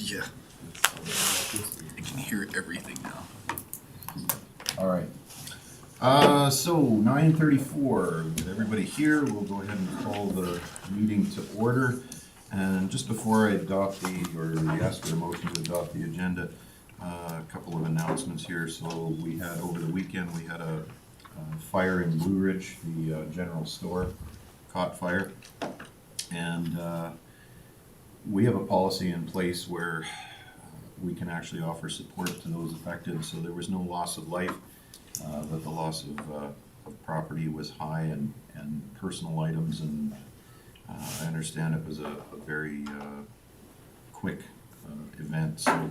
Yeah. I can hear everything now. All right. So 9:34, with everybody here, we'll go ahead and call the meeting to order. And just before I adopt ask for a motion to adopt the agenda, a couple of announcements here. So we had, over the weekend, we had a fire in Blue Ridge, the general store caught fire. And we have a policy in place where we can actually offer support to those affected. So there was no loss of life, but the loss of property was high, and personal items, and I understand it was a very quick event. So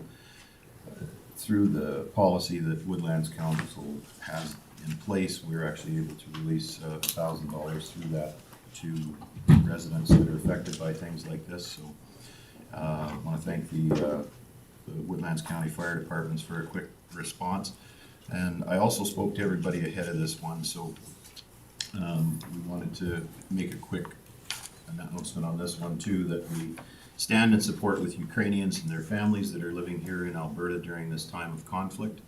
through the policy that Woodlands Council has in place, we were actually able to release $1,000 through that to residents that are affected by things like this. So I want to thank the Woodlands County Fire Departments for a quick response. And I also spoke to everybody ahead of this one, so we wanted to make a quick announcement on this one too, that we stand in support with Ukrainians and their families that are living here in Alberta during this time of conflict,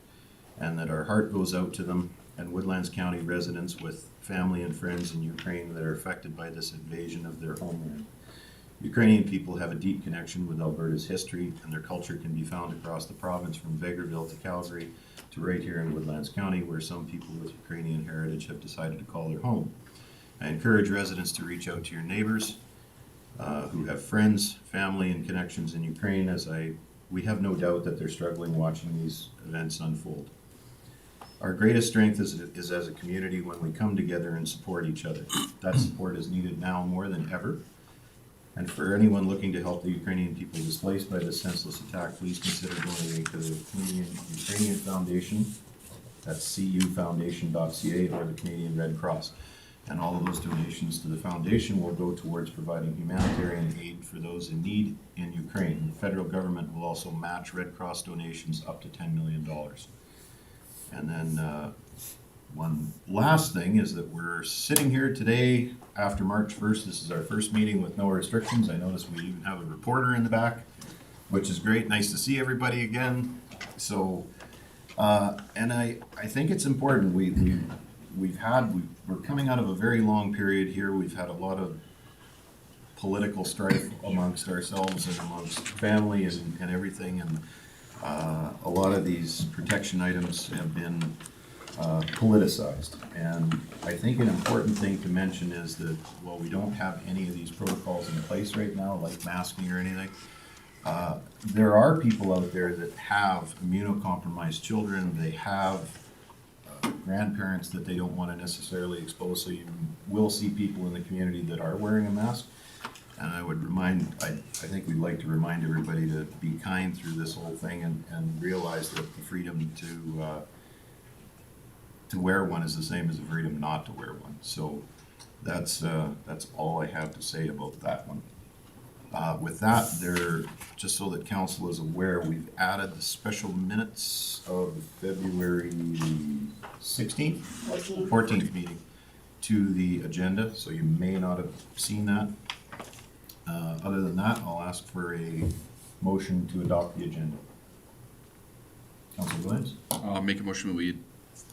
and that our heart goes out to them and Woodlands County residents with family and friends in Ukraine that are affected by this invasion of their homeland. Ukrainian people have a deep connection with Alberta's history, and their culture can be found across the province from Vegreville to Calgary to right here in Woodlands County, where some people with Ukrainian heritage have decided to call their home. I encourage residents to reach out to your neighbors who have friends, family, and connections in Ukraine, as we have no doubt that they're struggling watching these events unfold. Our greatest strength is as a community when we come together and support each other. That support is needed now more than ever. And for anyone looking to help the Ukrainian people displaced by this senseless attack, please consider donating to the Ukrainian Foundation. That's cufoundation.ca, or the Canadian Red Cross. And all of those donations to the foundation will go towards providing humanitarian aid for those in need in Ukraine. The federal government will also match Red Cross donations up to $10 million. And then one last thing is that we're sitting here today after March 1st. This is our first meeting with no restrictions. I noticed we even have a reporter in the back, which is great. Nice to see everybody again. So, and I think it's important. We're coming out of a very long period here. We've had a lot of political strife amongst ourselves and amongst family and everything. And a lot of these protection items have been politicized. And I think an important thing to mention is that while we don't have any of these protocols in place right now, like masking or anything, there are people out there that have immunocompromised children. They have grandparents that they don't want to necessarily expose. So you will see people in the community that are wearing a mask. And I would I think we'd like to remind everybody to be kind through this whole thing, and realize that the freedom to wear one is the same as the freedom not to wear one. So that's all I have to say about that one. With that, just so that council is aware, we've added the special minutes of the February 16th, 14th meeting to the agenda, so you may not have seen that. Other than that, I'll ask for a motion to adopt the agenda. Councilor Williams? I'll make a motion that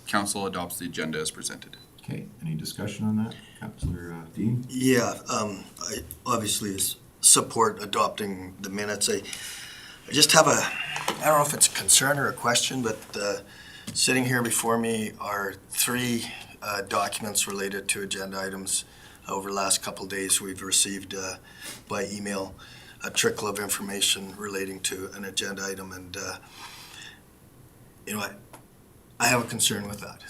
council adopts the agenda as presented. Okay, any discussion on that? Councilor Dean? Yeah, I obviously support adopting the minutes. I just have I don't know if it's a concern or a question, but sitting here before me are three documents related to agenda items. Over the last couple of days, we've received by email a trickle of information relating to an agenda item, and I have a concern with that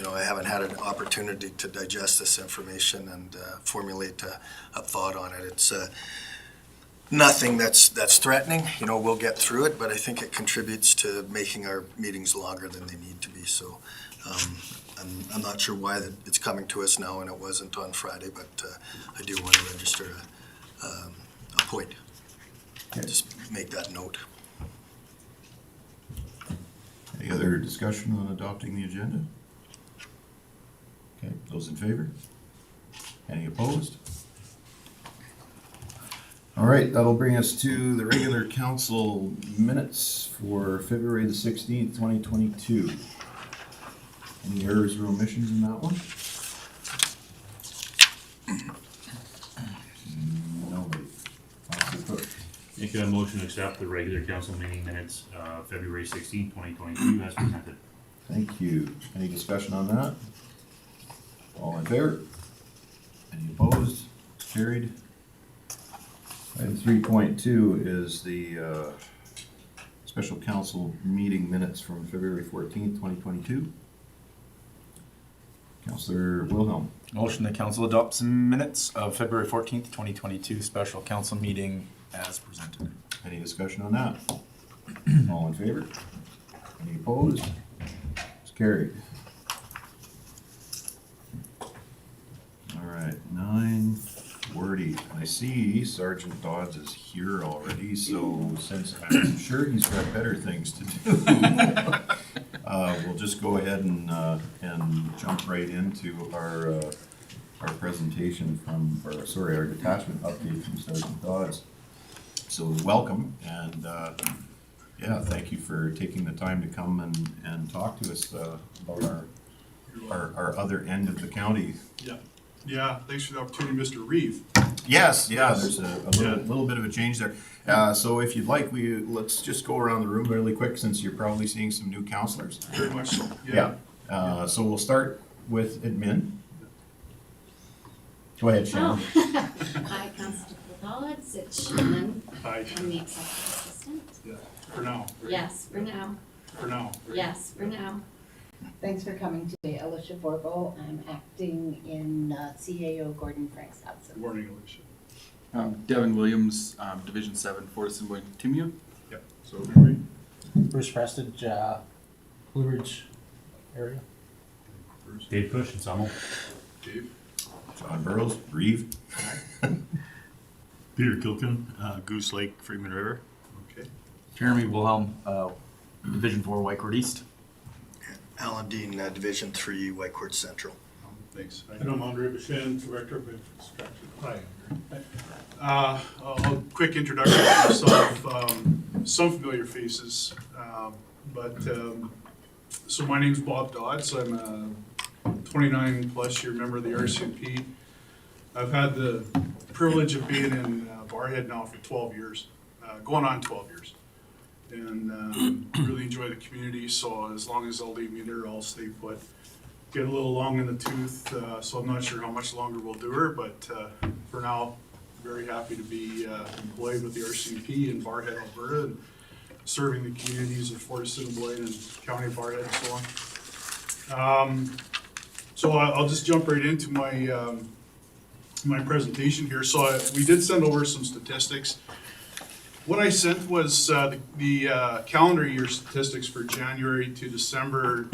I haven't had an opportunity to digest this information and formulate a thought on it. It's nothing that's threatening. We'll get through it, but I think it contributes to making our meetings longer than they need to be. So I'm not sure why it's coming to us now and it wasn't on Friday, but I do want to register a point. Okay. Just make that note. Any other discussion on adopting the agenda? Okay, those in favor? Any opposed? All right, that'll bring us to the regular council minutes for February the 16th, 2022. Any errors or omissions in that one? Nobody. Councilor Cook. Make a motion to accept the regular council meeting minutes, February 16th, 2022 as presented. Thank you. Any discussion on that? All in favor? Any opposed? Carried. Item 3.2 is the special council meeting minutes from February 14th, 2022. Councilor Wilhelm. Motion the council adopts minutes of February 14th, 2022 special council meeting as presented. Any discussion on that? All in favor? Any opposed? It's carried. All right, 9:40. I see Sergeant Dodds is here already, so since I'm sure he's got better things to do, we'll just go ahead and jump right into our presentation from, or sorry, our detachment update from Sergeant Dodds. So welcome, and yeah, thank you for taking the time to come and talk to us about our other end of the county. Yeah, thanks for the opportunity, Mr. Reeve. Yes, yeah, there's a little bit of a change there. So if you'd like, let's just go around the room really quick, since you're probably seeing some new counselors. Very much so. Yeah. So we'll start with admin. Go ahead, Shannon. Hi, Constable Dodds, it's Shannon. Hi. I'm the executive assistant. Yeah, for now. Yes, for now. For now. Yes, for now. Thanks for coming today, Alicia Forbo. I'm acting in CAO Gordon Frank's Good absence. morning, Alicia. Devin Williams, Division 7, Fortis and Boyd, Timu. Yep. So, everybody? Bruce Prestige, Blue Ridge area. Bruce, Dave Push and Summel. Dave. John Burrows, Reeve. Peter Kilkin, Goose Lake, Freeman River. Okay. Jeremy Wilhelm, Division 4, Whitecourt East. Alan Dean, Division 3, Whitecourt Central. Thanks. And I'm Andre Bashan, Director of Infrastructure. Hi. A quick introduction to myself. Some familiar faces, so my name's Bob Dodds. I'm a 29 plus year member of the RCMP. I've had the privilege of being in Barrhead now for 12 years, going on 12 years, and really enjoy the community. So as long as they'll leave me there, I'll stay put. Get a little long in the tooth, so I'm not sure how much longer we'll do her, but for now, very happy to be employed with the RCMP in Barrhead, Alberta, and serving the communities of Fortis and Boyd and County of Barrhead and so on. So I'll just jump right into my my presentation here. So we did send over some statistics. What I sent was the calendar year statistics for January to December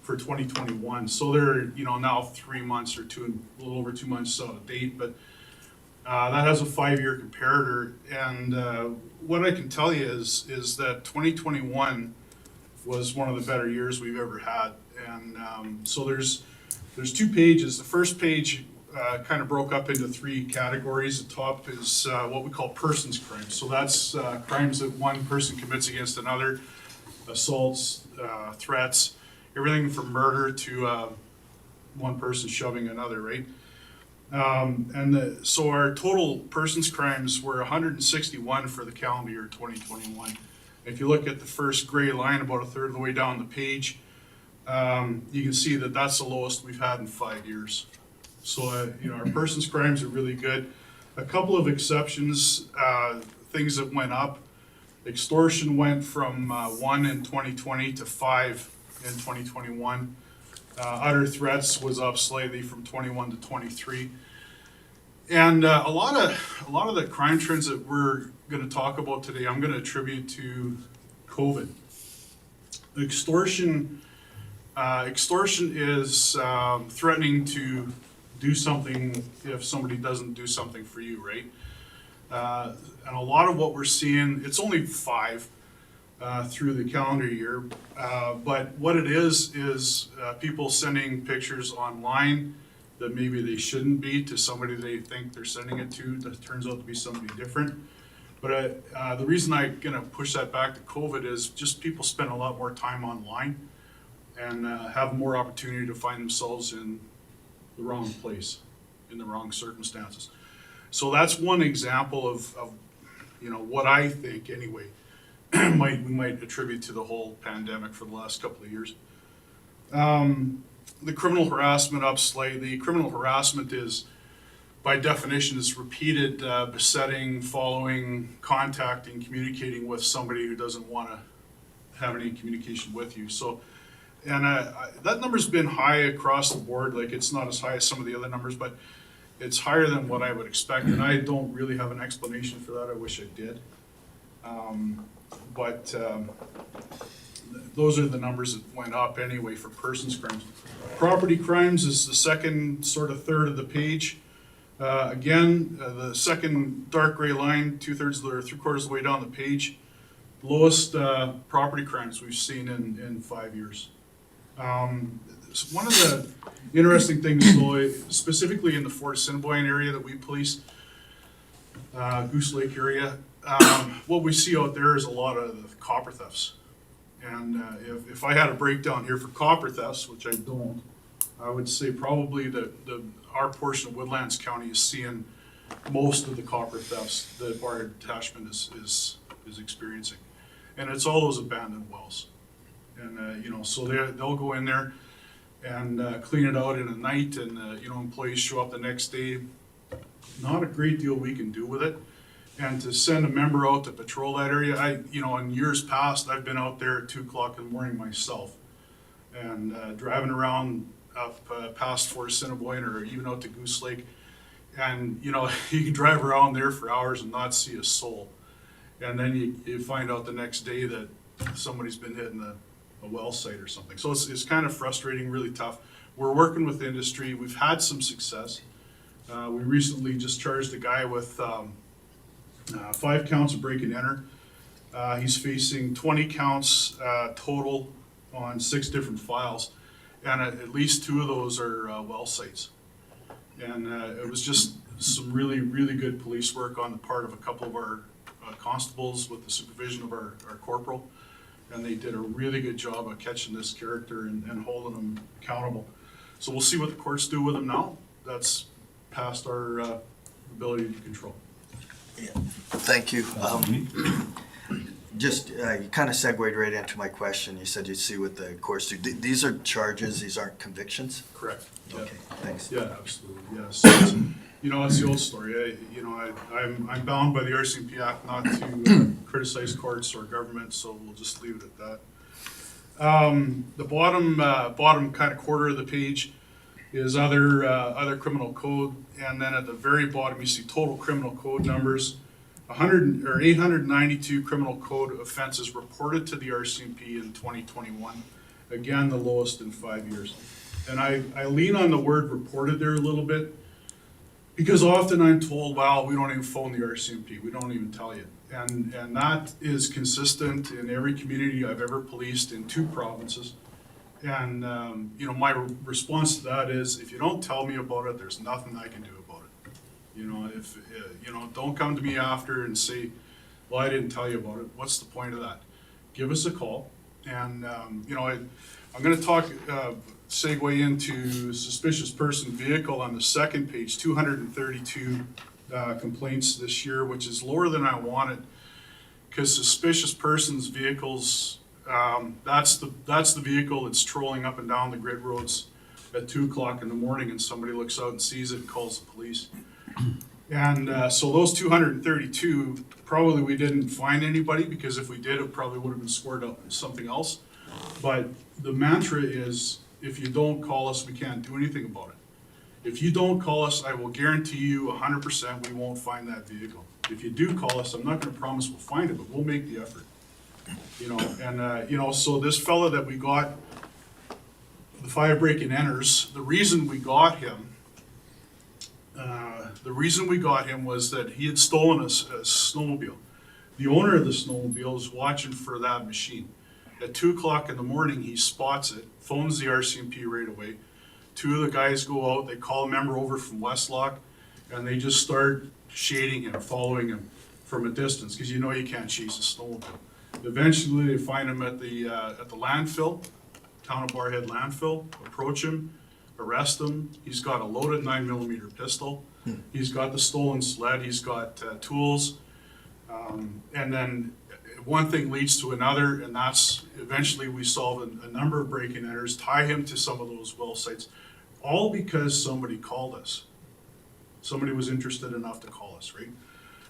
for 2021. So they're now 3 months or a little over 2 months out of date, but that has a 5-year comparator. And what I can tell you is that 2021 was one of the better years we've ever had. And so there's 2 pages. The first page kind of broke up into 3 categories. The top is what we call persons crimes. So that's crimes that one person commits against another, assaults, threats, everything from murder to one person shoving another, right? So our total persons crimes were 161 for the calendar year 2021. If you look at the first gray line about a third of the way down the page, you can see that that's the lowest we've had in 5 years. So, our persons crimes are really good. A couple of exceptions, things that went up. Extortion went from 1 in 2020 to 5 in 2021. Utter threats was up slightly from 21 to 23. And a lot of the crime trends that we're going to talk about today, I'm going to attribute to COVID. Extortion is threatening to do something if somebody doesn't do something for you, right? And a lot of what we're seeing, it's only 5 through the calendar year, but what it is people sending pictures online that maybe they shouldn't be to somebody they think they're sending it to that turns out to be somebody different. But the reason I'm gonna push that back to COVID is just people spend a lot more time online and have more opportunity to find themselves in the wrong place, in the wrong circumstances. So that's one example of what I think anyway, we might attribute to the whole pandemic for the last couple of years. The criminal harassment up slightly. Criminal harassment is, by definition, is repeated besetting, following, contacting, communicating with somebody who doesn't want to have any communication with you. So, and that number's been high across the board. Like, it's not as high as some of the other numbers, but it's higher than what I would expect. And I don't really have an explanation for that. I wish I did. Those are the numbers that went up anyway for persons crimes. Property crimes is the second sort of third of the page. Again, the second dark gray line, 2/3 or 3/4 of the way down the page. Lowest property crimes we've seen in 5 years. So one of the interesting things, though, specifically in the Fort Assiniboine area that we police, Goose Lake area, what we see out there is a lot of copper thefts. And if I had a breakdown here for copper thefts, which I don't, I would say probably our portion of Woodlands County is seeing most of the copper thefts that our detachment is experiencing. And it's all those abandoned wells. And, so they'll go in there and clean it out in a night, and, employees show up the next day. Not a great deal we can do with it. And to send a member out to patrol that area, in years past, I've been out there at 2:00 in the morning myself, and driving around up past Fort Assiniboine or even out to Goose Lake, and you can drive around there for hours and not see a soul, and then you find out the next day that somebody's been hitting a well site or something. So it's kind of frustrating, really tough. We're working with the industry. We've had some success. We recently just charged a guy with 5 counts of break and enter. He's facing 20 counts total on 6 different files, and at least 2 of those are well sites. And it was just some really, really good police work on the part of a couple of our constables with the supervision of our corporal, and they did a really good job of catching this character and holding him accountable. So we'll see what the courts do with him now. That's past our ability to control. Yeah. Thank you. You kind of segued right into my question. You said you'd see what the courts do. These are charges, these aren't convictions? Correct. Yeah. Okay, thanks. Yeah, absolutely. Yeah. So it's the old story. I'm bound by the Rcmp Act not to criticize courts or government, so we'll just leave it at that. The bottom kind of quarter of the page is other criminal code, and then at the very bottom you see total criminal code numbers. 892 criminal code offenses reported to the Rcmp in 2021. Again, the lowest in 5 years. And I lean on the word reported there a little bit, because often I'm told, well, we don't even phone the Rcmp, we don't even tell you. And that is consistent in every community I've ever policed in 2 provinces. And, my response to that is, if you don't tell me about it, there's nothing I can do about it. Don't come to me after and say, well, I didn't tell you about it. What's the point of that? Give us a call. And, I'm going to segue into suspicious person vehicle on the second page, 232 complaints this year, which is lower than I wanted, because suspicious persons vehicles, that's the vehicle that's trolling up and down the grid roads at 2:00 in the morning, and somebody looks out and sees it and calls the police. And so those 232, probably we didn't find anybody, because if we did, it probably would have been scored up as something else. But the mantra is, if you don't call us, we can't do anything about it. If you don't call us, I will guarantee you 100% we won't find that vehicle. If you do call us, I'm not going to promise we'll find it, but we'll make the effort. So this fella that we got, the 5 break and enters, the reason we got him was that he had stolen a snowmobile. The owner of the snowmobile is watching for that machine. At 2:00 in the morning, he spots it, phones the Rcmp right away. two of the guys go out, they call a member over from Westlock, and they just start shading him, following him from a distance, because you know you can't chase a snowmobile. Eventually, they find him at the landfill, town of Barhead landfill, approach him, arrest him. He's got a loaded 9mm pistol. He's got the stolen sled, he's got tools. And then one thing leads to another, and that's eventually we solve a number of break-in enters, tie him to some of those well sites, all because somebody called us. Somebody was interested enough to call us, right?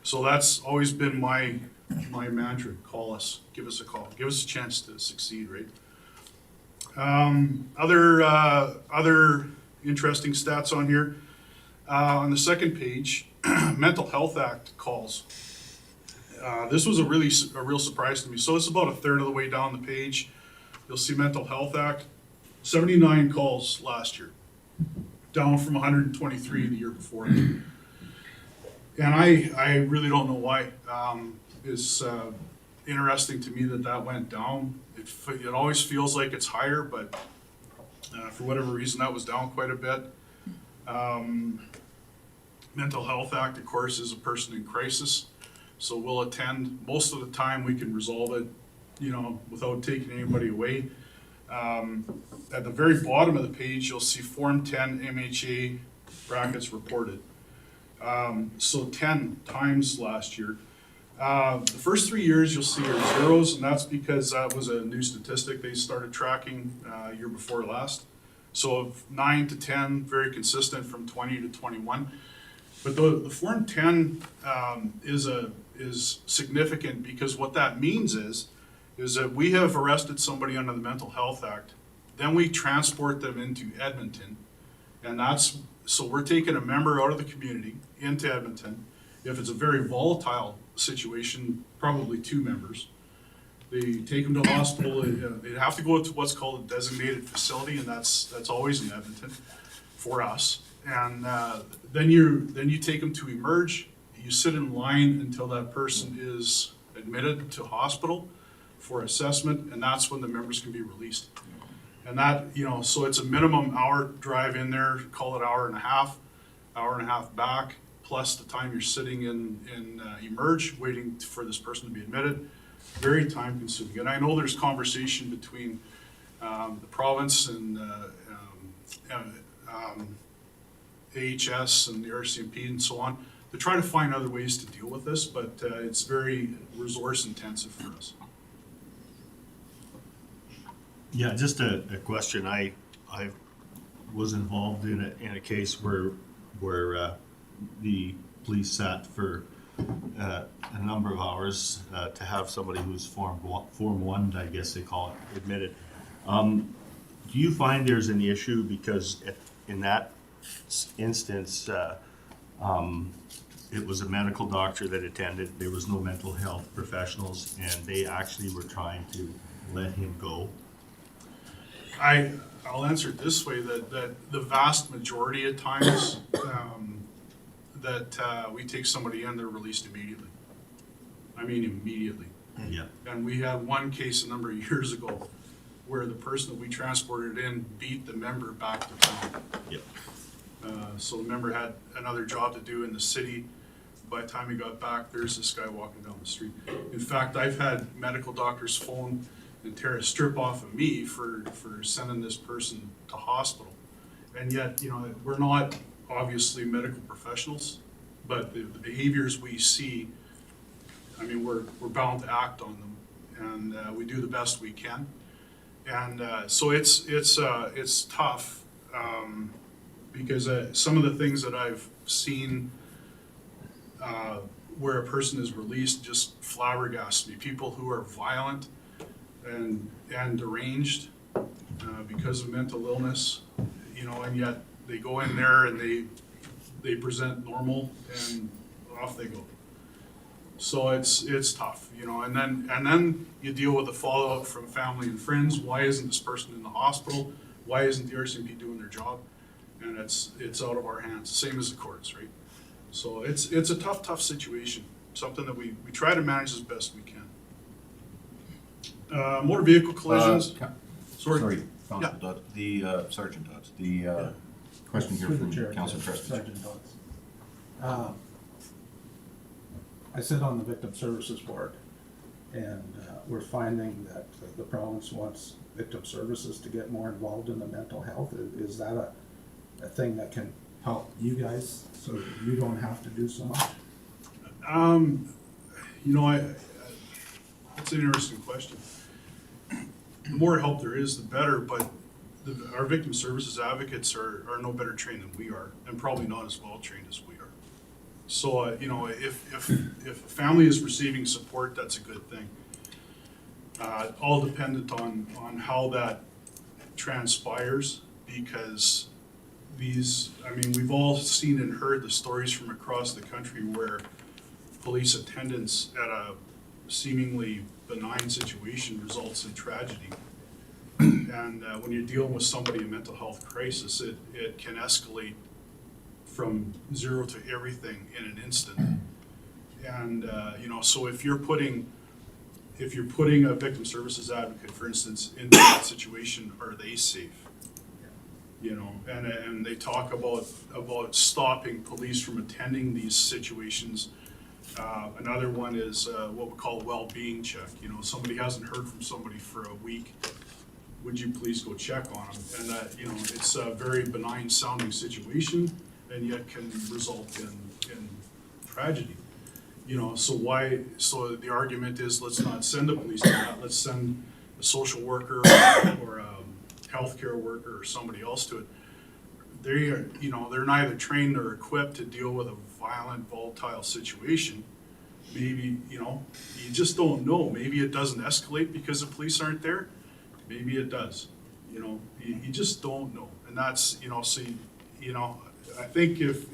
So that's always been my mantra, call us, give us a call, give us a chance to succeed, right? Other interesting stats on here. On the second page, Mental Health Act calls. This was a real surprise to me. So it's about a third of the way down the page. You'll see Mental Health Act, 79 calls last year, down from 123 the year before. And I really don't know why. It's interesting to me that went down. It always feels like it's higher, but for whatever reason, that was down quite a bit. Mental Health Act, of course, is a person in crisis. So we'll attend. Most of the time we can resolve it, without taking anybody away. At the very bottom of the page, you'll see Form 10 MHA brackets reported. So 10 times last year. The first 3 years you'll see are zeros, and that's because that was a new statistic they started tracking year before last. So 9 to 10, very consistent from 20 to 21. But the Form 10 is significant because what that means is that we have arrested somebody under the Mental Health Act, then we transport them into Edmonton, and so we're taking a member out of the community into Edmonton. If it's a very volatile situation, probably 2 members. They take them to the hospital. They have to go to what's called a designated facility, and that's always in Edmonton for us. And then you take them to emerge. You sit in line until that person is admitted to hospital for assessment, and that's when the members can be released. And that, so it's a minimum hour drive in there, call it hour and a half back, plus the time you're sitting in emerge, waiting for this person to be admitted. Very time consuming. And I know there's conversation between the province and AHS and the Rcmp and so on to try to find other ways to deal with this, but it's very resource intensive for us. Yeah, just a question. I was involved in a case where the police sat for a number of hours to have somebody who's Form 1, I guess they call it, admitted. Do you find there's an issue because in that instance, it was a medical doctor that attended, there was no mental health professionals, and they actually were trying to let him go? I'll answer it this way, that the vast majority of times that we take somebody in, they're released immediately. I mean immediately. Yeah. And we had one case a number of years ago where the person that we transported in beat the member back to town. Yep. So the member had another job to do in the city. By the time he got back, there's this guy walking down the street. In fact, I've had medical doctors phone and tear a strip off of me for sending this person to hospital. And yet, we're not obviously medical professionals, but the behaviors we see, I mean, we're bound to act on them, and we do the best we can. And so it's tough because some of the things that I've seen where a person is released just flabbergasts me. People who are violent and deranged because of mental illness, and yet they go in there and they present normal and off they go. So it's tough, and then you deal with the fallout from family and friends. Why isn't this person in the hospital? Why isn't the RCMP doing their job? And it's out of our hands, same as the courts, right? So it's a tough situation, something that we try to manage as best we can. Motor vehicle collisions. Sorry. Constable Dodds, Sergeant Dodds, question here Through the from chair, Council Preston. Sergeant Dodds. I sit on the Victim Services Board, and we're finding that the province wants victim services to get more involved in the mental health. Is that a thing that can help you guys so that you don't have to do so much? You know, that's an interesting question. The more help there is, the better, but our victim services advocates are no better trained than we are, and probably not as well trained as we are. So, you know, if a family is receiving support, that's a good thing. All dependent on how that transpires, because we've all seen and heard the stories from across the country where police attendance at a seemingly benign situation results in tragedy. And when you're dealing with somebody in mental health crisis, it can escalate from zero to everything in an instant. And you know, so if you're putting a victim services advocate, for instance, into that situation, are they safe? You know, and they talk about stopping police from attending these situations. Another one is what we call a well-being check. You know, somebody hasn't heard from somebody for a week. Would you please go check on them? And you know, it's a very benign sounding situation, and yet can result in tragedy. You know, so the argument is, let's not send a police to that. Let's send a social worker or a healthcare worker or somebody else to it. They're neither trained nor equipped to deal with a violent, volatile situation. Maybe, you know, you just don't know. Maybe it doesn't escalate because the police aren't there. Maybe it does. You know, you just don't know. And that's, you know, so, you know, I think if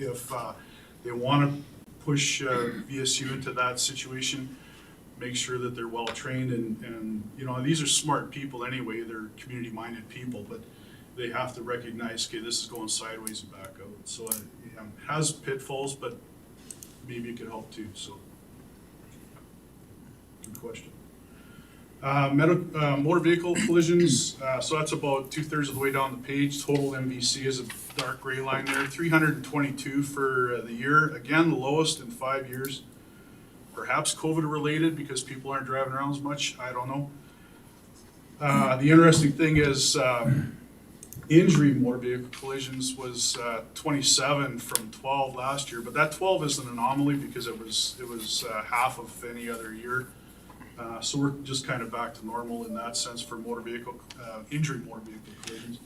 they want to push VSU into that situation, make sure that they're well trained and you know, these are smart people anyway. They're community minded people, but they have to recognize, okay, this is going sideways and back out. So it has pitfalls, but maybe it could help too. So good question. Motor vehicle collisions, so that's about 2/3 of the way down the page. Total MVC is a dark gray line there, 322 for the year. Again, the lowest in 5 years. Perhaps COVID related because people aren't driving around as much. I don't know. The interesting thing is injury motor vehicle collisions was 27 from 12 last year, but that 12 is an anomaly because it was half of any other year. So we're just kind of back to normal in that sense for motor vehicle injury motor vehicle collisions.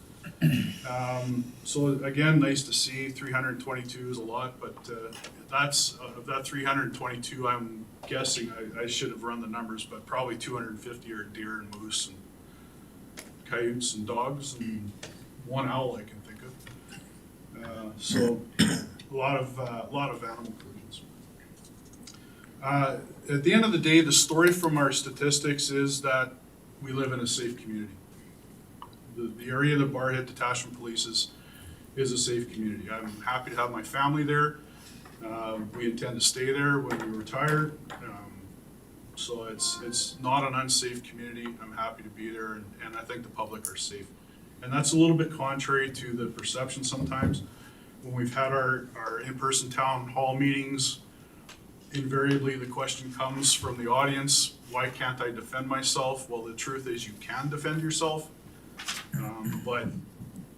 So again, nice to see 322 is a lot, but that's of that 322, I'm guessing I should have run the numbers, but probably 250 are deer and moose and coyotes and dogs and one owl I can think of. So a lot of animal collisions. At the end of the day, the story from our statistics is that we live in a safe community. The area of the Barrhead Detachment Police is a safe community. I'm happy to have my family there. We intend to stay there when we retire. So it's not an unsafe community. I'm happy to be there, and I think the public are safe. And that's a little bit contrary to the perception sometimes. When we've had our in-person town hall meetings, invariably the question comes from the audience, why can't I defend myself? Well, the truth is you can defend yourself, but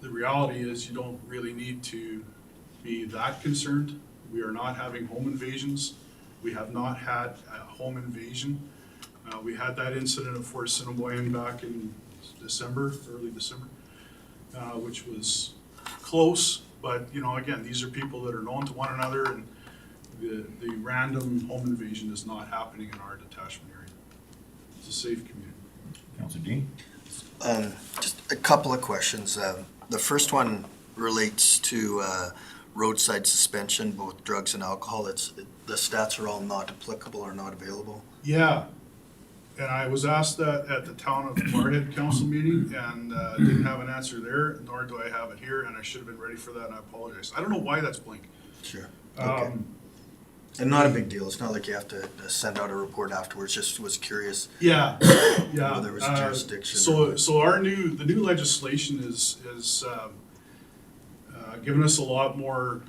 the reality is you don't really need to be that concerned. We are not having home invasions. We have not had a home invasion. We had that incident at Fort Assiniboine back in December, early December, which was close, but you know, again, these are people that are known to one another, and the random home invasion is not happening in our detachment area. It's a safe community. Councilor Dean? Just a couple of questions. The first one relates to roadside suspension, both drugs and alcohol. The stats are all not applicable or not available. Yeah, and I was asked that at the town of Barrhead council meeting, and didn't have an answer there, nor do I have it here, and I should have been ready for that, and I apologize. I don't know why that's blank. Sure. Okay. And not a big deal. It's not like you have to send out a report afterwards. Just was curious. Yeah, yeah. Whether it was jurisdiction So the new legislation is giving us a lot more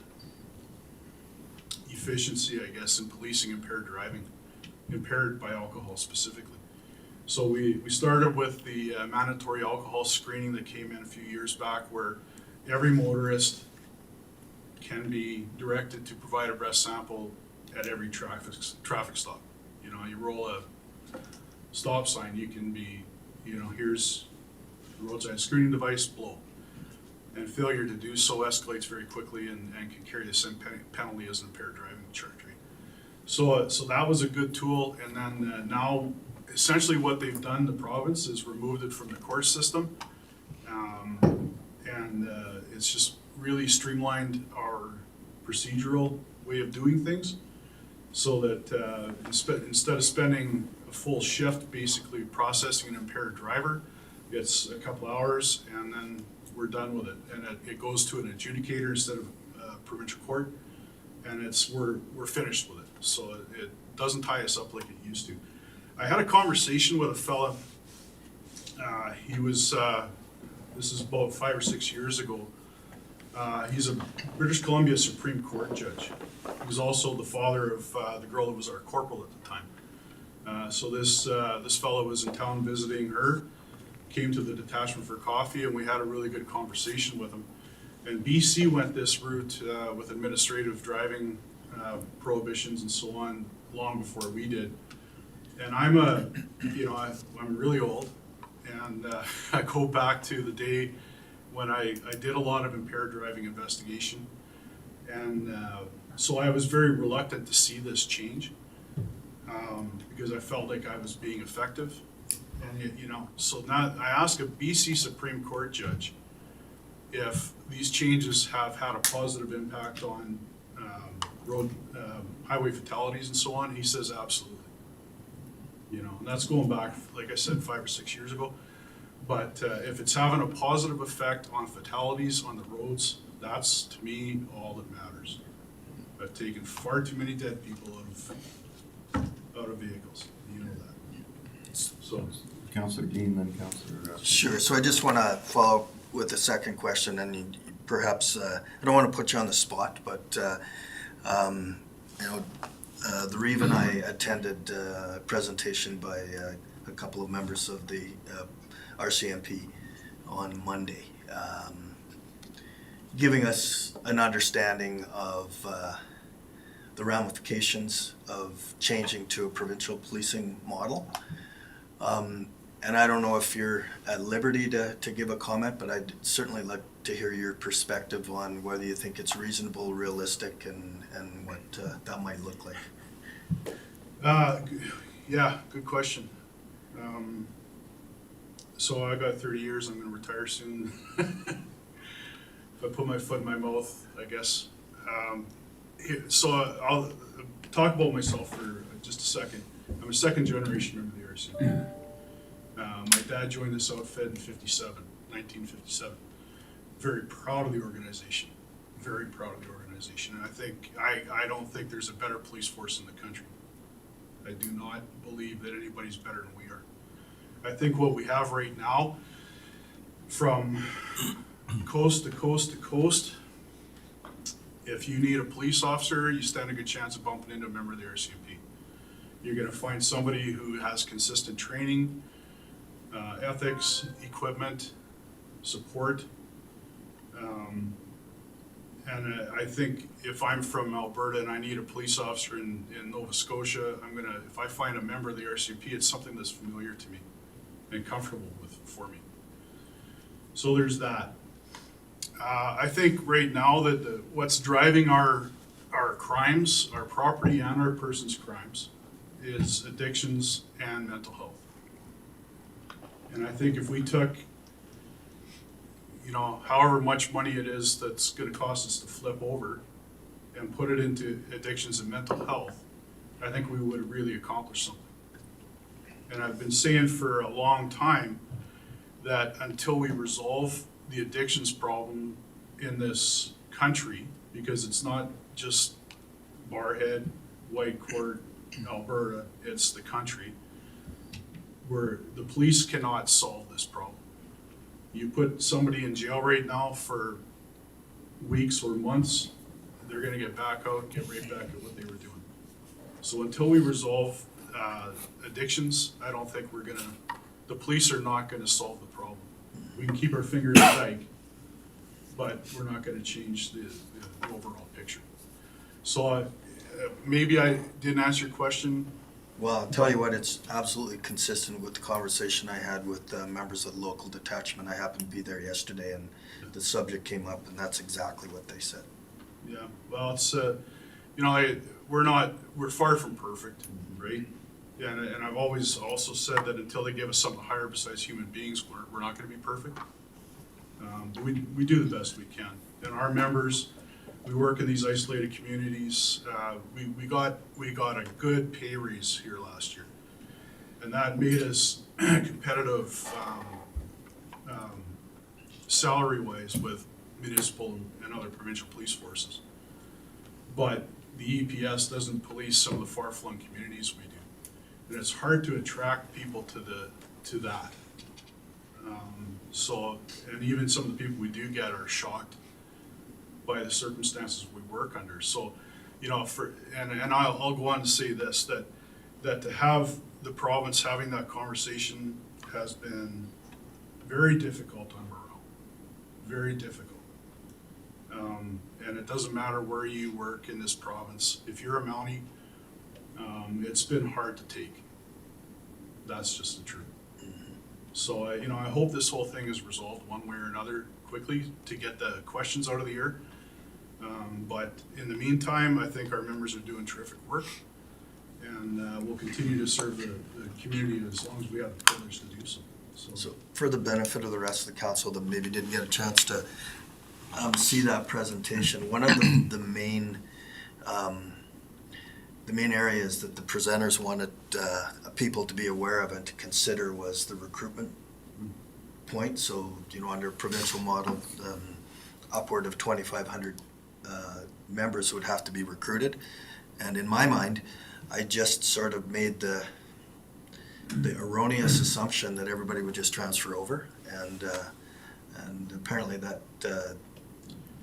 efficiency, I guess, in policing impaired driving, impaired by alcohol specifically. So we started with the mandatory alcohol screening that came in a few years back, where every motorist can be directed to provide a breath sample at every traffic stop. You know, you roll a stop sign, you can be, here's the roadside screening device, blow. And failure to do so escalates very quickly and can carry the same penalty as an impaired driving charge, right? So that was a good tool, and then now essentially what they've done, the province, is removed it from the court system. And it's just really streamlined our procedural way of doing things, so that instead of spending a full shift basically processing an impaired driver, it's a couple hours and then we're done with it. And it goes to an adjudicator instead of provincial court, and we're finished with it. So it doesn't tie us up like it used to. I had a conversation with a fella, he was, this is about 5 or 6 years ago. He's a British Columbia Supreme Court judge. He was also the father of the girl that was our corporal at the time. So this fellow was in town visiting her, came to the detachment for coffee, and we had a really good conversation with him. And BC went this route with administrative driving prohibitions and so on long before we did. And I'm really old, and I go back to the day when I did a lot of impaired driving investigation, and so I was very reluctant to see this change because I felt like I was being effective. And so now I asked a BC Supreme Court judge if these changes have had a positive impact on road highway fatalities and so on. He says absolutely. And that's going back, like I said, 5 or 6 years ago. But if it's having a positive effect on fatalities on the roads, that's to me all that matters. I've taken far too many dead people out of vehicles. You know that. So. Councillor Dean, then Councillor. Sure. So I just want to follow up with the second question, and perhaps I don't want to put you on the spot, but the Reeve and I attended a presentation by a couple of members of the Rcmp on Monday, giving us an understanding of the ramifications of changing to a provincial policing model. And I don't know if you're at liberty to give a comment, but I'd certainly like to hear your perspective on whether you think it's reasonable, realistic, and what that might look like. Yeah, good question. So I got 30 years, I'm gonna retire soon. If I put my foot in my mouth, I guess. So I'll talk about myself for just a second. I'm a second generation member of the RCMP. My dad joined this outfit in 1957. Very proud of the organization. Very proud of the organization. And I don't think there's a better police force in the country. I do not believe that anybody's better than we are. I think what we have right now, from coast to coast to coast, if you need a police officer, you stand a good chance of bumping into a member of the RCMP. You're gonna find somebody who has consistent training, ethics, equipment, support. And I think if I'm from Alberta and I need a police officer in Nova Scotia, if I find a member of the RCMP, it's something that's familiar to me and comfortable for me. So there's that. I think right now that what's driving our crimes, our property and our persons' crimes, is addictions and mental health. And I think if we took, however much money it is that's gonna cost us to flip over and put it into addictions and mental health, I think we would really accomplish something. And I've been saying for a long time that until we resolve the addictions problem in this country, because it's not just Barhead, Whitecourt, Alberta, it's the country, where the police cannot solve this problem. You put somebody in jail right now for weeks or months, they're gonna get back out, get right back at what they were doing. So until we resolve addictions, I don't think the police are not gonna solve the problem. We can keep our fingers tight, but we're not gonna change the overall picture. So maybe I didn't answer your question. Well, I'll tell you what, it's absolutely consistent with the conversation I had with members of the local detachment. I happened to be there yesterday, and the subject came up, and that's exactly what they said. Yeah, well, it's, we're far from perfect, right? Yeah, and I've always also said that until they give us something higher besides human beings, we're not gonna be perfect. But we do the best we can. And our members, we work in these isolated communities. We got a good pay raise here last year. And that made us competitive salary-wise with municipal and other provincial police forces. But the EPS doesn't police some of the far-flung communities we do. And it's hard to attract people to that. And even some of the people we do get are shocked by the circumstances we work under. So, I'll go on to say this, that to have the province having that conversation has been very difficult on morale, very difficult. And it doesn't matter where you work in this province. If you're a Mountie, it's been hard to take. That's just the truth. So, I hope this whole thing is resolved one way or another quickly to get the questions out of the air. But in the meantime, I think our members are doing terrific work, and we'll continue to serve the community as long as we have the privilege to do so. So for the benefit of the rest of the council that maybe didn't get a chance to see that presentation, one of the main areas that the presenters wanted people to be aware of and to consider was the recruitment point. So, under provincial model, upward of 2,500 members would have to be recruited. And in my mind, I just sort of made the erroneous assumption that everybody would just transfer over. And apparently that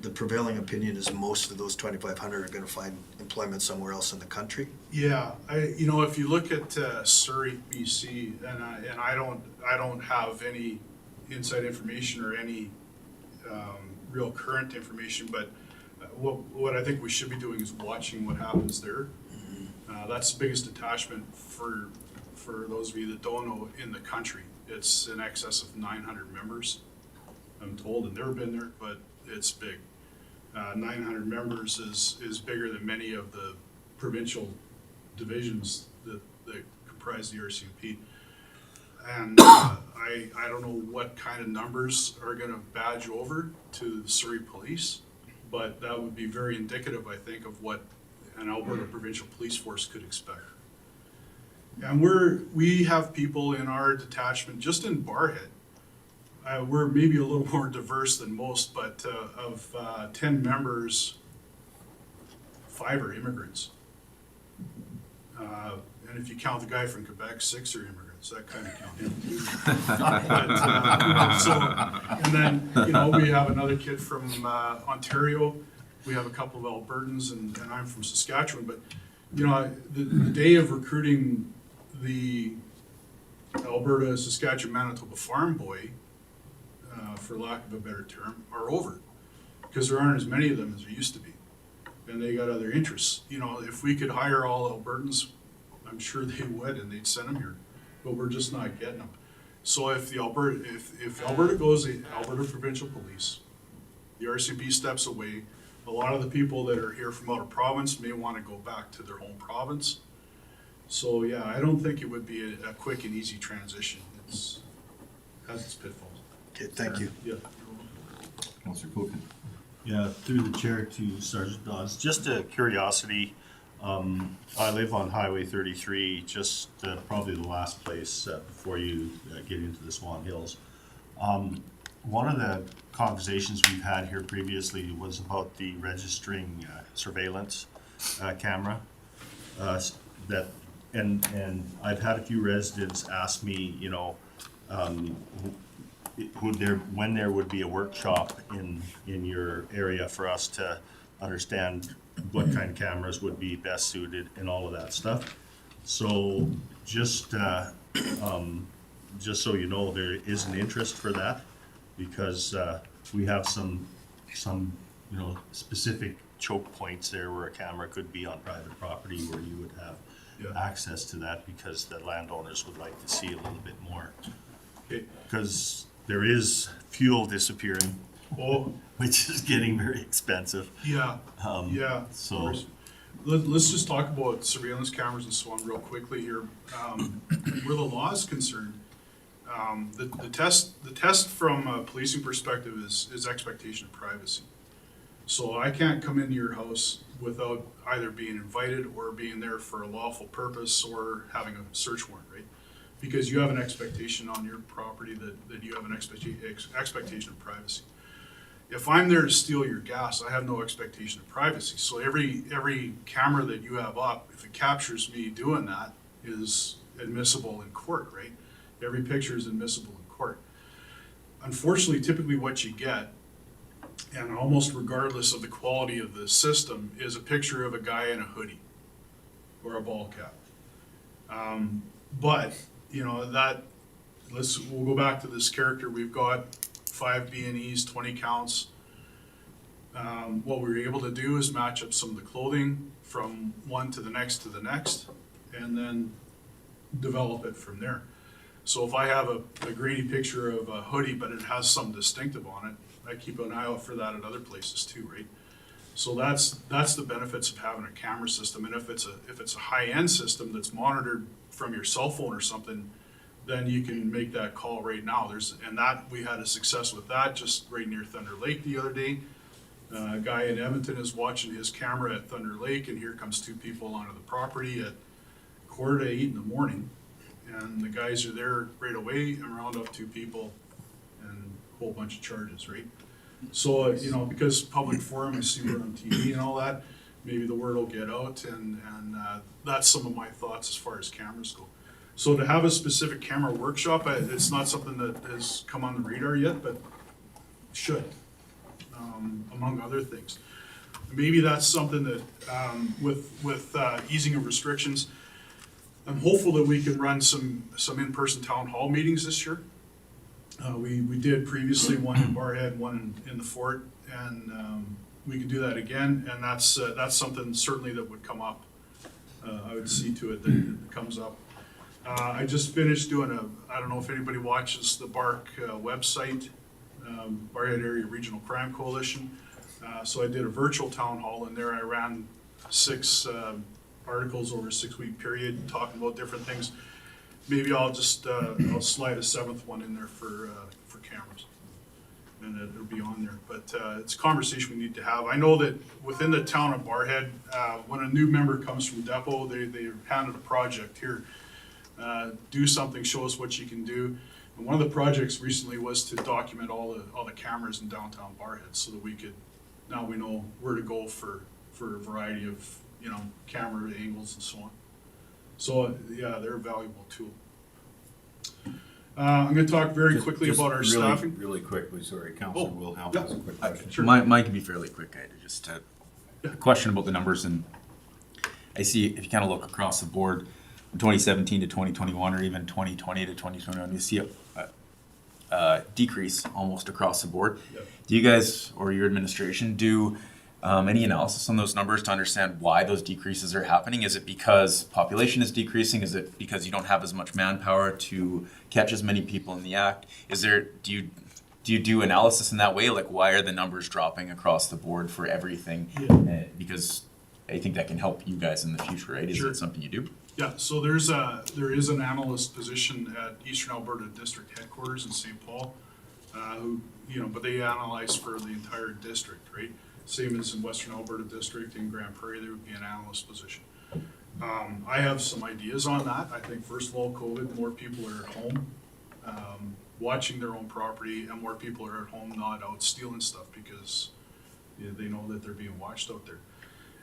the prevailing opinion is most of those 2,500 are going to find employment somewhere else in the country. Yeah, if you look at Surrey, BC, and I don't have any inside information or any real current information, but what I think we should be doing is watching what happens there. That's the biggest detachment for those of you that don't know in the country. It's in excess of 900 members, I'm told. I've never been there, but it's big. 900 members is bigger than many of the provincial divisions that comprise the Rcmp. And I don't know what kind of numbers are going to badge over to the Surrey Police, but that would be very indicative, I think, of what an Alberta provincial police force could expect. And we have people in our detachment, just in Barhead. We're maybe a little more diverse than most, but of 10 members, 5 are immigrants. And if you count the guy from Quebec, 6 are immigrants. That kind of count him too. And then, we have another kid from Ontario. We have a couple of Albertans, and I'm from Saskatchewan. But, the day of recruiting the Alberta, Saskatchewan, Manitoba farm boy, for lack of a better term, are over, because there aren't as many of them as there used to be, and they got other interests. If we could hire all Albertans, I'm sure they would, and they'd send them here, but we're just not getting them. So if Alberta goes the Alberta Provincial Police, the RCMP steps away, a lot of the people that are here from out of province may want to go back to their home province. So yeah, I don't think it would be a quick and easy transition. It has its pitfalls. Okay, thank you. Yeah. Councillor Coolkin. Yeah, through the chair to Sergeant Dawes. Just a curiosity, I live on Highway 33, just probably the last place before you get into the Swan Hills. One of the conversations we've had here previously was about the registering surveillance camera. that, and I've had a few residents ask me, you know, when there would be a workshop in your area for us to understand what kind of cameras would be best suited and all of that stuff. So just so you know, there is an interest for that, because we have some you know, specific choke points there where a camera could be on private property where you would have access to that, because the landowners would like to see a little bit more. Okay. Because there is fuel disappearing, Oh, which is getting very expensive. yeah, yeah. So, Let's just talk about surveillance cameras and so on real quickly here. Where the law is concerned, the test from a policing perspective is expectation of privacy. So I can't come into your house without either being invited or being there for a lawful purpose or having a search warrant, right? Because you have an expectation on your property that you have an expectation of privacy. If I'm there to steal your gas, I have no expectation of privacy. So every camera that you have up, if it captures me doing that, is admissible in court, right? Every picture is admissible in court. Unfortunately, typically what you get, and almost regardless of the quality of the system, is a picture of a guy in a hoodie or a ball cap. But, you know, we'll go back to this character. We've got 5 B&Es, 20 counts. What we were able to do is match up some of the clothing from one to the next, and then develop it from there. So if I have a grainy picture of a hoodie, but it has some distinctive on it, I keep an eye out for that at other places too, right? So that's the benefits of having a camera system. And if it's a high-end system that's monitored from your cell phone or something, then you can make that call right now. We had a success with that just right near Thunder Lake the other day. A guy in Edmonton is watching his camera at Thunder Lake, and here comes 2 people onto the property at 7:45 in the morning. And the guys are there right away and round up 2 people and a whole bunch of charges, right? So, you know, because public forum, you see we're on TV and all that, maybe the word will get out, and that's some of my thoughts as far as cameras go. So to have a specific camera workshop, it's not something that has come on the radar yet, but should, among other things. Maybe that's something that, with easing of restrictions, I'm hopeful that we can run some in-person town hall meetings this year. We did previously one in Barhead, one in the Fort, and we could do that again. And that's something certainly that would come up. I would see to it that it comes up. I just finished doing I don't know if anybody watches the BARC website, Barhead Area Regional Crime Coalition. So I did a virtual town hall, and there I ran 6 articles over a 6-week period talking about different things. Maybe I'll just I'll slide a 7th one in there for cameras, and it'll be on there. But it's a conversation we need to have. I know that within the town of Barhead, when a new member comes from Depot, they're handed a project here. Do something, show us what you can do. And one of the projects recently was to document all the cameras in downtown Barhead, so that we know where to go for a variety of, you know, camera angles and so on. So yeah, they're a valuable tool. I'm going to talk very quickly about our staffing. Really quickly, sorry, Counsel Wilhelm has a quick question. Sure. Mine can be fairly quick. Just a question about the numbers, and I see if you kind of look across the board, from 2017 to 2021, or even 2020 to 2021, you see a decrease almost across the board. Yep. Do you guys or your administration do any analysis on those numbers to understand why those decreases are happening? Is it because population is decreasing? Is it because you don't have as much manpower to catch as many people in the act? Do you do analysis in that way? Like, why are the numbers dropping across the board for everything? Yeah. Because I think that can help you guys in the future, right? Is Sure. it something you do? Yeah, so there is an analyst position at Eastern Alberta District Headquarters in St. Paul, who, you know, but they analyze for the entire district, right? Same as in Western Alberta District in Grand Prairie, there would be an analyst position. I have some ideas on that. I think first of all, COVID, more people are at home, watching their own property, and more people are at home not out stealing stuff because, you know, they know that they're being watched out there.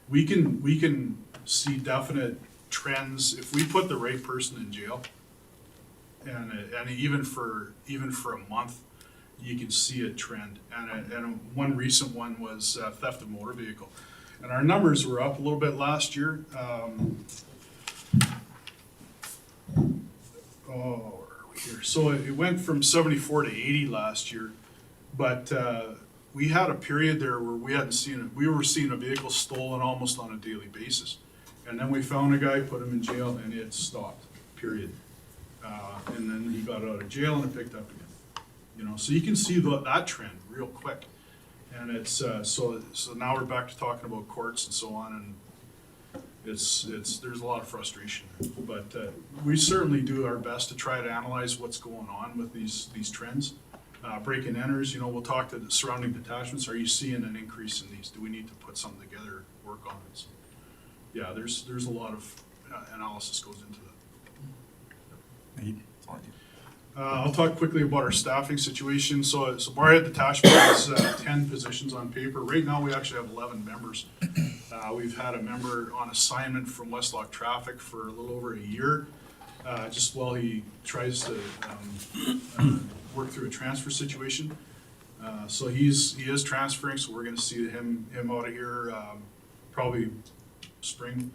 we can see definite trends if we put the right person in jail, and even for a month, you can see a trend. And one recent one was theft of motor vehicle, and our numbers were up a little bit last year. Where are we here? So it went from 74 to 80 last year, but we had a period there where we hadn't seen it. We were seeing a vehicle stolen almost on a daily basis. And then we found a guy, put him in jail, and it stopped, period. And then he got out of jail and it picked up again. So you can see that trend real quick. And it's, so now we're back to talking about courts and so on, and there's a lot of frustration. But we certainly do our best to try to analyze what's going on with these trends. Break and enters, we'll talk to the surrounding detachments. Are you seeing an increase in these? Do we need to put something together, work on it? So, yeah, there's a lot of analysis goes into that. I'll talk quickly about our staffing situation. So Barhead Detachment has 10 positions on paper. Right now, we actually have 11 members. We've had a member on assignment from Westlock Traffic for a little over a year, just while he tries to work through a transfer situation. So he is transferring, so we're gonna see him out of here probably spring.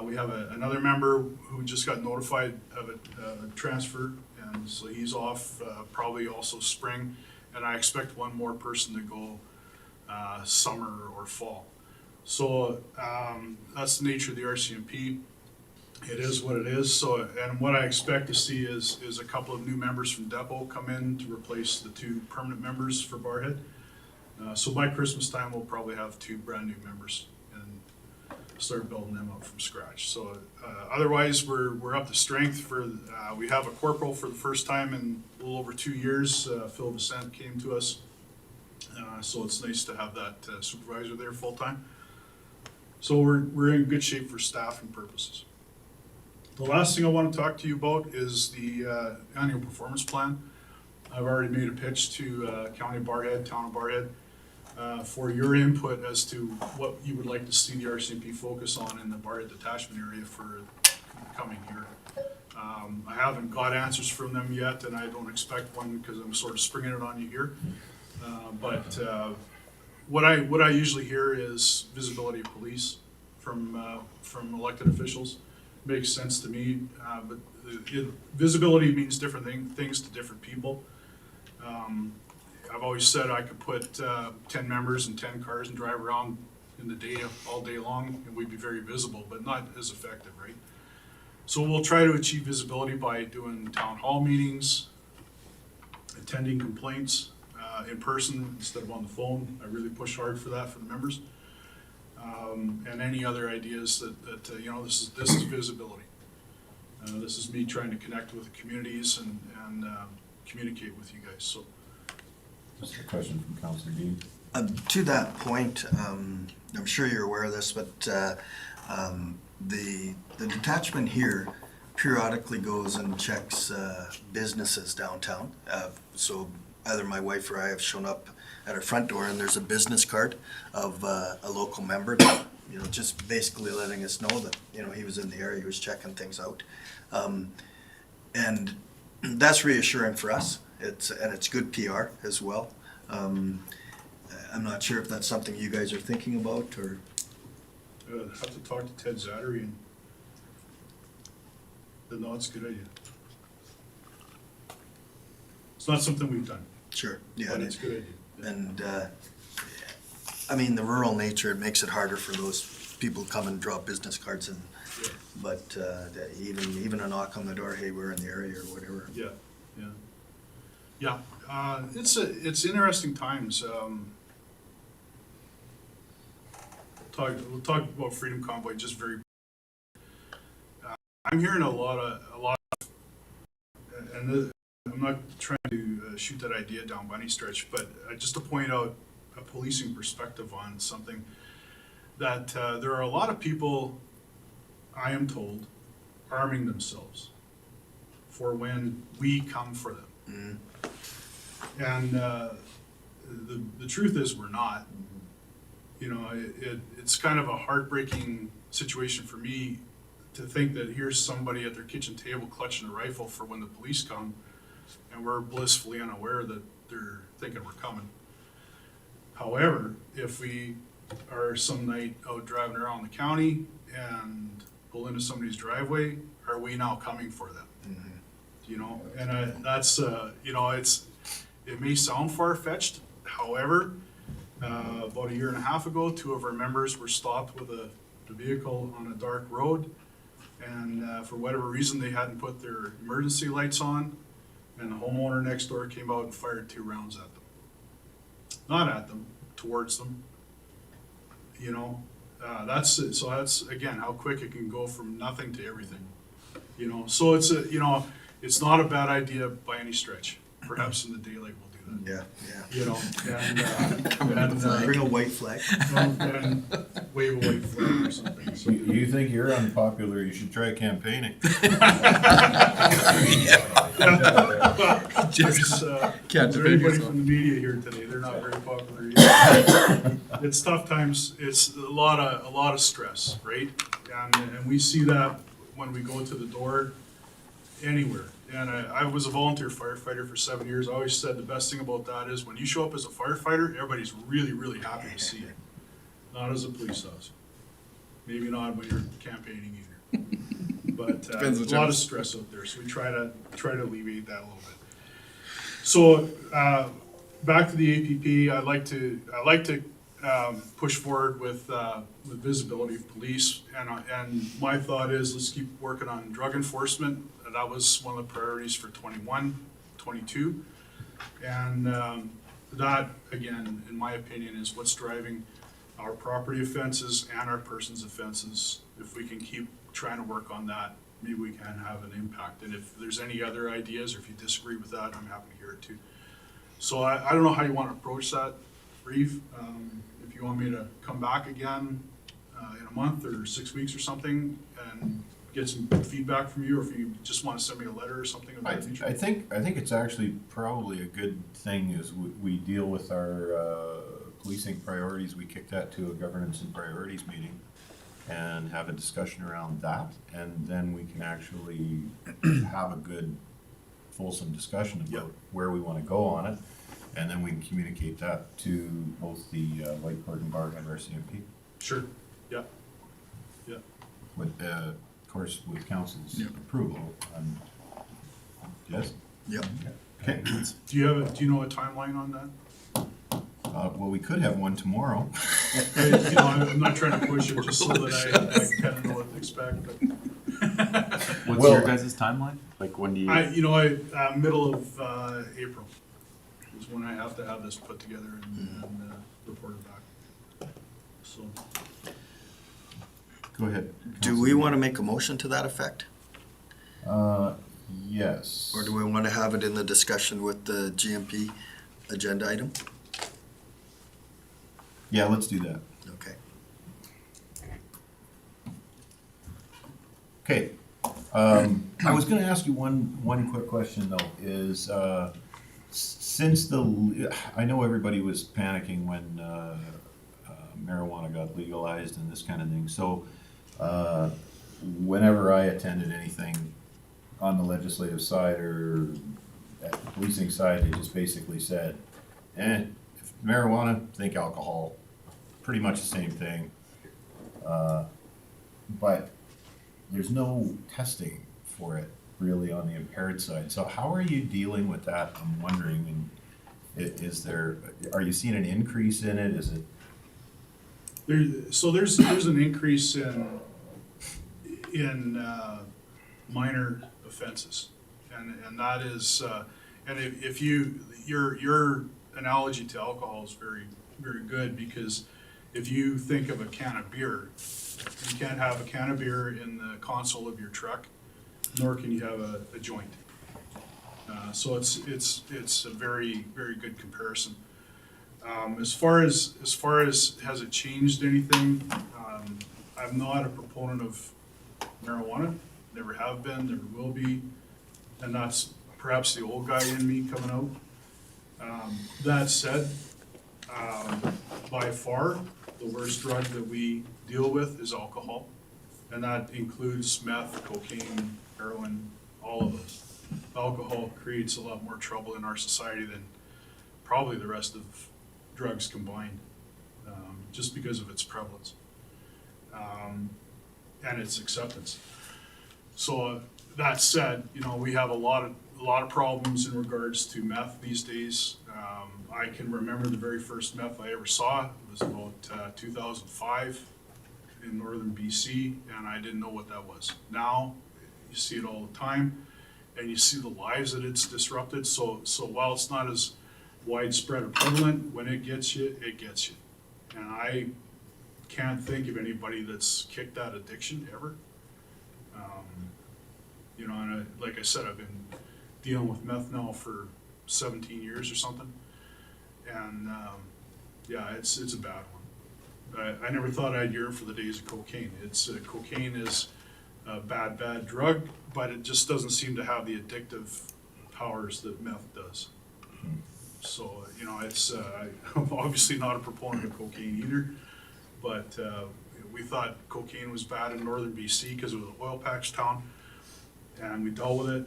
We have another member who just got notified of a transfer, and so he's off probably also spring. And I expect one more person to go summer or fall. So that's the nature of the RCMP. It is what it is. So, and what I expect to see is a couple of new members from Depot come in to replace the 2 permanent members for Barhead. So by Christmas time, we'll probably have 2 brand new members and start building them up from scratch. So otherwise, we're up to strength. We have a corporal for the first time in a little over 2 years. Phil Vicente came to us, so it's nice to have that supervisor there full time. So we're in good shape for staffing purposes. The last thing I want to talk to you about is the annual performance plan. I've already made a pitch to County of Barhead, Town of Barhead, for your input as to what you would like to see the RCMP focus on in the Barhead detachment area for the coming year. I haven't got answers from them yet, and I don't expect one because I'm sort of springing it on you here. But what I usually hear is visibility of police from elected officials. Makes sense to me, but visibility means different things to different people. I've always said I could put 10 members and 10 cars and drive around in the day, all day long, and we'd be very visible, but not as effective, right? So we'll try to achieve visibility by doing town hall meetings, attending complaints in person instead of on the phone. I really push hard for that for the members. And any other ideas that this is visibility. This is me trying to connect with the communities and communicate with you guys. So, Just a question from Councilor Dean. To that point, I'm sure you're aware of this, but the detachment here periodically goes and checks businesses downtown. So either my wife or I have shown up at our front door and there's a business card of a local member that, just basically letting us know that, he was in the area, he was checking things out. And that's reassuring for us. It's good PR as well. I'm not sure if that's something you guys are thinking about or. Have to talk to Ted Zattery and no, it's a good idea. It's not something we've done. Sure, yeah. But it's a good idea. And, the rural nature, it makes it harder for those people to come and drop business cards in. Yeah. But even a knock on the door, hey, we're in the area or whatever. Yeah. It's interesting times. We'll talk about Freedom Convoy just very. I'm hearing a lot of, and I'm not trying to shoot that idea down by any stretch, but just to point out a policing perspective on something that there are a lot of people, I am told, arming themselves for when we come for them. And the truth is we're not. it's kind of a heartbreaking situation for me to think that here's somebody at their kitchen table clutching a rifle for when the police come, and we're blissfully unaware that they're thinking we're coming. However, if we are some night out driving around the county and pull into somebody's driveway, are we now coming for them? And that's, it may sound far-fetched. However, about a year and a half ago, 2 of our members were stopped with a vehicle on a dark road, and for whatever reason, they hadn't put their emergency lights on, and the homeowner next door came out and fired 2 rounds at them. Not at them, towards them. That's again how quick it can go from nothing to everything. So it's not a bad idea by any stretch. Perhaps in the daylight we'll do that. Yeah. Bring a white flag. And wave a white flag or something. So, You think you're unpopular, you should try campaigning. Can't is there defend anybody yourself. from the media here today? They're not very popular either. It's tough times. It's a lot of stress, right? And we see that when we go to the door anywhere. And I was a volunteer firefighter for 7 years. I always said the best thing about that is when you show up as a firefighter, everybody's really, really happy to see you. Not as a police officer. Maybe not when you're campaigning either. But Depends a what lot job. of stress out there, so we try to alleviate that a little bit. So back to the APP, I like to push forward with visibility of police, and my thought is let's keep working on drug enforcement. That was one of the priorities for 21, 22, and that again, in my opinion, is what's driving our property offenses and our persons offenses. If we can keep trying to work on that, maybe we can have an impact. And if there's any other ideas, or if you disagree with that, I'm happy to hear it too. So I don't know how you want to approach that, Reeve. If you want me to come back again in a month or 6 weeks or something and get some feedback from you, or if you just want to send me a letter or something of that nature. I think it's actually probably a good thing is we deal with our policing priorities. We kick that to a governance and priorities meeting and have a discussion around that, and then we can actually have a good fulsome discussion about where we want to go on it, and then we can communicate that to both the White Court and Bar and Rcmp. Sure. Yeah. With of course with council's approval. Yes. Yep. Okay. Do you know a timeline on that? Well, we could have one tomorrow. I'm not trying to push it just so that I kind of know what to expect. But What's Well- your guys' timeline? Like when do you? Middle of April is when I have to have this put together and reported back. So Go ahead. Do we want to make a motion to that effect? Yes. Or do we want to have it in the discussion with the GMP agenda item? Yeah, let's do that. Okay. Okay. I was gonna ask you one quick question though, is, since I know everybody was panicking when, marijuana got legalized and this kind of thing, so, whenever I attended anything on the legislative side or at the policing side, they just basically said, if marijuana, think alcohol, pretty much the same thing. But there's no testing for it really on the impaired side. So how are you dealing with that? I'm wondering, and are you seeing an increase in it? Is it? there's an increase in minor offenses, and that is and if your analogy to alcohol is very, very good, because if you think of a can of beer, you can't have a can of beer in the console of your truck, nor can you have a joint. So it's a very, very good comparison. As far as has it changed anything, I'm not a proponent of marijuana, never have been, never will be, and that's perhaps the old guy in me coming out. That said, by far, the worst drug that we deal with is alcohol. And that includes meth, cocaine, heroin, all of those. Alcohol creates a lot more trouble in our society than probably the rest of drugs combined, just because of its prevalence and its acceptance. So that said, you know, we have a lot of problems in regards to meth these days. I can remember the very first meth I ever saw. It was about 2005 in northern BC, and I didn't know what that was. Now, you see it all the time, and you see the lives that it's disrupted. So while it's not as widespread or prevalent, when it gets you, it gets you. And I can't think of anybody that's kicked that addiction ever. You know, and like I said, I've been dealing with meth now for 17 years or something. And yeah, it's a bad one. I never thought I'd yearn for the days of cocaine. Cocaine is a bad drug, but it just doesn't seem to have the addictive powers that meth does. So, you know, I'm obviously not a proponent of cocaine either, but we thought cocaine was bad in northern BC because it was an oil patch town, and we dealt with it,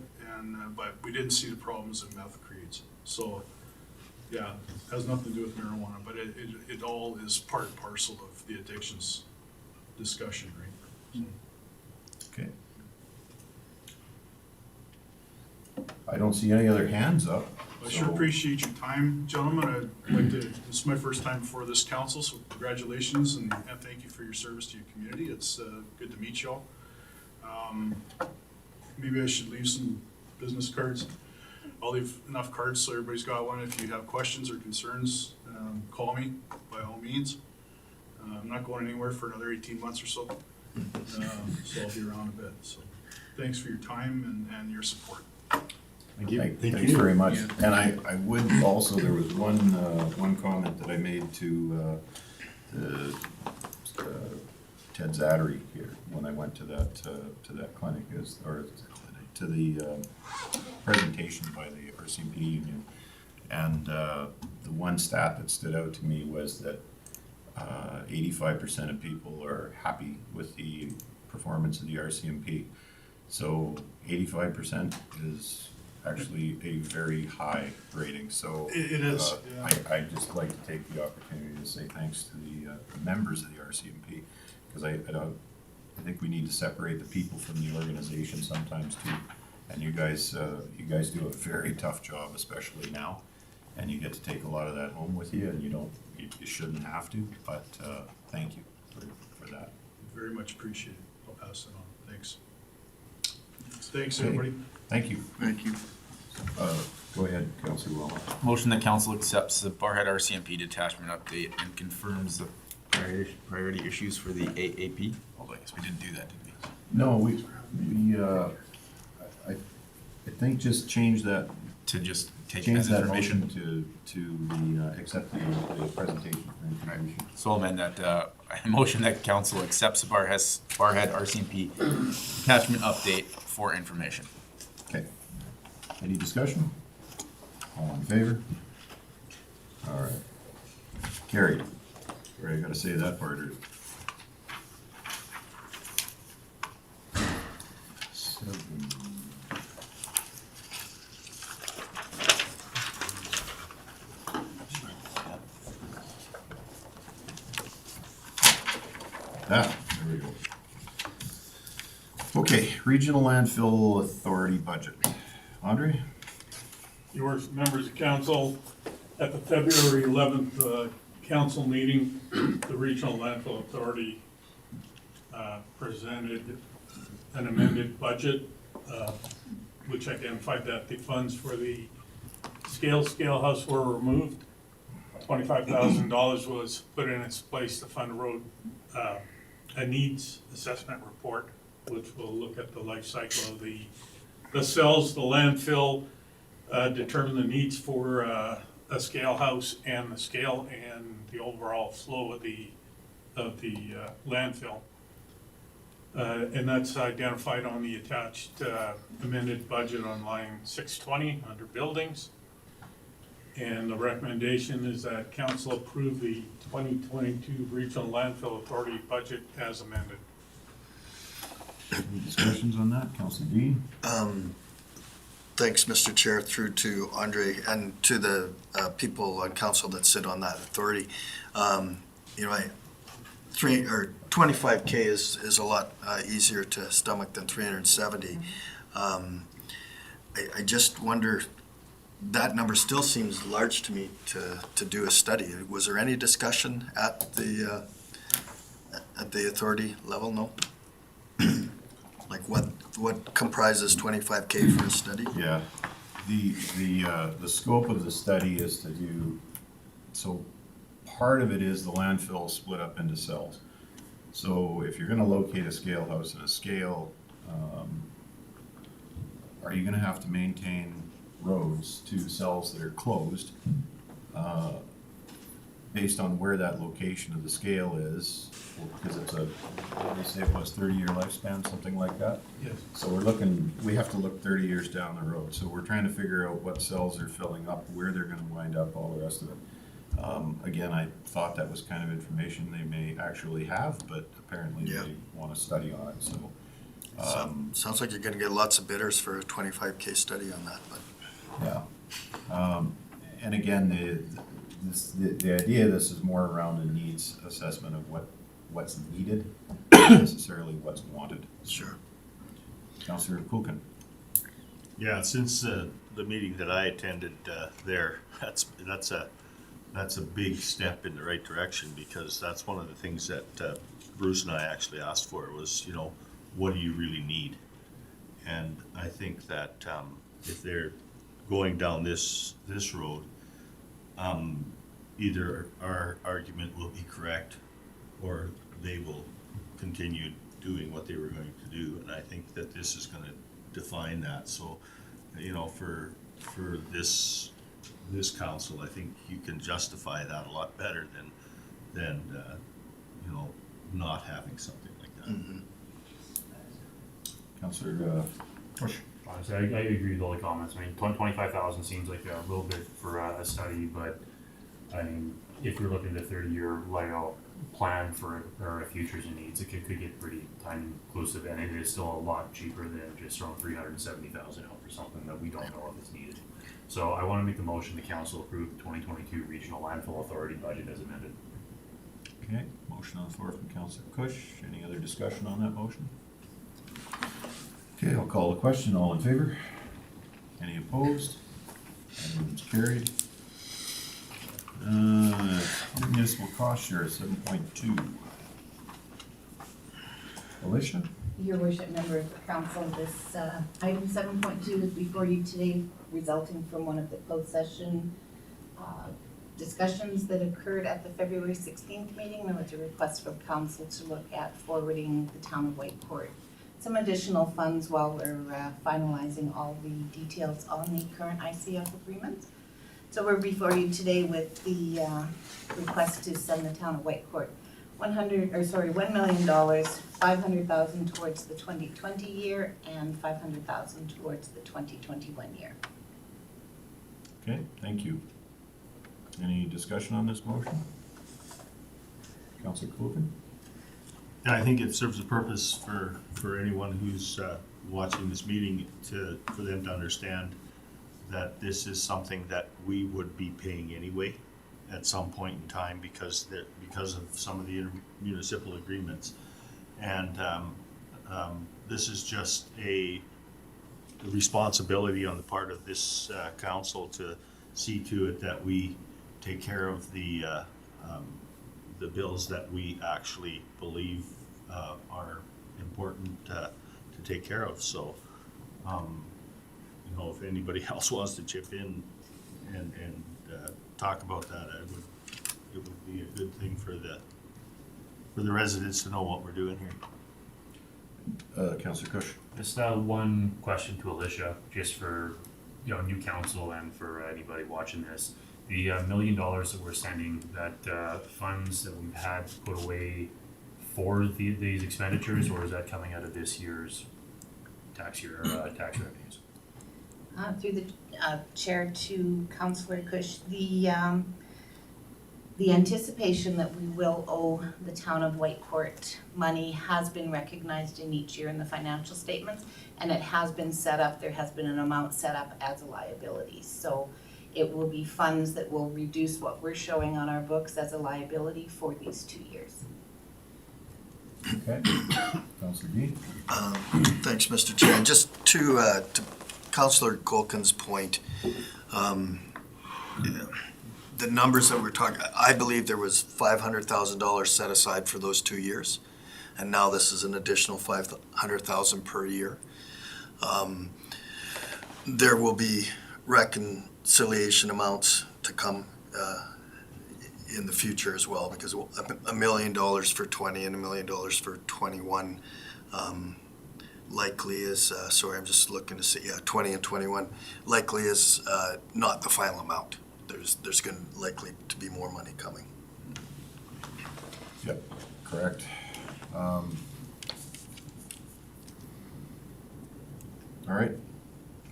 but we didn't see the problems that meth creates. So, yeah, it has nothing to do with marijuana, but it all is part and parcel of the addictions discussion, right? Okay. I don't see any other hands up. I sure so- appreciate your time, gentlemen. I'd like to, this is my first time before this council, so congratulations and thank you for your service to your community. It's good to meet y'all. Maybe I should leave some business cards. I'll leave enough cards so everybody's got one. If you have questions or concerns, call me by all means. I'm not going anywhere for another 18 months or so, so I'll be around a bit. So thanks for your time and your support. Thank you. Thanks very much. And I would also, there was one comment that I made to Ted Zattery here when I went to that clinic, to the presentation by the Rcmp union. And the one stat that stood out to me was that 85% of people are happy with the performance of the Rcmp. So 85% is actually a very high rating. So It is, yeah. I'd just like to take the opportunity to say thanks to the members of the Rcmp, because I think we need to separate the people from the organization sometimes too. And you guys do a very tough job, especially now, and you get to take a lot of that home with you, and you shouldn't have to, but thank you for that. Very much appreciated. I'll pass it on. Thanks. Thanks, everybody. Thank you. Thank you. Go ahead, Councilor Wellman. Motion that council accepts the Barhead RCMP detachment update and confirms the priority issues for the AAP. Although I guess we didn't do that, did we? No, we I think just change that. To just take Change as that information. motion to accept the presentation for information. So I'll amend that, motion that council accepts the Barhead RCMP detachment update for information. Okay. Any discussion? All in favor? All right. Carried. Sorry, I gotta say that part. Seven. There we go. Okay, Regional Landfill Authority budget. Andre? Your members of council, at the February 11th council meeting, the Regional Landfill Authority presented an amended budget, which identified that the funds for the scale house were removed. $25,000 was put in its place to fund a needs assessment report, which will look at the life cycle of the cells, the landfill, determine the needs for a scale house and the scale and the overall flow of the landfill. And that's identified on the attached amended budget on line 620 under buildings. And the recommendation is that council approve the 2022 Regional Landfill Authority budget as amended. Any discussions on that? Councilor Dean? Thanks, Mr. Chair, through to Andre and to the people on council that sit on that authority. You know, 25K is a lot easier to stomach than 370. I just wonder, that number still seems large to me to do a study. Was there any discussion at the authority level? No? Like what comprises 25K for a study? Yeah, the scope of the study is to do, so part of it is the landfill split up into cells. So if you're gonna locate a scale house in a scale, are you gonna have to maintain roads to cells that are closed, based on where that location of the scale is? Because it's they say it was 30-year lifespan, something like that. Yes. So we have to look 30 years down the road. So we're trying to figure out what cells are filling up, where they're gonna wind up, all the rest of it. Again, I thought that was kind of information they may actually have, but apparently Yeah. they want to study on it, so. Sounds like you're gonna get lots of bidders for a 25K study on that, but. Yeah. And again, the idea of this is more around a needs assessment of what's needed, not necessarily what's wanted. Sure. Councillor Kulkin? Yeah, since the meeting that I attended there, that's a big step in the right direction, because that's one of the things that Bruce and I actually asked for was, you know, what do you really need? And I think that if they're going down this road, either our argument will be correct, or they will continue doing what they were going to do. And I think that this is going to define that. So, you know, for this council, I think you can justify that a lot better than you know, not having something like that. Mm-hmm. Councillor Bush? Honestly, I agree with all the comments. I mean, 25,000 seems like a little bit for a study, but I mean, if you're looking at a 30-year layout plan for our futures and needs, it could get pretty time inclusive, and it is still a lot cheaper than just throwing 370,000 out for something that we don't know if it's needed. So I want to make the motion the council approve the 2022 Regional Landfill Authority budget as amended. Okay, motion on the floor from Councillor Kush. Any other discussion on that motion? Okay, I'll call the question. All in favor? Any opposed? That is carried. Municipal cost share, 7.2. Alicia? Your worship, members of council, this item 7.2 is before you today, resulting from one of the closed session discussions that occurred at the February 16th meeting. There was a request from council to look at forwarding the town of Whitecourt some additional funds while we're finalizing all the details on the current ICF agreement. So we're before you today with the request to send the town of Whitecourt $1 million, 500,000 towards the 2020 year and 500,000 towards the 2021 year. Okay, thank you. Any discussion on this motion? Councillor Kulkin? Yeah, I think it serves a purpose for anyone who's watching this meeting for them to understand that this is something that we would be paying anyway at some point in time because of some of the municipal agreements. And this is just a responsibility on the part of this council to see to it that we take care of the bills that we actually believe are important to take care of. So, you know, if anybody else wants to chip in and talk about that, it would be a good thing for the residents to know what we're doing here. Councillor Kush? Just one question to Alicia, just for new council and for anybody watching this. The $1 million that we're sending, that funds that we've had put away for these expenditures, or is that coming out of this year's tax revenues? Through the chair to Councillor Kush, the anticipation that we will owe the town of Whitecourt money has been recognized in each year in the financial statements, and it has been set up, there has been an amount set up as a liability. So it will be funds that will reduce what we're showing on our books as a liability for these 2 years. Okay. Councillor D? Thanks, Mr. Chair. And just to Councillor Colkin's point, the numbers that we're talking, I believe there was $500,000 set aside for those 2 years, and now this is an additional $500,000 per year. There will be reconciliation amounts to come in the future as well, because $1 million for 20 and $1 million for 21 likely is, sorry, I'm just looking to see, 20 and 21 likely is not the final amount. There's going to likely to be more money coming. Yep, correct. All right.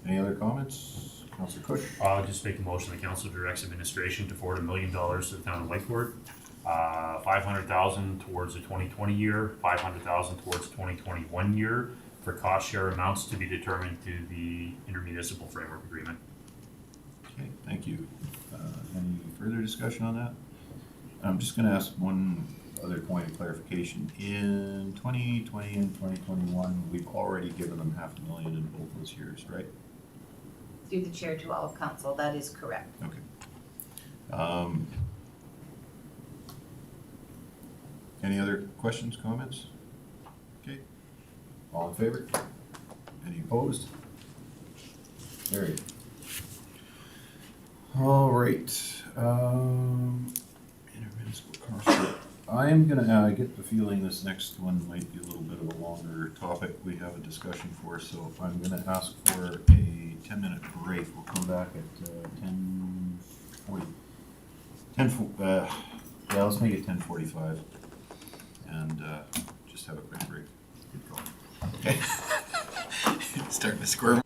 Any other comments? Councillor Kush? I'll just make a motion, the council directs administration to forward $1 million to the town of Whitecourt. 500,000 towards the 2020 year, 500,000 towards the 2021 year for cost share amounts to be determined through the intermunicipal framework agreement. Okay, thank you. Any further discussion on that? I'm just gonna ask one other point of clarification. In 2020 and 2021, we've already given them $500,000 in both those years, right? Through the chair to all of council, that is correct. Okay. Any other questions, comments? Okay. All in favor? Any opposed? Carried. All right. Intermunicipal commercial. I'm gonna get the feeling this next one might be a little bit of a longer topic we have a discussion for, so I'm gonna ask for a 10-minute break. We'll come back at 10:40. Yeah, let's make it 10:45 and just have a quick break. Keep going. Okay. Starting to squirm.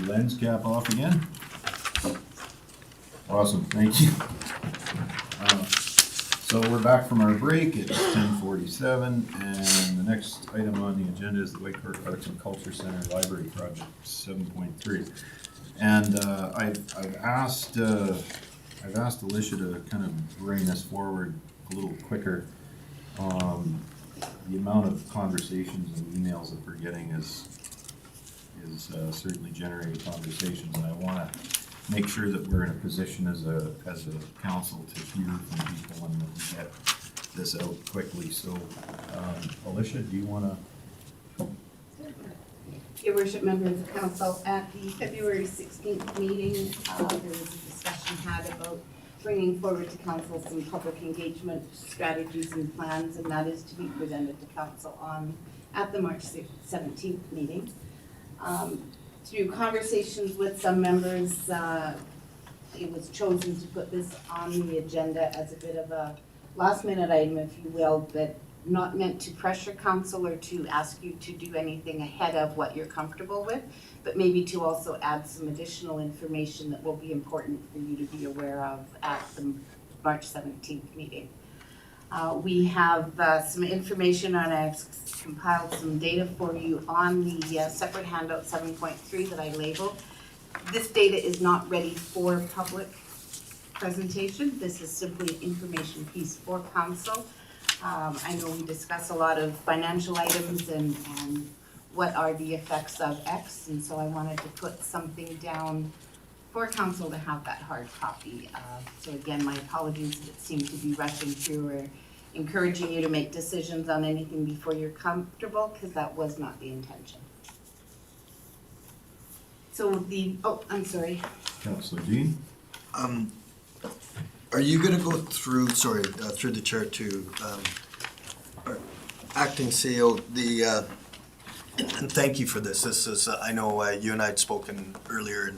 lens cap off again? Awesome, thank you. So we're back from our break, it's 10:47, and the next item on the agenda is the Whitecourt Arts and Culture Center Library Project 7.3. And I've asked Alicia to kind of bring this forward a little quicker. The amount of conversations and emails that we're getting is certainly generating conversations, and I want to make sure that we're in a position as a council to hear from people and that we get this out quickly. So, Alicia, do you want to? Your worship, members of council, at the February 16th meeting, there was a discussion had about bringing forward to council some public engagement strategies and plans, and that is to be presented to council at the March 17th meeting. Through conversations with some members, it was chosen to put this on the agenda as a bit of a last minute item, if you will, but not meant to pressure council or to ask you to do anything ahead of what you're comfortable with, but maybe to also add some additional information that will be important for you to be aware of at the March 17th meeting. We have some information, and I've compiled some data for you on the separate handout 7.3 that I labeled. This data is not ready for public presentation. This is simply an information piece for council. I know we discuss a lot of financial items and what are the effects of X, and so I wanted to put something down for council to have that hard copy. So again, my apologies if it seemed to be rushing through or encouraging you to make decisions on anything before you're comfortable, because that was not the intention. So I'm sorry. Councillor Dean? Are you gonna go through, through the chair to, acting CEO, and thank you for this. This is, I know you and I had spoken earlier,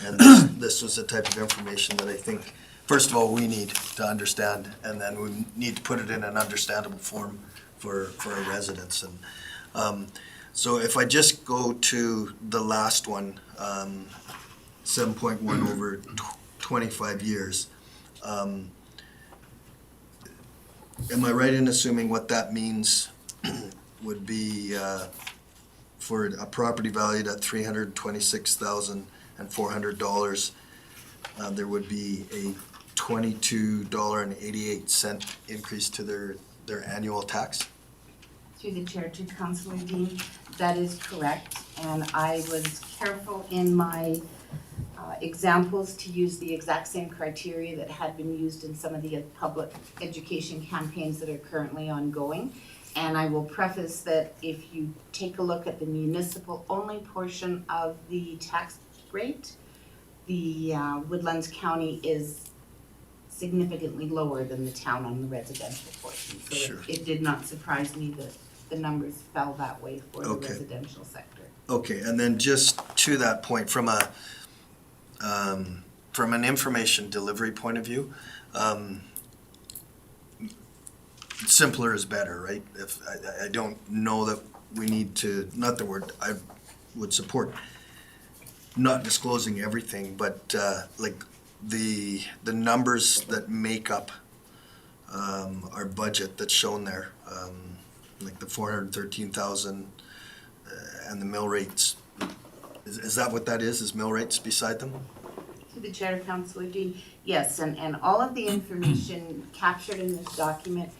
and this was the type of information that I think, first of all, we need to understand, and then we need to put it in an understandable form for our residents. And so if I just go to the last one, 7.1 over 25 years, am I right in assuming what that means would be for a property valued at $326,400, there would be a $22.88 increase to their annual tax? Through the chair to Councillor Dean, that is correct, and I was careful in my examples to use the exact same criteria that had been used in some of the public education campaigns that are currently ongoing. And I will preface that if you take a look at the municipal only portion of the tax rate, the Woodlands County is significantly lower than the town on the residential portion. So Sure. it did not surprise me that the numbers fell that way for the Okay. residential sector. Okay, and then just to that point, from an information delivery point of view, simpler is better, right? If I don't know that we need to, not the word, I would support not disclosing everything, but like the numbers that make up our budget that's shown there, like the 413,000 and the mill rates. Is that what that is mill rates beside them? To the chair, Councillor Dean, yes, and all of the information captured in this document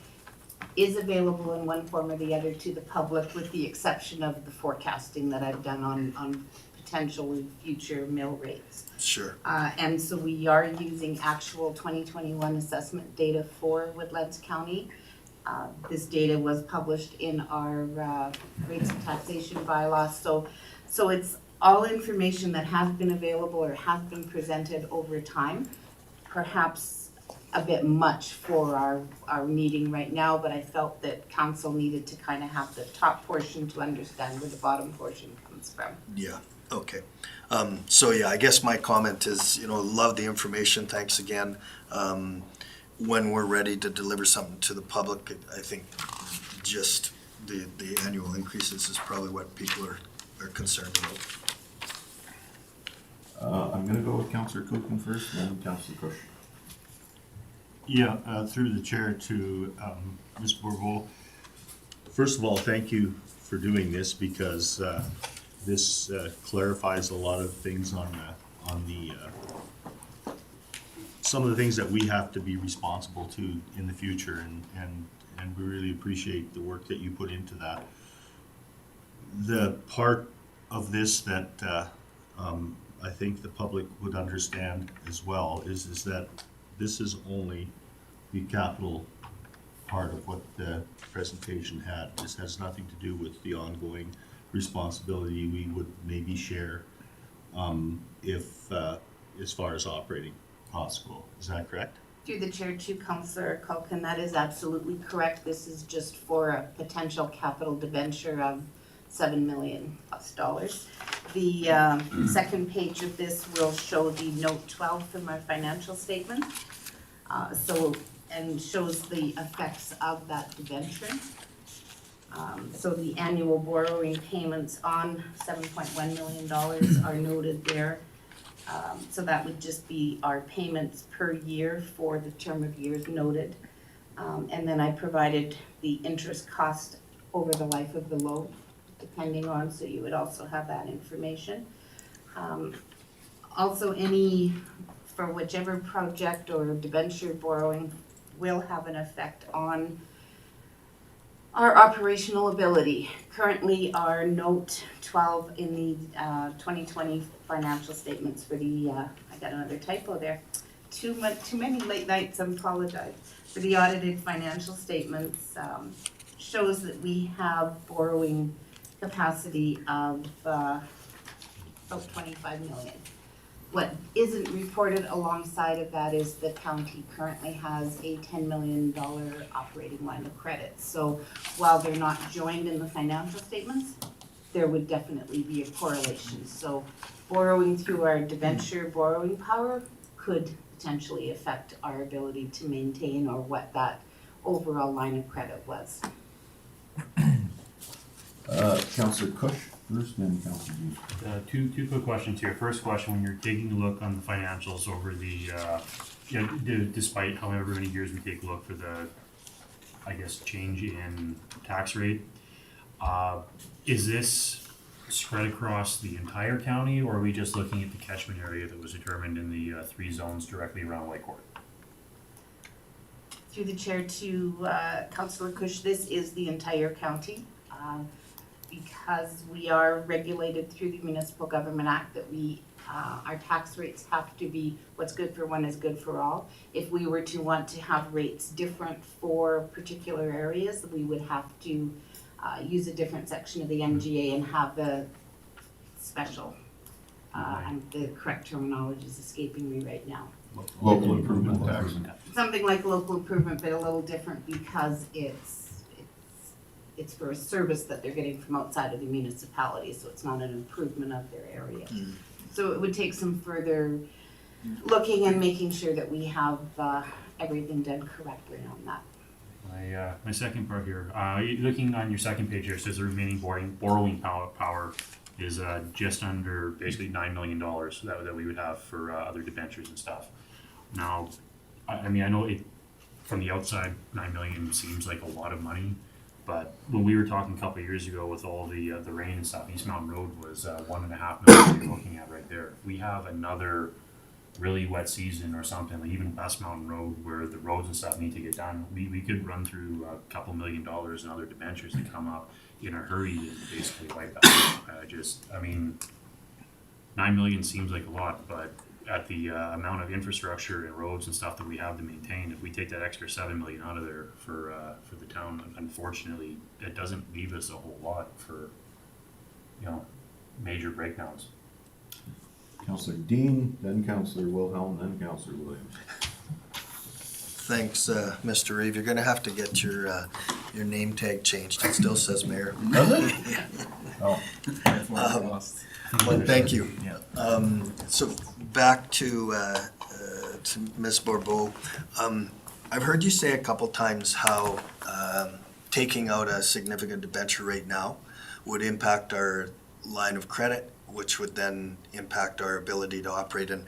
is available in one form or the other to the public, with the exception of the forecasting that I've done on potential future mill rates. Sure. And so we are using actual 2021 assessment data for Woodlands County. This data was published in our rates of taxation bylaw, so it's all information that has been available or has been presented over time. Perhaps a bit much for our meeting right now, but I felt that council needed to kind of have the top portion to understand where the bottom portion comes from. Yeah, okay. So yeah, I guess my comment is, love the information, thanks again. When we're ready to deliver something to the public, I think just the annual increases is probably what people are concerned about. I'm gonna go with Councillor Cookman first, then Councillor Kush. Yeah, through the chair to Ms. Bourbeau. First of all, thank you for doing this because this clarifies a lot of things on the some of the things that we have to be responsible to in the future, and we really appreciate the work that you put into that. The part of this that I think the public would understand as well is that this is only the capital part of what the presentation had. This has nothing to do with the ongoing responsibility we would maybe share if as far as operating costs go. Is that correct? Through the chair to Councillor Culkin, that is absolutely correct. This is just for a potential capital debenture of $7 million+. The second page of this will show the note 12 from our financial statement. And shows the effects of that debenture. So the annual borrowing payments on $7.1 million are noted there. So that would just be our payments per year for the term of years noted. And then I provided the interest cost over the life of the loan, depending on, so you would also have that information. Also for whichever project or debenture borrowing will have an effect on our operational ability. Currently, our note 12 in the 2020 financial statements for the, I got another typo there, too many late nights, I apologize. For the audited financial statements, shows that we have borrowing capacity of about 25 million. What isn't reported alongside of that is the county currently has a $10 million operating line of credit. So while they're not joined in the financial statements, there would definitely be a correlation. So borrowing through our debenture borrowing power could potentially affect our ability to maintain or what that overall line of credit was. Councillor Kush first, then Councillor Beef. Two quick questions here. First question, when you're taking a look on the financials over the, despite however many years we take a look for the, I guess, change in tax rate, is this spread across the entire county, or are we just looking at the catchment area that was determined in the 3 zones directly around Whitecourt? Through the chair to Councillor Kush, this is the entire county. Because we are regulated through the Municipal Government Act that our tax rates have to be what's good for one is good for all. If we were to want to have rates different for particular areas, we would have to use a different section of the MGA and have the special, and the correct terminology is escaping me right now. Local improvement tax. Something like local improvement, but a little different because it's for a service that they're getting from outside of the municipality, so it's not an improvement of their area. So it would take some further looking and making sure that we have everything done correctly on that. My second part here, looking on your second page here, it says the remaining borrowing power is just under basically $9 million that we would have for other debentures and stuff. Now, I mean, I know it from the outside, 9 million seems like a lot of money. But when we were talking a couple of years ago with all the rain and stuff, East Mountain Road was 1.5 million you're looking at right there. We have another really wet season or something, like even West Mountain Road where the roads and stuff need to get done. We could run through a couple $1 million in other debentures that come up in a hurry and basically wipe out. I mean, 9 million seems like a lot, but at the amount of infrastructure and roads and stuff that we have to maintain, if we take that extra 7 million out of there for the town, unfortunately, it doesn't leave us a whole lot for, major breakdowns. Councillor Dean, then Councillor Wilhelm, then Councillor Williams. Thanks, Mr. Reeve. You're gonna have to get your name tag changed. It still says mayor. Does it? Oh. Well, thank you. So back to Ms. Bourbeau. I've heard you say a couple times how taking out a significant debenture right now would impact our line of credit which would then impact our ability to operate. And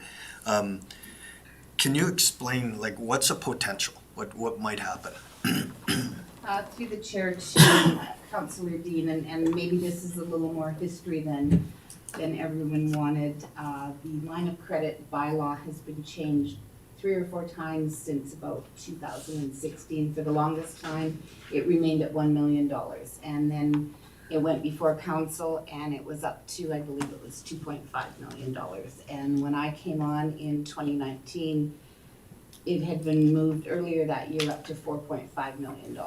can you explain, like, what's a potential? What might happen? Through the chair to Councillor Dean, and maybe this is a little more history than everyone wanted. The line of credit bylaw has been changed 3 or 4 times since about 2016. For the longest time, it remained at $1 million. And then it went before council and it was up to, I believe it was $2.5 million. And when I came on in 2019, it had been moved earlier that year up to $4.5 million.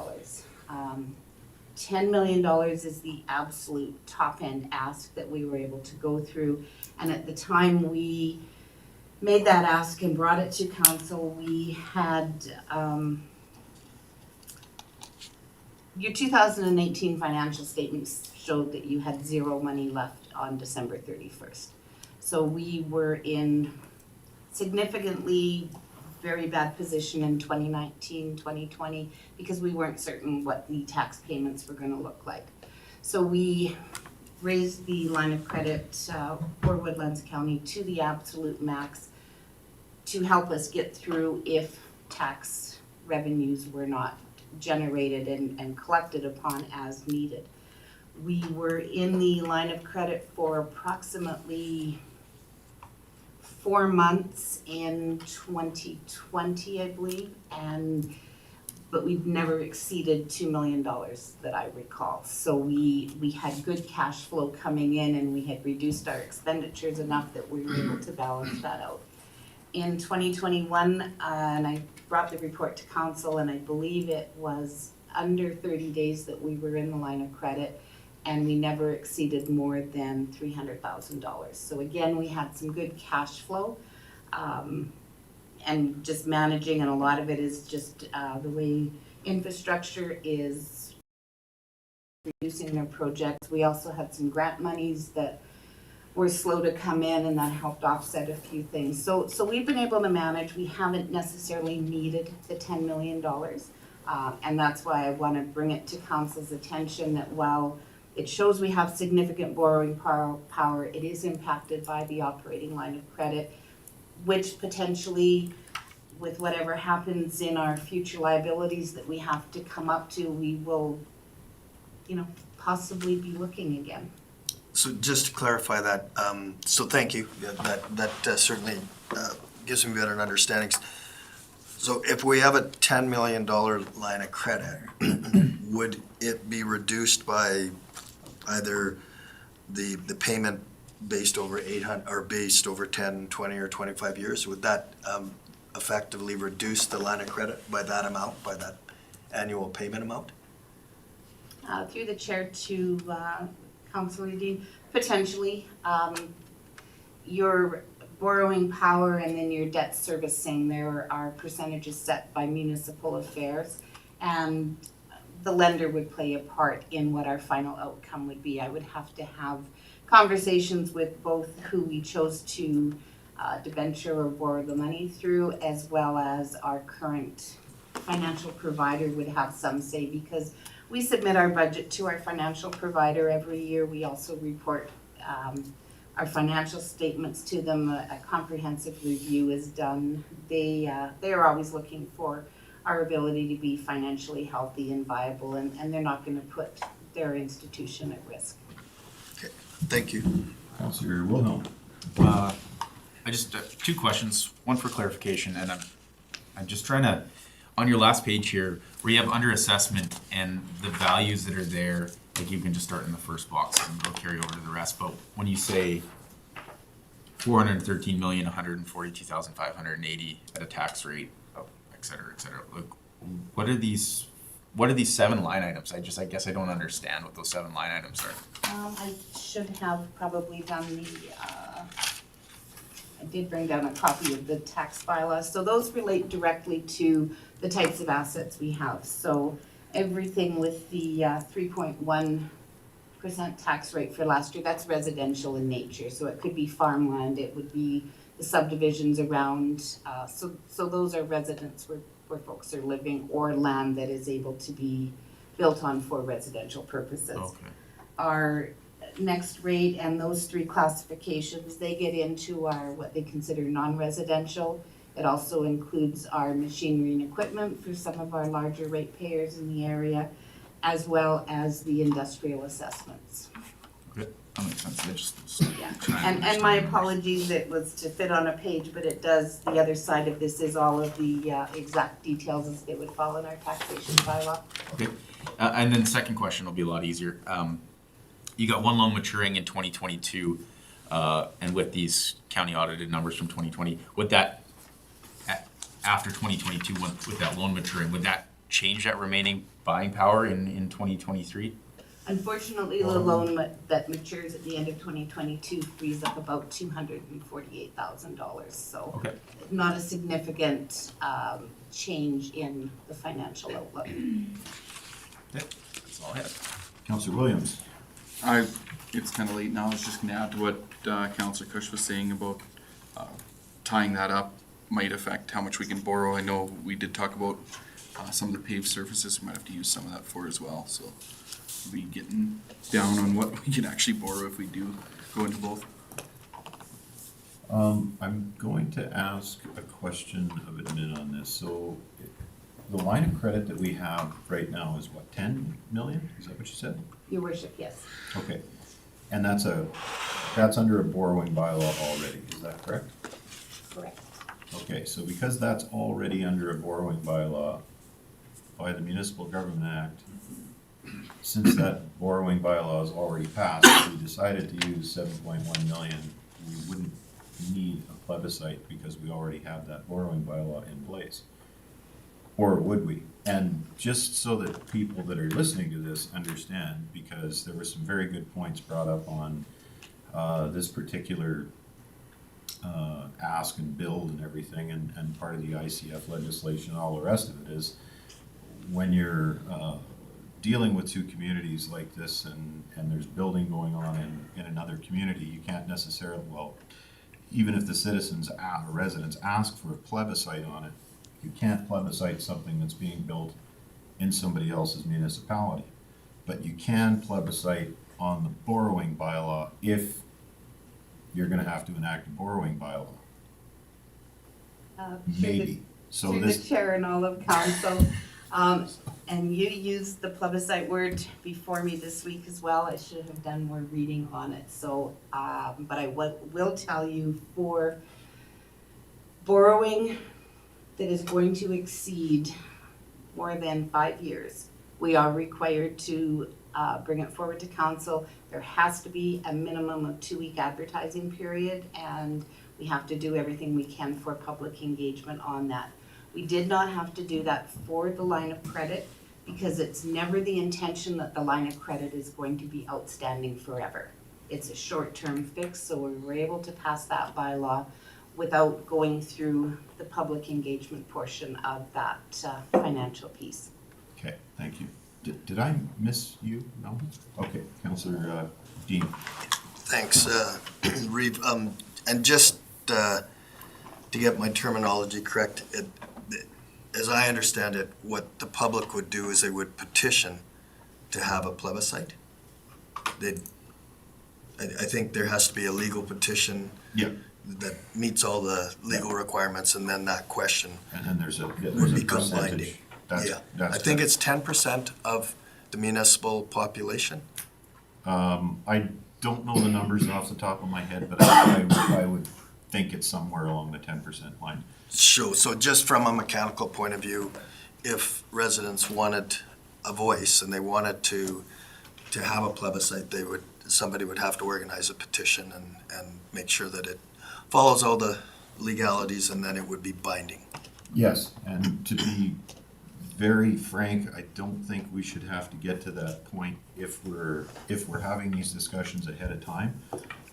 $10 million is the absolute top end ask that we were able to go through. And at the time we made that ask and brought it to council, we had your 2018 financial statements showed that you had 0 money left on December 31st. So we were in significantly very bad position in 2019, 2020, because we weren't certain what the tax payments were going to look like. So we raised the line of credit for Woodlands County to the absolute max to help us get through if tax revenues were not generated and collected upon as needed. We were in the line of credit for approximately 4 months in 2020, I believe, but we've never exceeded $2 million that I recall. So we had good cash flow coming in and we had reduced our expenditures enough that we were able to balance that out. In 2021, and I brought the report to council, and I believe it was under 30 days that we were in the line of credit, and we never exceeded more than $300,000. So again, we had some good cash flow, and just managing, and a lot of it is just the way infrastructure is reducing their projects. We also had some grant monies that were slow to come in, and that helped offset a few things. So we've been able to manage. We haven't necessarily needed the $10 million, and that's why I want to bring it to council's attention that while it shows we have significant borrowing power, it is impacted by the operating line of credit, which potentially, with whatever happens in our future liabilities that we have to come up to, we will, possibly be looking again. So just to clarify that, so thank you. Yeah, that certainly gives me better understanding. So if we have a $10 million line of credit, would it be reduced by either the payment based over 800 or based over 10, 20, or 25 years? Would that effectively reduce the line of credit by that amount, by that annual payment amount? Through the chair to Councillor Dean, potentially. Your borrowing power and then your debt servicing, there are percentages set by municipal affairs, and the lender would play a part in what our final outcome would be. I would have to have conversations with both who we chose to debenture or borrow the money through, as well as our current financial provider would have some say, because we submit our budget to our financial provider every year. We also report our financial statements to them. A comprehensive review is done. They are always looking for our ability to be financially healthy and viable, and they're not going to put their institution at risk. Okay, thank you. Councillor Wilhelm. I just, 2 questions, one for clarification, and I'm just trying to, on your last page here, where you have under assessment and the values that are there, like you can just start in the first box and we'll carry over to the rest, but when you say 413,142,580 at a tax rate of et cetera, like, what are these 7 line items? I guess I don't understand what those 7 line items are. I should have probably done I did bring down a copy of the tax bylaws. So those relate directly to the types of assets we have. So everything with the 3.1% tax rate for last year, that's residential in nature. So it could be farmland, it would be the subdivisions around. So those are residents where folks are living, or land that is able to be built on for residential purposes. Okay. Our next rate and those three classifications, they get into our, what they consider non-residential. It also includes our machinery and equipment for some of our larger ratepayers in the area, as well as the industrial assessments. Okay, that makes sense. I just Yeah, trying to and my understand. apologies, it was to fit on a page, but it does, the other side of this is all of the exact details as they would fall in our taxation bylaw. Okay, and then second question will be a lot easier. You got one loan maturing in 2022, and with these county audited numbers from 2020, would that, after 2022, with that loan maturing, would that change that remaining buying power in 2023? Unfortunately, the loan that matures at the end of 2022 frees up about $248,000, so Okay. not a significant change in the financial outlook. That's all I have. Councillor Williams. It's kind of late now. I was just going to add to what Councillor Kush was saying about tying that up might affect how much we can borrow. I know we did talk about some of the paved surfaces. We might have to use some of that for as well. So we'll be getting down on what we can actually borrow if we do go into both. I'm going to ask a question of admin on this. So the line of credit that we have right now is what, 10 million? Is that what you said? Your worship, yes. Okay. And that's under a borrowing bylaw already, is that correct? Correct. Okay, so because that's already under a borrowing bylaw by the Municipal Government Act, since that borrowing bylaw is already passed, if we decided to use 7.1 million, we wouldn't need a plebiscite because we already have that borrowing bylaw in place. Or would we? And just so that people that are listening to this understand, because there were some very good points brought up on this particular ask and build and everything, and part of the ICF legislation and all the rest of it is when you're dealing with two communities like this and there's building going on in another community, you can't necessarily, well, even if the citizens or residents ask for a plebiscite on it, you can't plebiscite something that's being built in somebody else's municipality. But you can plebiscite on the borrowing bylaw if you're gonna have to enact a borrowing bylaw. Maybe. So Through the this, chair and all of council, and you used the plebiscite word before me this week as well. I should have done more reading on it, so, but I will tell you, for borrowing that is going to exceed more than 5 years, we are required to bring it forward to council. There has to be a minimum of 2-week advertising period, and we have to do everything we can for public engagement on that. We did not have to do that for the line of credit because it's never the intention that the line of credit is going to be outstanding forever. It's a short-term fix, so we were able to pass that bylaw without going through the public engagement portion of that financial piece. okay, thank you. Did I miss you? No? Okay, Councillor Dean. Thanks, Reeve. And just to get my terminology correct, as I understand it, what the public would do is they would petition to have a plebiscite. I think there has to be a legal petition Yeah. that meets all the legal requirements, and then that question And then there's would a become percentage. binding. That's, Yeah, that's I think it's 10% of the municipal population. I don't know the numbers off the top of my head, but I would think it's somewhere along the 10% line. So just from a mechanical point of view, if residents wanted a voice and they wanted to have a plebiscite, somebody would have to organize a petition and make sure that it follows all the legalities, and then it would be binding. Yes, and to be very frank, I don't think we should have to get to that point if we're having these discussions ahead of time.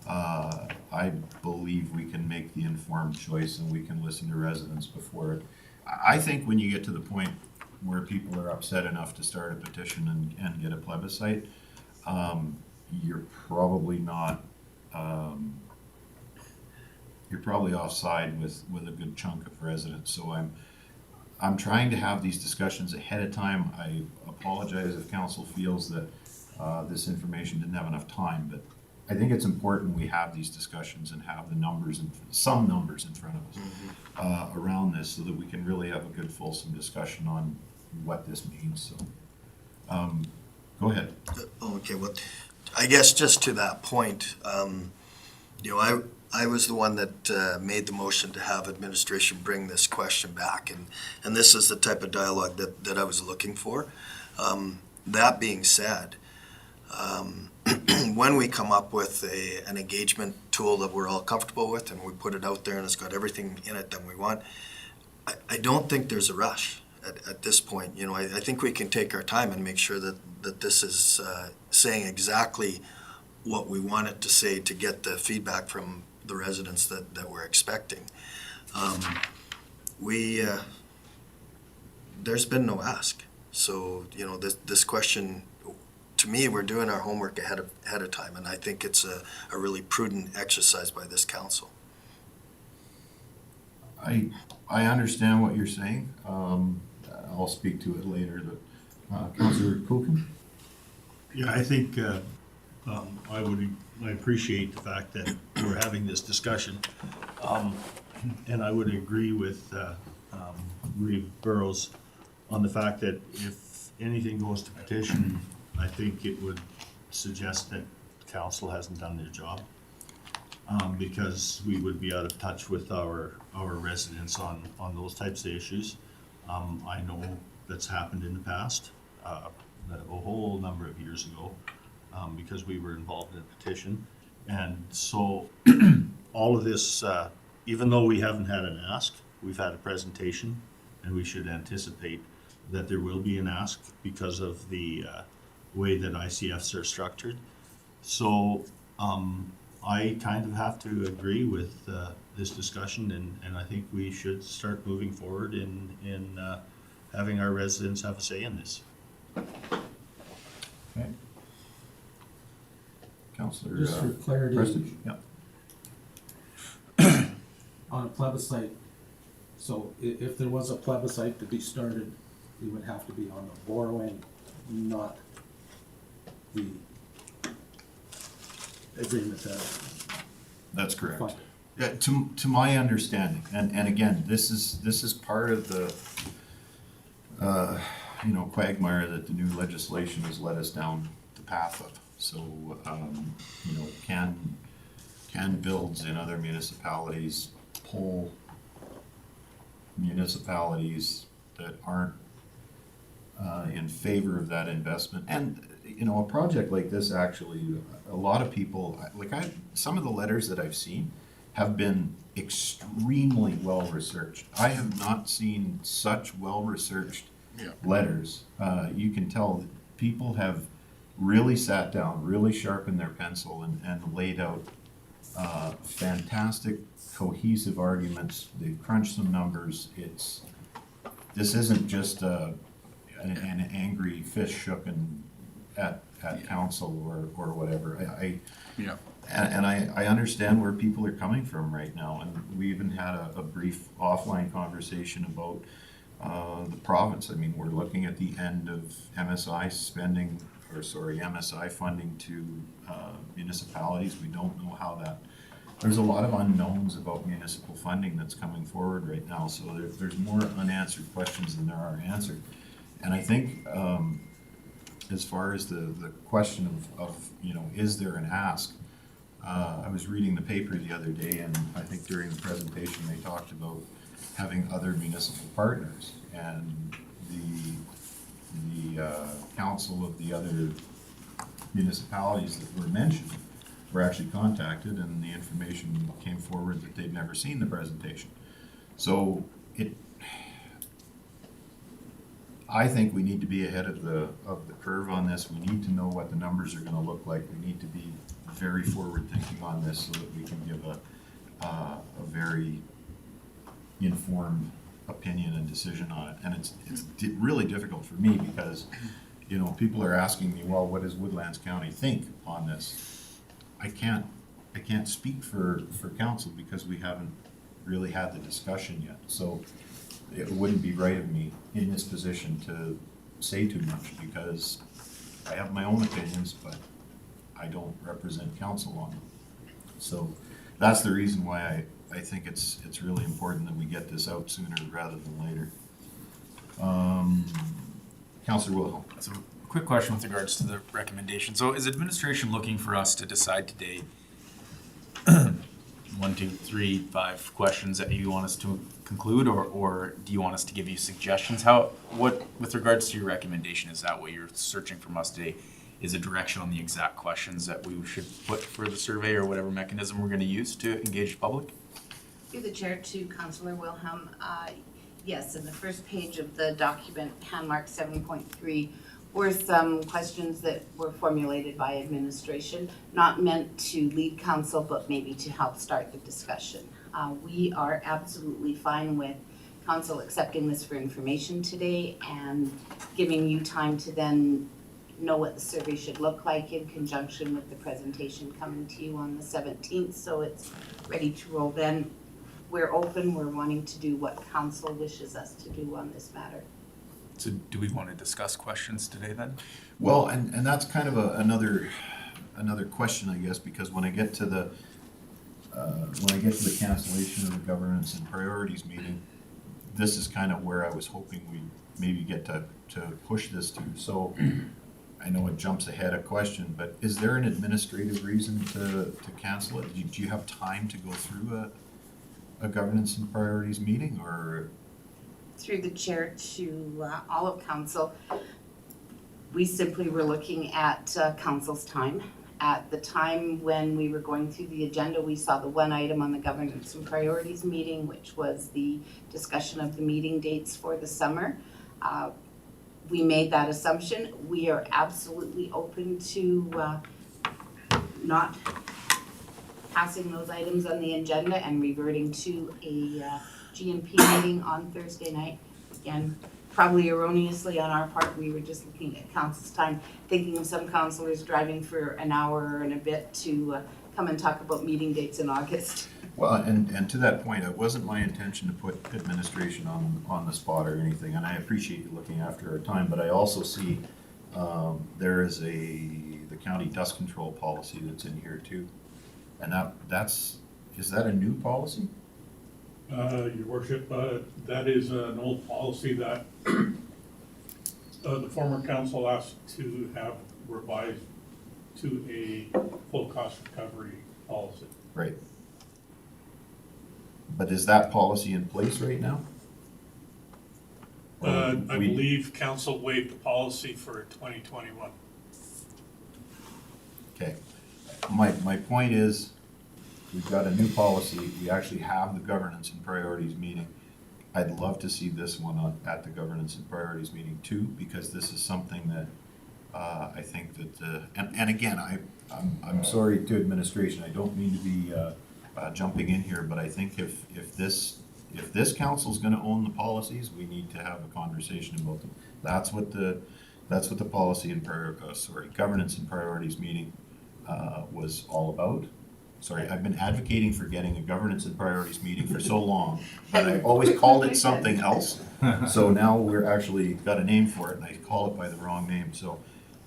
I believe we can make the informed choice and we can listen to residents before it. I think when you get to the point where people are upset enough to start a petition and get a plebiscite, you're probably not, you're probably offside with a good chunk of residents. So I'm trying to have these discussions ahead of time. I apologize if council feels that this information didn't have enough time, but I think it's important we have these discussions and have the numbers and some numbers in front of us around this so that we can really have a good fulsome discussion on what this means. So, go ahead. Okay, well, I guess just to that point, you know, I was the one that made the motion to have administration bring this question back, and this is the type of dialogue that I was looking for. That being said, when we come up with an engagement tool that we're all comfortable with and we put it out there and it's got everything in it that we want, I don't think there's a rush at this point. You know, I think we can take our time and make sure that this is saying exactly what we want it to say to get the feedback from the residents that we're expecting. There's been no ask. So, you know, this question, to me, we're doing our homework ahead of time, and I think it's a really prudent exercise by this council. I understand what you're saying. I'll speak to it later, but Councillor Kuchen? Yeah, I think I appreciate the fact that we're having this discussion. And I would agree with Reeve Burrows on the fact that if anything goes to petition, I think it would suggest that council hasn't done their job. Because we would be out of touch with our residents on those types of issues. I know that's happened in the past, a whole number of years ago, because we were involved in a petition. And so all of this, even though we haven't had an ask, we've had a presentation, and we should anticipate that there will be an ask because of the way that ICFs are structured. So I kind of have to agree with this discussion, and I think we should start moving forward in having our residents have a say in this. Okay. Councillor Just for clarity, Prestige? Yeah. on a plebiscite, so if there was a plebiscite to be started, it would have to be on the borrowing, not the agreement that. That's correct. Fine. Yeah, to my understanding, and again, this is part of the quagmire that the new legislation has led us down the path of. So can builds in other municipalities pull municipalities that aren't in favor of that investment? And a project like this, actually, a lot of people, some of the letters that I've seen have been extremely well researched. I have not seen such well researched letters. You can tell that people have really sat down, really sharpened their pencil, and laid out fantastic cohesive arguments. They've crunched some numbers. This isn't just an angry fist shooken at council or whatever. I understand where people are coming from right now, and we even had a brief offline conversation about the province. I mean, we're looking at the end of MSI funding to municipalities. We don't know how that. There's a lot of unknowns about municipal funding that's coming forward right now. So there's more unanswered questions than there are answered. And I think as far as the question of is there an ask? I was reading the paper the other day, and I think during the presentation they talked about having other municipal partners, and the council of the other municipalities that were mentioned were actually contacted, and the information came forward that they'd never seen the presentation. So I think we need to be ahead of the curve on this. We need to know what the numbers are going to look like. We need to be very forward thinking on this so that we can give a very informed opinion and decision on it. And it's really difficult for me because people are asking me, well, what does Woodlands County think on this? I can't speak for council because we haven't really had the discussion yet. So it wouldn't be right of me in this position to say too much because I have my own opinions, but I don't represent council on them. So that's the reason why I think it's really important that we get this out sooner rather than later. Councillor Wilhelm. So, quick question with regards to the recommendation. So, is administration looking for us to decide today 1, 2, 3, 5 questions that you want us to conclude, or do you want us to give you suggestions? With regards to your recommendation, is that what you're searching from us today? Is a direction on the exact questions that we should put for the survey or whatever mechanism we're going to use to engage the public? Through the chair to Councillor Wilhelm, yes, in the first page of the document, handmark 7.3, were some questions that were formulated by administration, not meant to lead council, but maybe to help start the discussion. We are absolutely fine with council accepting this for information today and giving you time to then know what the survey should look like in conjunction with the presentation coming to you on the 17th, so it's ready to roll then. We're open, we're wanting to do what council wishes us to do on this matter. So, do we want to discuss questions today then? Well, and that's kind of another question, I guess, because when I get to the cancellation of the governance and priorities meeting, this is kind of where I was hoping we maybe get to push this to. So I know it jumps ahead a question, but is there an administrative reason to cancel it? Do you have time to go through a governance and priorities meeting, or? Through the chair to all of council, we simply were looking at council's time. At the time when we were going through the agenda, we saw the one item on the governance and priorities meeting, which was the discussion of the meeting dates for the summer. We made that assumption. We are absolutely open to not passing those items on the agenda and reverting to a GMP meeting on Thursday night. Again, probably erroneously on our part, we were just looking at council's time, thinking of some councilors driving for an hour and a bit to come and talk about meeting dates in August. Well, and to that point, it wasn't my intention to put administration on the spot or anything, and I appreciate you looking after our time, but I also see there is the county dust control policy that's in here too. And is that a new policy? Your worship, that is an old policy that the former council asked to have revised to a full cost recovery policy. Right. But is that policy in place right now? I believe council waived the policy for 2021. Okay. My point is, we've got a new policy. We actually have the governance and priorities meeting. I'd love to see this one at the governance and priorities meeting too, because this is something that I think that, and again, I'm sorry to administration. I don't mean to be jumping in here, but I think if this council's going to own the policies, we need to have a conversation about them. That's what the policy and governance and priorities meeting was all about. Sorry, I've been advocating for getting a governance and priorities meeting for so long, but I've always called it something else. So now we're actually got a name for it, and I call it by the wrong name. So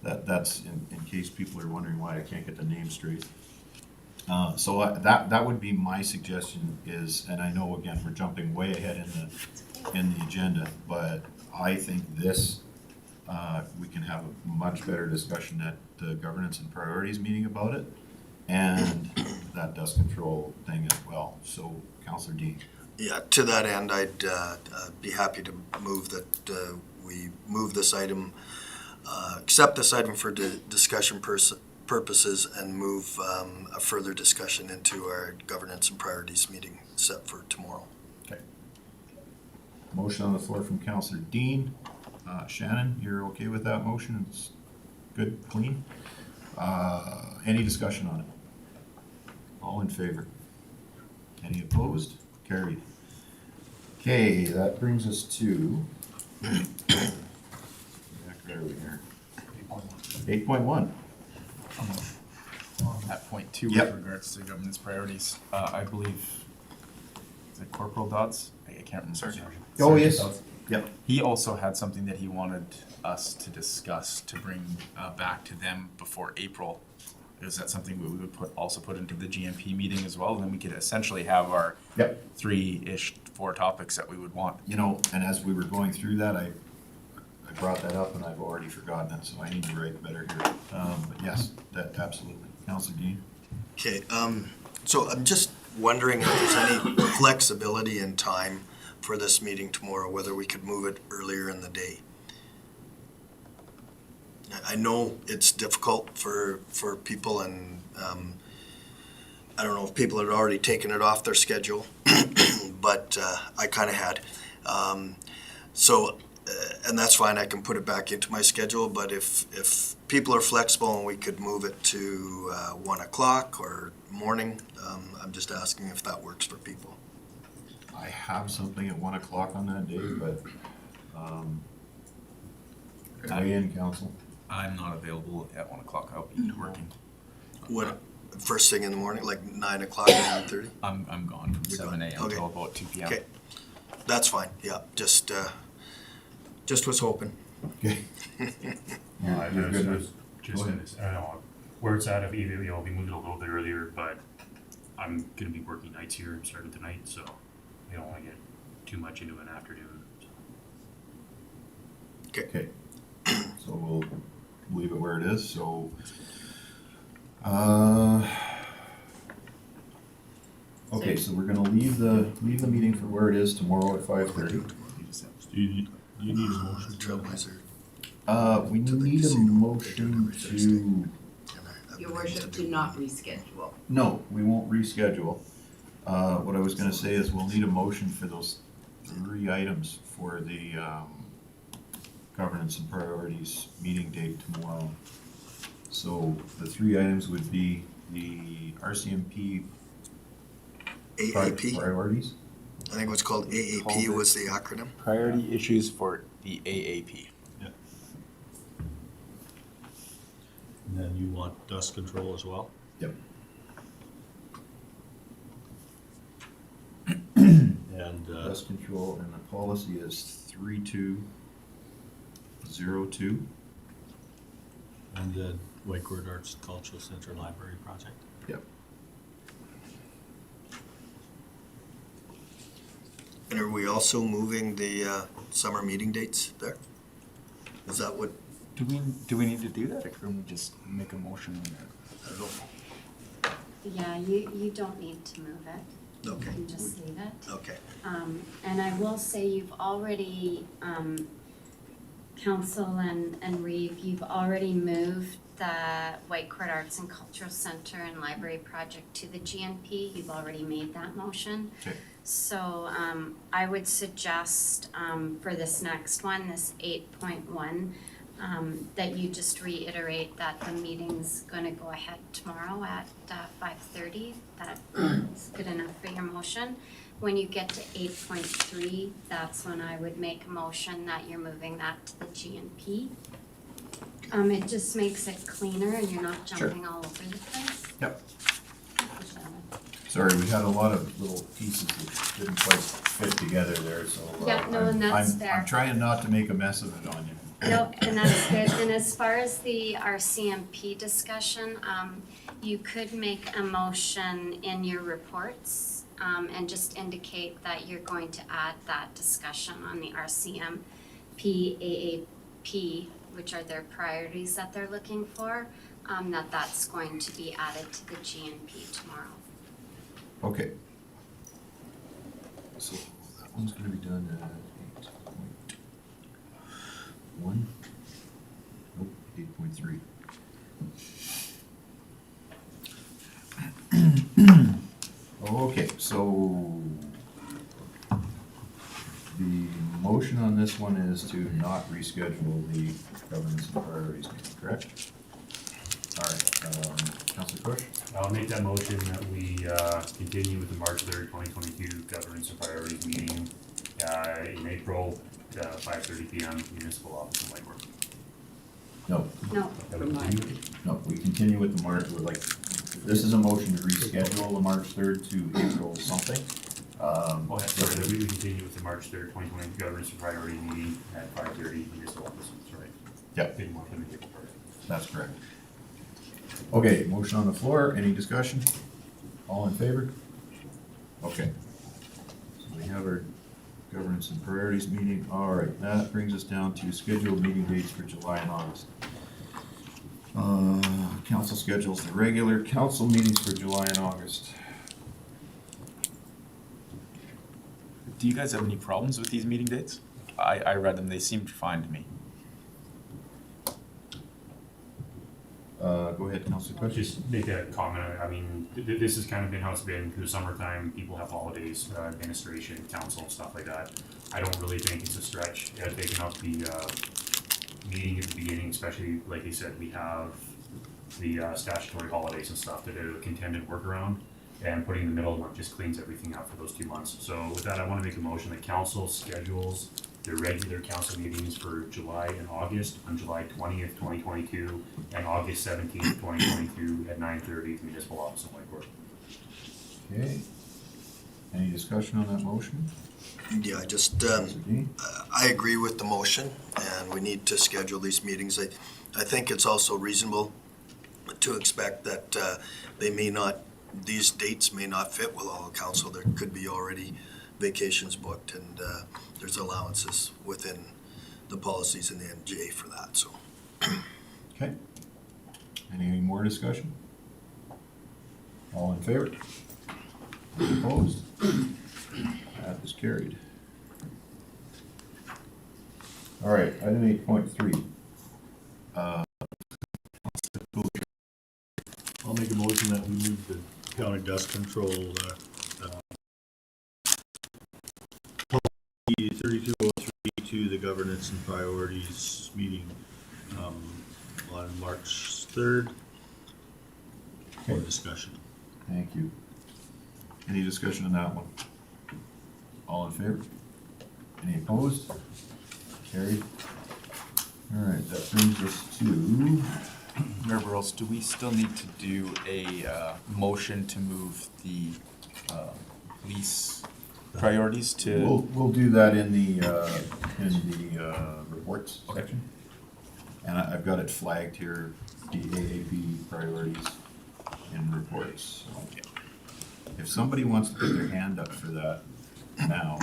that's in case people are wondering why I can't get the name straight. So that would be my suggestion is, and I know again we're jumping way ahead in the agenda, but I think this we can have a much better discussion at the governance and priorities meeting about it, and that dust control thing as well. So, Councillor Dean. Yeah, to that end, I'd be happy to move that we move this item, accept this item for discussion purposes, and move a further discussion into our governance and priorities meeting set for tomorrow. Okay. Motion on the floor from Councillor Dean. Shannon, you're okay with that motion? It's good, clean? Any discussion on it? All in favor? Any opposed? Carried. Okay, that brings us to, where are we here? 8.1. On that point too, Yep. with regards to governance priorities, I believe, is it Corporal Dodds? I can't remember. Oh, Sergeant yes. Dodds. Yep. He also had something that he wanted us to discuss to bring back to them before April. is that something we would also put into the GMP meeting as well? And then we could essentially have our Yep. 4 topics that we would want. You know, and as we were going through that, I brought that up and I've already forgotten it, so I need to write better here. But yes, that absolutely. Councilor Dean? Okay, so I'm just wondering if there's any flexibility in time for this meeting tomorrow, whether we could move it earlier in the day. I know it's difficult for people, and I don't know if people had already taken it off their schedule, but I kind of had. And that's fine, I can put it back into my schedule, but if people are flexible and we could move it to 1 o'clock or morning, I'm just asking if that works for people. I have something at 1 o'clock on that day, but, weigh in, council. I'm not available at 1 o'clock. I'll be working. What, first thing in the morning, like 9 o'clock, 9:30? I'm gone from You're 7 gone. a.m. Okay. till about 2 p.m. Okay, that's fine, yeah, just was hoping. Okay. I You're was good. just Go gonna ahead. say, I don't know where it's at, if either, we moved it a little bit earlier, but I'm gonna be working nights here, I'm starting tonight, so we don't wanna get too much into an afternoon. So. Okay. So we'll leave it where it is, so, okay, so we're gonna leave the meeting for where it is tomorrow at 5:30. Do you need a motion? We need a motion to, Your worship, to not reschedule. no, we won't reschedule. What I was gonna say is we'll need a motion for those 3 items for the, governance and priorities meeting date tomorrow. So the 3 items would be the RCMP AAP, priorities. I think what's called AAP was the acronym. Priority issues for the AAP. And then you want dust control as well? Yep. And, Dust control, and the policy is 3202. and then Whitecourt Arts Cultural Center Library Project? Yep. And are we also moving the summer meeting dates there? Is that what, Do we need to do that, or can we just make a motion? I don't know. Yeah, you don't need to move it. You Okay, can just leave it. okay. And I will say you've already, Counsel and Reeve, you've already moved the Whitecourt Arts and Cultural Center and Library Project to the GNP. You've already made that motion. Okay. So I would suggest for this next one, this 8.1, that you just reiterate that the meeting's gonna go ahead tomorrow at 5:30. That is good enough for your motion. When you get to 8.3, that's when I would make a motion that you're moving that to the GNP. It just makes it cleaner and you're not jumping all over the place. Yep. Sorry, we had a lot of little pieces that didn't quite fit together there, so. Yeah, no, and that's I'm fair. trying not to make a mess of it on you. No, and that's good. And as far as the RCMP discussion, you could make a motion in your reports and just indicate that you're going to add that discussion on the RCMP AAP, which are their priorities that they're looking for, that's going to be added to the GNP tomorrow. Okay. So that one's gonna be done at 8.1. Nope, 8.3. Okay, so the motion on this one is to not reschedule the governance and priorities meeting, correct? All right, Councilor Cush? I'll make that motion that we continue with the March 3rd, 2022 Governance and Priorities meeting in April at 5:30 p.m. Municipal Office in Whitecourt. No, No, no, we continue with the March, we're like, this is a motion to reschedule the March 3rd to April something. Oh, yeah, sorry, that we continue with the March 3rd, 2020 Governance and Priorities meeting at 5:30 Municipal Office, that's right. Yep, Didn't want them to get part. that's correct. Okay, motion on the floor, any discussion? All in favor? Okay. So we have our governance and priorities meeting, all right, that brings us down to scheduled meeting dates for July and August. Council schedules the regular council meetings for July and August. Do you guys have any problems with these meeting dates? I read them, they seemed fine to me. Go ahead, Councilor Question. Just make a comment. I mean, this has kind of been how it's been through the summertime. People have holidays, administration, council, stuff like that. I don't really think it's a stretch. Taking out the meeting at the beginning, especially like you said, we have the statutory holidays and stuff that are a contended workaround. And putting in the middle of the month just cleans everything up for those 2 months. So with that, I want to make a motion that council schedules the regular council meetings for July and August on July 20th, 2022, and August 17th, 2022 at 9:30 at the Municipal Office in Whitecourt. Okay. Any discussion on that motion? Yeah, I just, Councilor Dean? I agree with the motion, and we need to schedule these meetings. I think it's also reasonable to expect that they may not, these dates may not fit with all the council. There could be already vacations booked, and there's allowances within the policies in the NJ for that, so. Okay. Any more discussion? All in favor? Any opposed? That is carried. All right, item 8.3. I'll make a motion that we move the county dust control, policy 3203 to the governance and priorities meeting, on March 3rd for Okay. discussion. Thank you. Any discussion on that one? All in favor? Any opposed? Carried. All right, that brings us to, Mayor Burrows, do we still need to do a motion to move the lease priorities to? we'll do that in the reports Okay. section. And I've got it flagged here, the AAP priorities in reports. So if somebody wants to put their hand up for that now,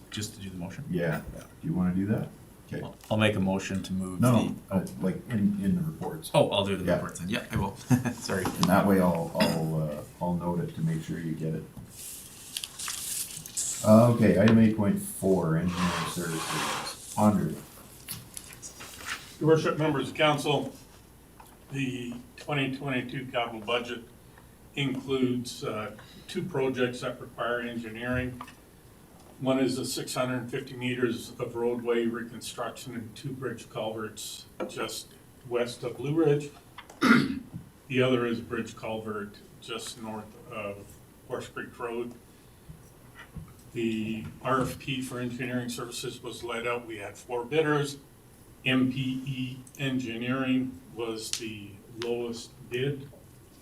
Just to do the motion? yeah, do you want to do that? Okay. I'll make a motion to move No, the. like in the reports. Oh, I'll do the Yeah. reports then. Yeah, I will. Sorry. And that way I'll note it to make sure you get it. Okay, item 8.4, engineering services. Andre. Your worship, members of council, the 2022 capital budget includes 2 projects that require engineering. One is the 650 meters of roadway reconstruction and 2 bridge culverts just west of Blue Ridge. The other is a bridge culvert just north of Horse Creek Road. The RFP for engineering services was let out. We had 4 bidders. MPE Engineering was the lowest bid,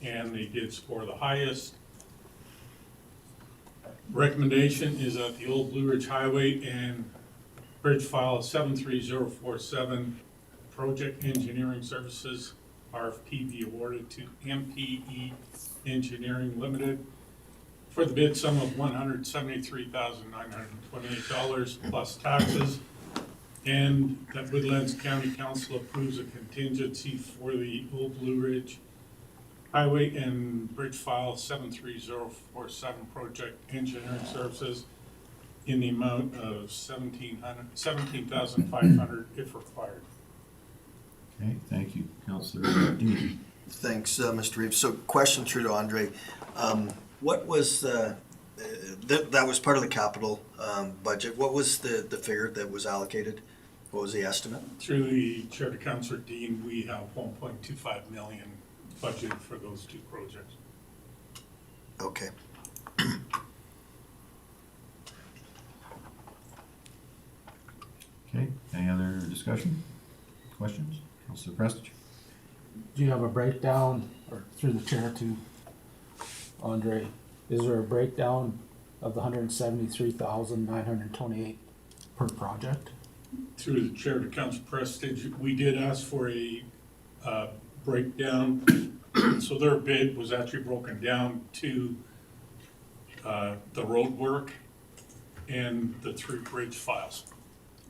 and they did score the highest. Recommendation is that the old Blue Ridge Highway and Bridge File 73047 Project Engineering Services RFP be awarded to MPE Engineering Limited for the bid sum of $173,928 plus taxes. And that Woodlands County Council approves a contingency for the Old Blue Ridge Highway and Bridge File 73047 Project Engineering Services in the amount of $17,500 if required. Okay, thank you. Councilor Dean. Thanks, Mr. Reeves. So question through to Andre. What was, that was part of the capital budget. What was the figure that was allocated? What was the estimate? Through the Chair to Councilor Dean, we have 1.25 million budgeted for those 2 projects. Okay. Okay, any other discussion? Questions? Councilor Prestich? Do you have a breakdown, or through the chair to Andre, is there a breakdown of the 173,928 per project? Through the Chair to Councilor Prestige, we did ask for a breakdown. So their bid was actually broken down to the road work and the 3 bridge files,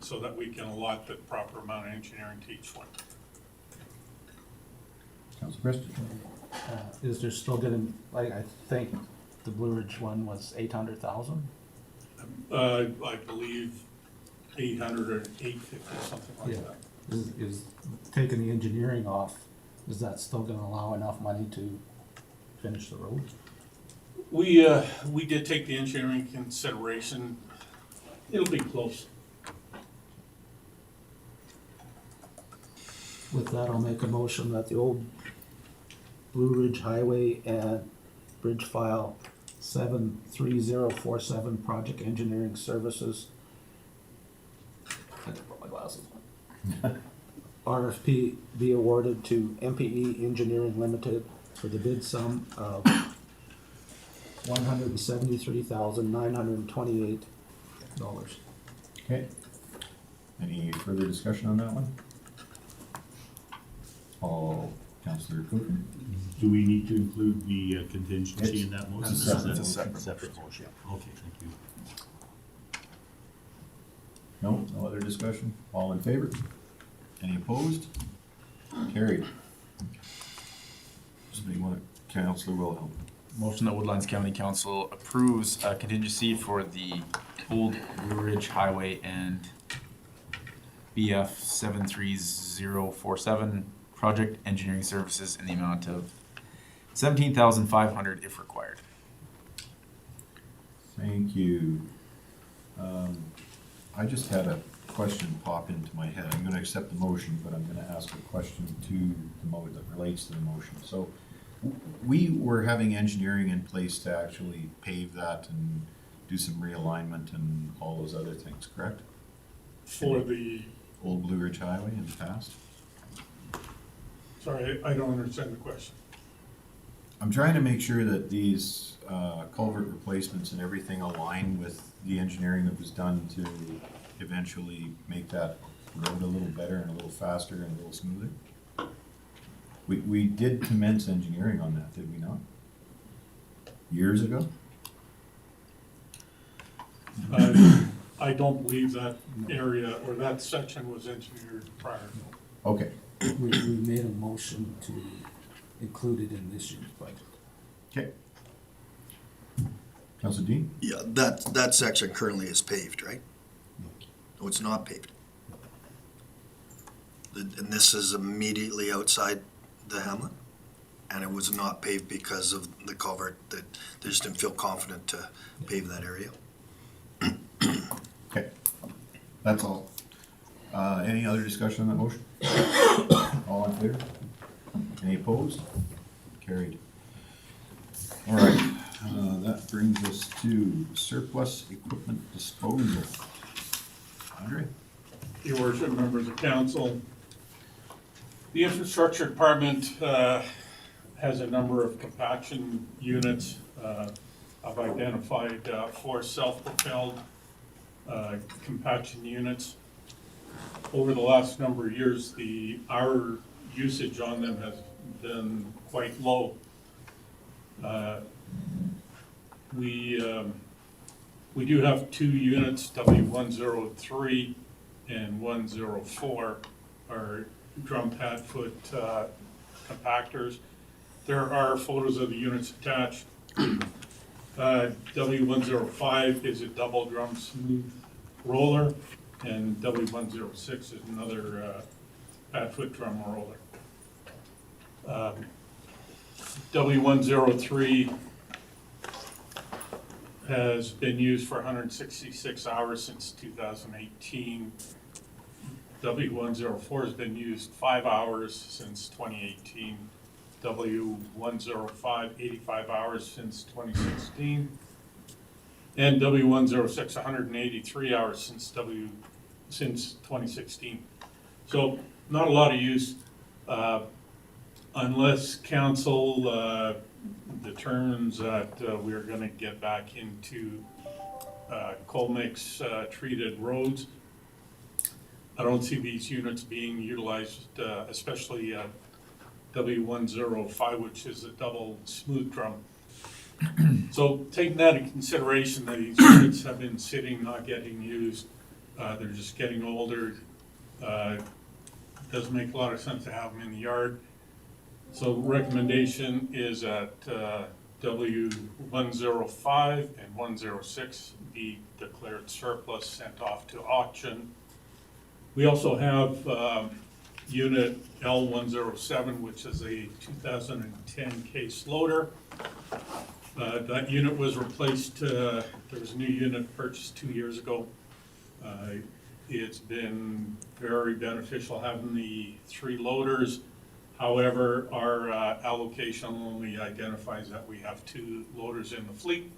so that we can allot the proper amount of engineering to each one. Council Christie? Is there still gonna, like, I think the Blue Ridge one was 800,000? I believe 800 or 850, something like Yeah. that. Is taking the engineering off, is that still gonna allow enough money to finish the road? We did take the engineering consideration. It'll be close. With that, I'll make a motion that the old Blue Ridge Highway and Bridge File 73047 Project Engineering Services. I just put my glasses on. RFP be awarded to MPE Engineering Limited for the bid sum of $173,928. Okay. Any further discussion on that one? All, Councillor Cooper? Do we need to include the contingency in that motion? It's a Or is separate that motion. Separate motion, okay, thank you. No, no other discussion? All in favor? Any opposed? Carried. Somebody want to, Councillor Wilhelm? Motion that Woodlands County Council approves a contingency for the old Blue Ridge Highway and BF 73047 project engineering services in the amount of $17,500 if required. Thank you. I just had a question pop into my head. I'm gonna accept the motion, but I'm gonna ask a question to the that relates to the motion. So we were having engineering in place to actually pave that and do some realignment and all those other things, correct? For the, Old Blue Ridge Highway in the past? sorry, I don't understand the question. I'm trying to make sure that these culvert replacements and everything align with the engineering that was done to eventually make that road a little better and a little faster and a little smoother. We did commence engineering on that, did we not? Years ago? I don't believe that area or that section was engineered prior. Okay, We made a motion to include it in this year's budget. okay. Councilor Dean? Yeah, that section currently is paved, right? No, it's not paved. And this is immediately outside the hamlet, and it was not paved because of the culvert, that they just didn't feel confident to pave that area. Okay, that's all. Any other discussion on that motion? All in favor? Any opposed? Carried. All right, that brings us to surplus equipment disposal. Andre? Your worship, members of council, the infrastructure department has a number of compaction units. I've identified 4 self-propelled compaction units. Over the last number of years, our usage on them has been quite low. We do have 2 units, W103 and 104, are drum pad foot compactors. There are photos of the units attached. W105 is a double drum smooth roller, and W106 is another pad foot drum roller. W103 has been used for 166 hours since 2018. W104 has been used 5 hours since 2018. W105, 85 hours since 2016. And W106, 183 hours since 2016. So not a lot of use, unless council determines that we're gonna get back into coal mix treated roads. I don't see these units being utilized, especially W105, which is a double smooth drum. So taking that into consideration, that these units have been sitting, not getting used, they're just getting older. Doesn't make a lot of sense to have them in the yard. So recommendation is that W105 and 106 be declared surplus, sent off to auction. We also have unit L107, which is a 2010 case loader. That unit was replaced, there was a new unit purchased 2 years ago. It's been very beneficial having the 3 loaders. However, our allocation only identifies that we have 2 loaders in the fleet.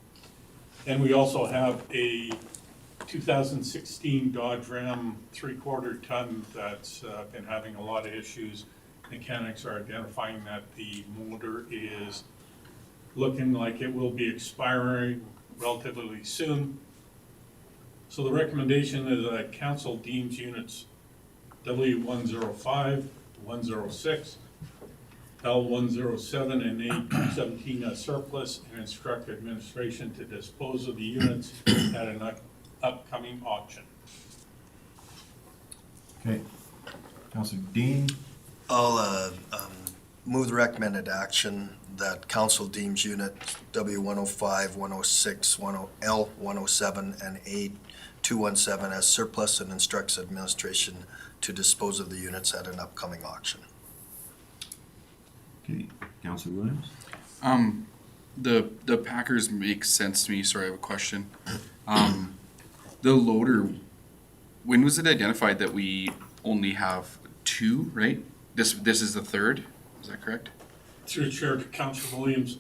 And we also have a 2016 Dodge Ram 3/4 ton that's been having a lot of issues. Mechanics are identifying that the motor is looking like it will be expiring relatively soon. So the recommendation is that council deems units W105, 106, L107, and A217 as surplus, and instruct administration to dispose of the units at an upcoming auction. Okay. Councilor Dean, I'll move the recommended action that council deems unit W105, 106, L107, and A217 as surplus and instructs administration to dispose of the units at an upcoming auction. okay, Councilor Williams? The Packers make sense to me. Sorry, I have a question. The loader, when was it identified that we only have 2, right? This is the 3rd, is that correct? Through the chair to Councilor Williams,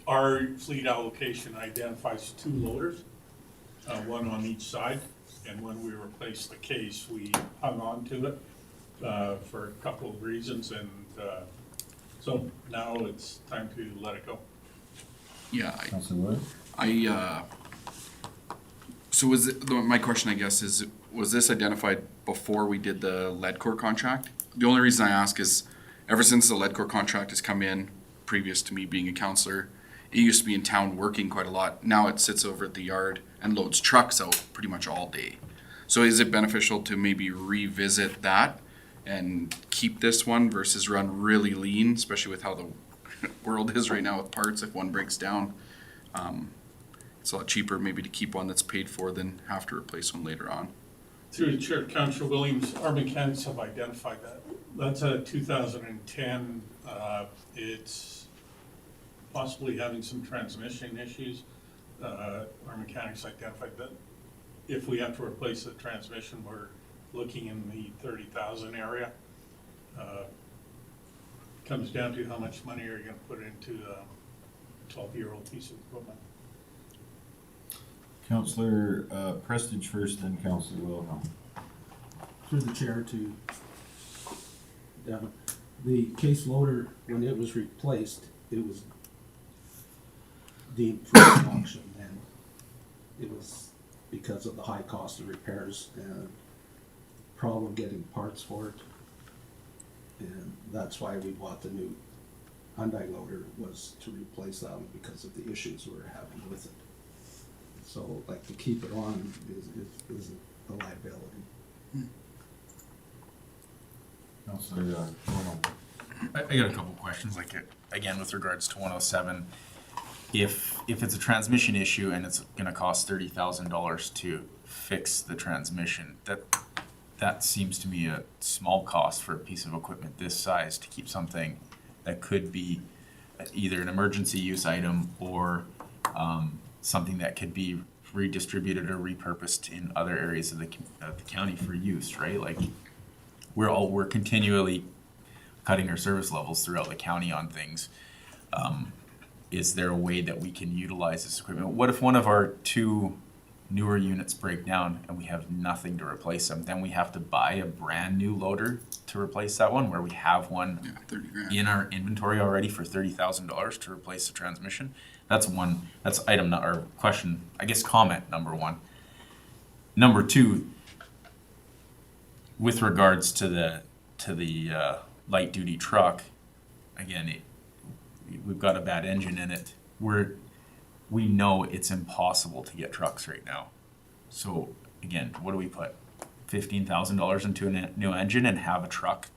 our fleet allocation identifies 2 loaders, one on each side. And when we replaced the case, we hung on to it for a couple of reasons. And so now it's time to let it go. Yeah, Councilor Williams? so was it, my question, I guess, is was this identified before we did the Ledcor contract? The only reason I ask is ever since the Ledcor contract has come in, previous to me being a counselor, it used to be in town working quite a lot. Now it sits over at the yard and loads trucks out pretty much all day. So is it beneficial to maybe revisit that and keep this one versus run really lean, especially with how the world is right now with parts? If one breaks down, it's a lot cheaper maybe to keep one that's paid for than have to replace one later on. Through the chair, Councilor Williams, our mechanics have identified that. That's a 2010, it's possibly having some transmission issues. Our mechanics identified that if we have to replace the transmission, we're looking in the 30,000 area. Comes down to how much money are you gonna put into a 12-year-old piece of equipment. Councilor Prestige first, then Councilor Wilhelm. Through the chair to the case loader, when it was replaced, it was deemed for auction, and it was because of the high cost of repairs and problem getting parts for it. And that's why we bought the new Hyundai loader, was to replace that one because of the issues we were having with it. So, like, to keep it on is a liability. Councilor Wilhelm. I got a couple questions, like, again, with regards to 107. If it's a transmission issue and it's gonna cost $30,000 to fix the transmission, that seems to me a small cost for a piece of equipment this size to keep something that could be either an emergency use item or something that could be redistributed or repurposed in other areas of the county for use, right? Like, we're continually cutting our service levels throughout the county on things. Is there a way that we can utilize this equipment? What if one of our 2 newer units break down and we have nothing to replace them? Then we have to buy a brand new loader to replace that one, where we have one 30 grand. in our inventory already for $30,000 to replace the transmission. That's item, or question, I guess, comment number 1. Number 2, with regards to to the light duty truck, again, we've got a bad engine in it. We know it's impossible to get trucks right now. So again, what do we put? $15,000 into a new engine and have a truck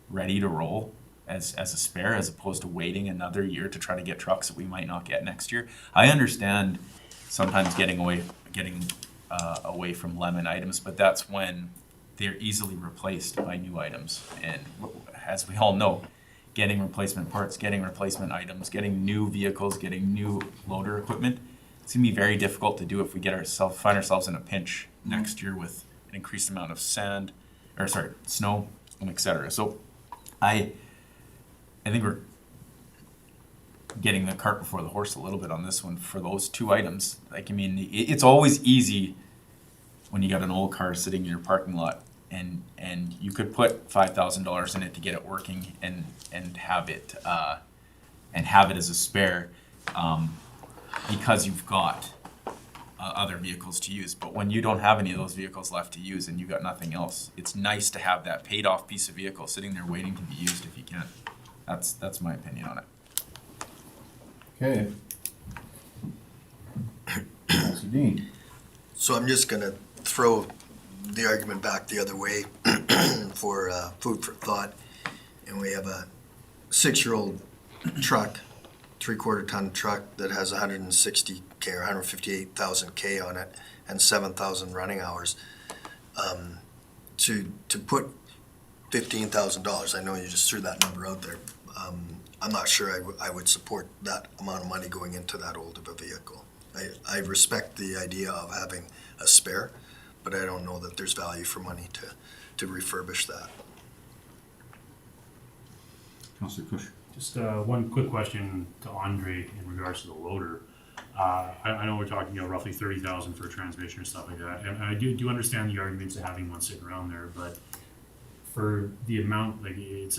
ready to roll as a spare, as opposed to waiting another year to try to get trucks that we might not get next year. I understand sometimes getting away from lemon items, but that's when they're easily replaced by new items. And as we all know, getting replacement parts, getting replacement items, getting new vehicles, getting new loader equipment, it's gonna be very difficult to do if we find ourselves in a pinch next year with an increased amount of snow, and et cetera. So I think we're getting the cart before the horse a little bit on this one for those two items. Like, I mean, it's always easy when you got an old car sitting in your parking lot and you could put $5,000 in it to get it working and have it as a spare, because you've got other vehicles to use. But when you don't have any of those vehicles left to use and you got nothing else, it's nice to have that paid off piece of vehicle sitting there waiting to be used if you can. That's my opinion on it. Okay. Councilor Dean. So I'm just gonna throw the argument back the other way for food for thought. And we have a 6-year-old truck, 3/4 ton truck that has 160K or 158,000 K on it and 7,000 running hours. To put $15,000, I know you just threw that number out there. I'm not sure I would support that amount of money going into that old of a vehicle. I respect the idea of having a spare, but I don't know that there's value for money to refurbish that. Councilor Cush. Just one quick question to Andre in regards to the loader. I know we're talking, roughly 30,000 for a transmission or stuff like that, and I do understand the arguments of having one sitting around there, but for the amount, like it's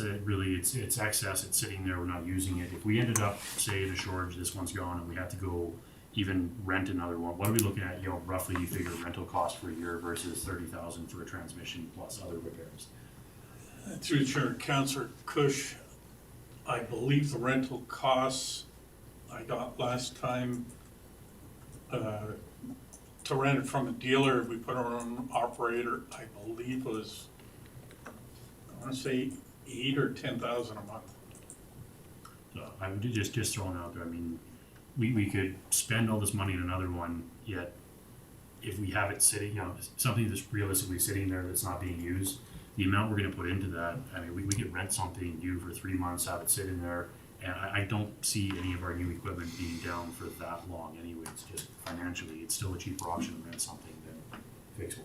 excess, it's sitting there, we're not using it. If we ended up, say, in a shortage, this one's gone, and we had to go even rent another one, what are we looking at? Roughly, you figure rental cost for a year versus 30,000 for a transmission plus other repairs. Through the chair, Councillor Cush, I believe the rental costs I got last time to rent it from a dealer, we put our own operator, I believe was, I want to say 8,000 or 10,000 a month. So I would just throwing out there, I mean, we could spend all this money on another one, yet if we have it sitting, something that's realistically sitting there that's not being used, the amount we're gonna put into that, I mean, we could rent something new for 3 months, have it sitting there, and I don't see any of our new equipment being down for that long anyways, just financially, it's still a cheaper option to rent something than fix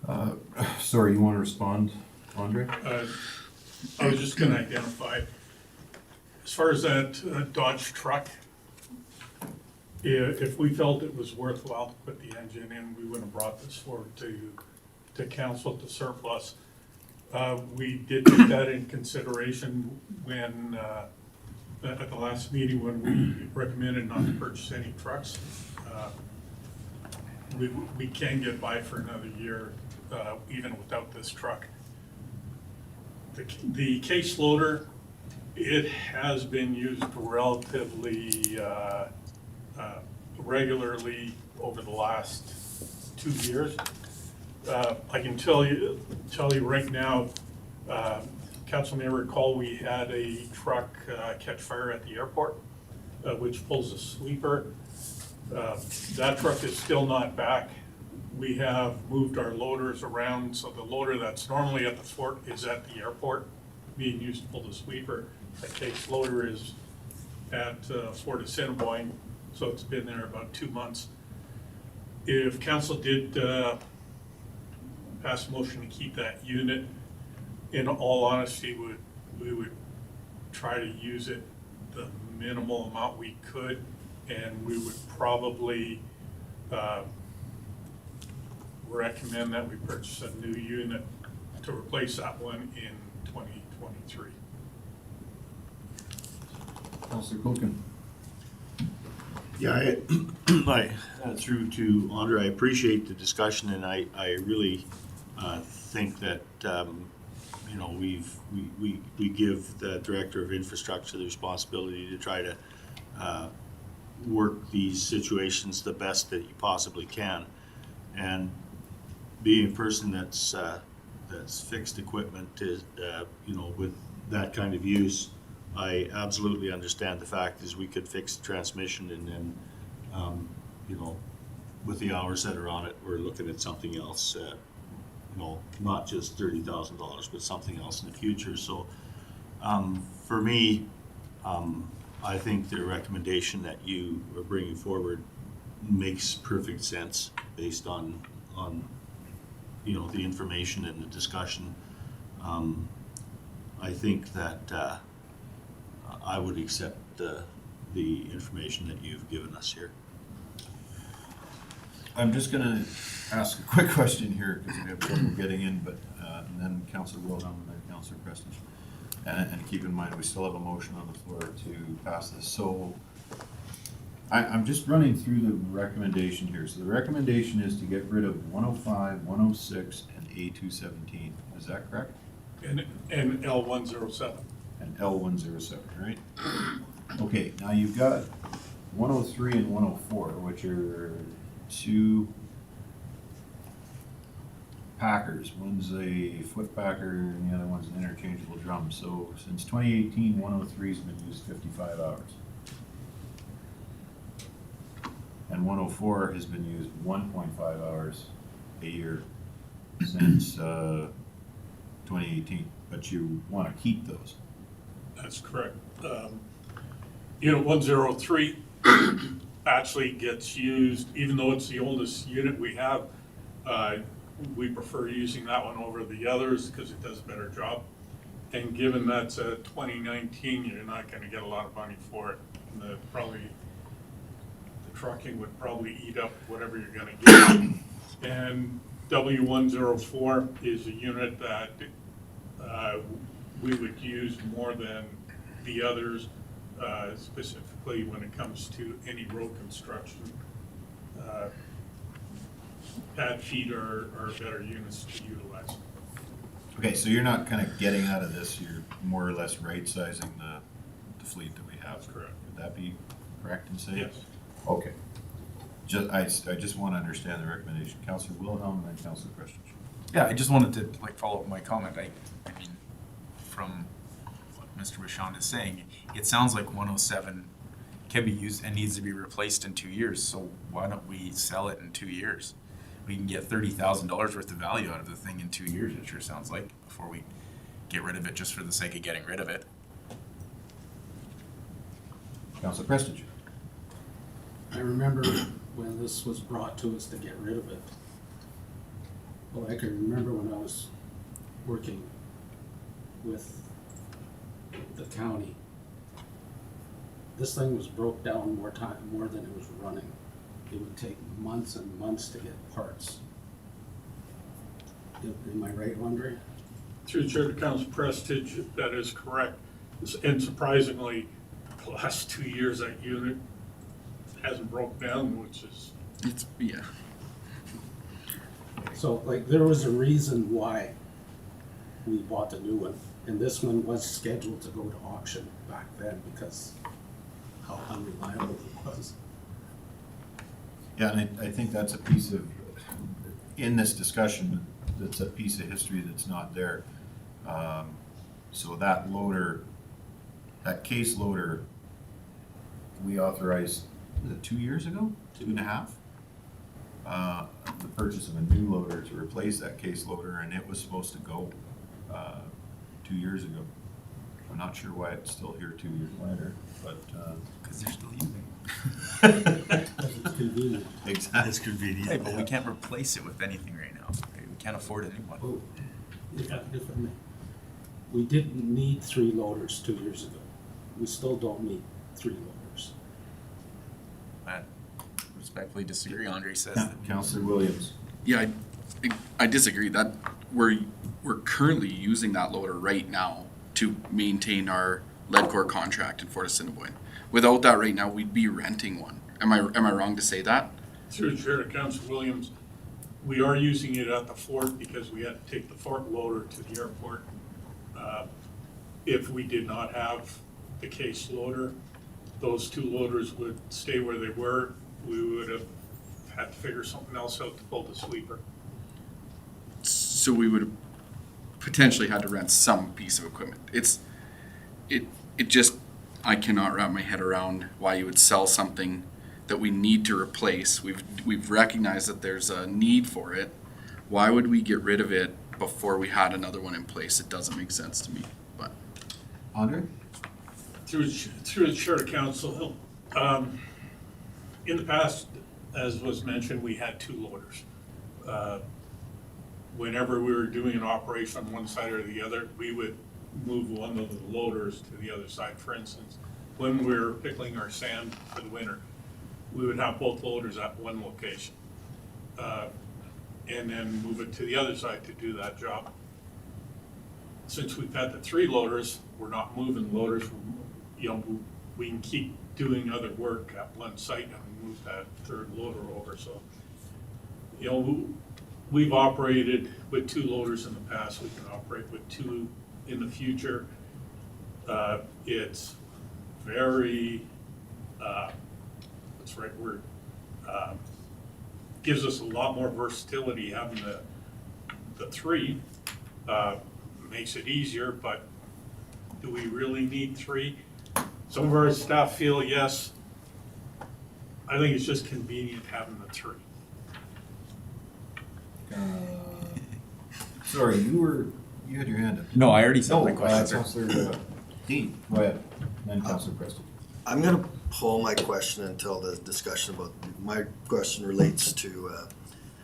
one. Sorry, you want to respond, Andre? I was just gonna identify, as far as that Dodge truck, if we felt it was worthwhile to put the engine in, we wouldn't have brought this forward to council to surplus. We did take that in consideration when, at the last meeting when we recommended not to purchase any trucks. We can get by for another year, even without this truck. The case loader, it has been used relatively regularly over the last 2 years. I can tell you right now, Council may recall we had a truck catch fire at the airport, which pulls a sweeper. That truck is still not back. We have moved our loaders around, so the loader that's normally at the fort is at the airport, being used to pull the sweeper. The case loader is at Fort Assiniboine, so it's been there about 2 months. If council did pass a motion to keep that unit, in all honesty, we would try to use it the minimal amount we could, and we would probably recommend that we purchase a new unit to replace that one in 2023. Councilor Culkin. Yeah, through to Andre, I appreciate the discussion, and I really think that, you know, we give the Director of Infrastructure the responsibility to try to work these situations the best that you possibly can. And being a person that's fixed equipment is, you know, with that kind of use, I absolutely understand the fact is we could fix the transmission and then, you know, with the hours that are on it, we're looking at something else, you know, not just $30,000, but something else in the future. So for me, I think the recommendation that you are bringing forward makes perfect sense based on you know, the information and the discussion. I think that I would accept the information that you've given us here. I'm just gonna ask a quick question here, because we have trouble getting in, but, and then Councillor Wilhelm and then Councillor Preston. And keep in mind, we still have a motion on the floor to pass this. So I'm just running through the recommendation here. So the recommendation is to get rid of 105, 106, and A217. Is that correct? And L107. And L107, right? Okay, now you've got 103 and 104, which are two packers. One's a foot packer and the other one's an interchangeable drum. So since 2018, 103's been used 55 hours. And 104 has been used 1.5 hours a year since 2018. But you want to keep those. That's correct. Unit 103 actually gets used, even though it's the oldest unit we have, we prefer using that one over the others because it does a better job. And given that's a 2019, you're not going to get a lot of money for it. And the trucking would probably eat up whatever you're going to get. And W104 is a unit that we would use more than the others, specifically when it comes to any road construction. Pad feet are better units to utilize. Okay, so you're not kind of getting out of this, you're more or less right-sizing the fleet that we have. That's correct. Would that be correct in saying? Yes. Okay. I just want to understand the recommendation. Councillor Wilhelm and then Councillor Christian. Yeah, I just wanted to like follow up my comment. I mean, from what Mr. Bouchon is saying, it sounds like 107 can be used and needs to be replaced in 2 years. So why don't we sell it in 2 years? We can get $30,000 worth of value out of the thing in 2 years, it sure sounds like, before we get rid of it just for the sake of getting rid of it. Councillor Prestige. I remember when this was brought to us to get rid of it. Well, I can remember when I was working with the county. This thing was broke down more than it was running. It would take months and months to get parts. Am I right, Andre? Through the Chair to Council Prestige, that is correct. And surprisingly, the last 2 years that unit hasn't broke down, which is Yeah. So, like, there was a reason why we bought the new one, and this one was scheduled to go to auction back then because how unreliable it was. Yeah, and I think that's a piece of, in this discussion, that's a piece of history that's not there. So that loader, that case loader, we authorized, was it 2 years ago? 2.5? The purchase of a new loader to replace that case loader, and it was supposed to go 2 years ago. I'm not sure why it's still here 2 years later, but Because they're still using Because it's convenient. exactly. It's convenient. it. Hey, but we can't replace it with anything right now. We can't afford a new one. Oh, if I may. We didn't need 3 loaders 2 years ago. We still don't need 3 loaders. I respectfully disagree. Andre says Councillor Williams. Yeah, I disagree. That we're currently using that loader right now to maintain our lead core contract in Fort Assiniboine. Without that right now, we'd be renting one. Am I wrong to say that? through the Chair to Council Williams. We are using it at the fort because we had to take the fort loader to the airport. If we did not have the case loader, those two loaders would stay where they were. We would have had to figure something else out to pull the sweeper. So we would have potentially had to rent some piece of equipment. It just, I cannot wrap my head around why you would sell something that we need to replace. We've recognized that there's a need for it. Why would we get rid of it before we had another one in place? It doesn't make sense to me, but. Andre? Through the chair to council, in the past, as was mentioned, we had two loaders. Whenever we were doing an operation on one side or the other, we would move one of the loaders to the other side. For instance, when we were pickling our sand for the winter, we would have both loaders at one location. And then move it to the other side to do that job. Since we've had the three loaders, we're not moving loaders. You know, we can keep doing other work at one site and move that third loader over. So, you know, we've operated with two loaders in the past. We can operate with two in the future. It's very, what's the right word? Gives us a lot more versatility having the three. Makes it easier, but do we really need three? Some of our staff feel yes. I think it's just convenient having the three. Sorry, you had your hand up. No, I already said my question, sir. Councillor Dean, go ahead, and then Councillor Preston. I'm gonna pull my question until the discussion about, my question relates to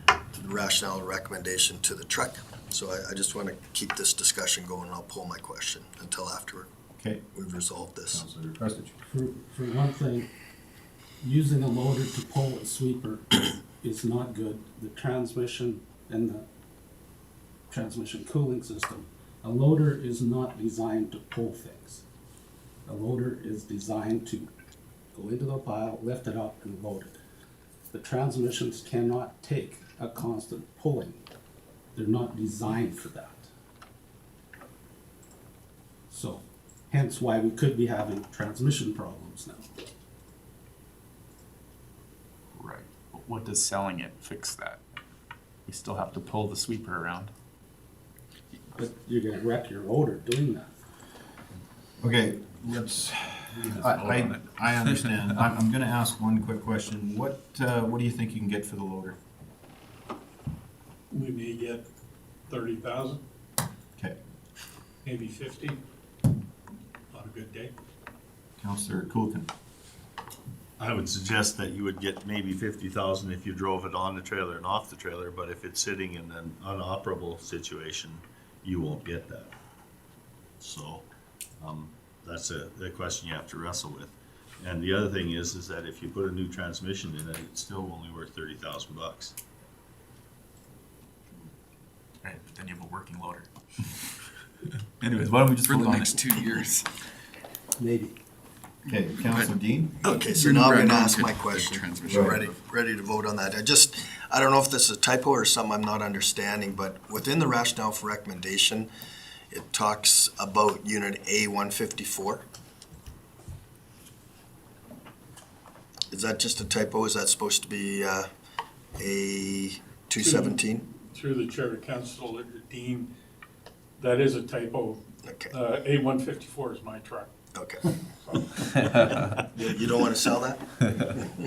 the rationale and recommendation to the truck. So I just want to keep this discussion going, and I'll pull my question until after Okay, we've resolved this. Councillor Preston. For one thing, using a loader to pull a sweeper is not good. The transmission and the transmission cooling system, a loader is not designed to pull things. A loader is designed to go into the pile, lift it up, and load it. The transmissions cannot take a constant pulling. They're not designed for that. So, hence why we could be having transmission problems now. Right. But what does selling it fix that? We still have to pull the sweeper around. But you're gonna wreck your loader doing that. Okay, let's, I understand. I'm gonna ask one quick question. What do you think you can get for the loader? We may get 30,000, Okay, maybe 50 on a good day. Councillor Coolton. I would suggest that you would get maybe 50,000 if you drove it on the trailer and off the trailer, but if it's sitting in an unoperable situation, you won't get that. So, that's a question you have to wrestle with. And the other thing is that if you put a new transmission in it, it's still only worth $30,000. Right, but then you have a working loader. Anyways, why don't we just For vote the on next it? 2 years. Maybe. Okay, Councillor Dean. Okay, so We're now I'm right gonna on ask to my the question. transmission. We're ready to vote on that. I don't know if this is a typo or something I'm not understanding, but within the rationale for recommendation, it talks about unit A 154. Is that just a typo? Is that supposed to be A 217? Through the chair of council, Dean, that is a typo. Okay, A154 is my truck. okay. You don't want to sell that?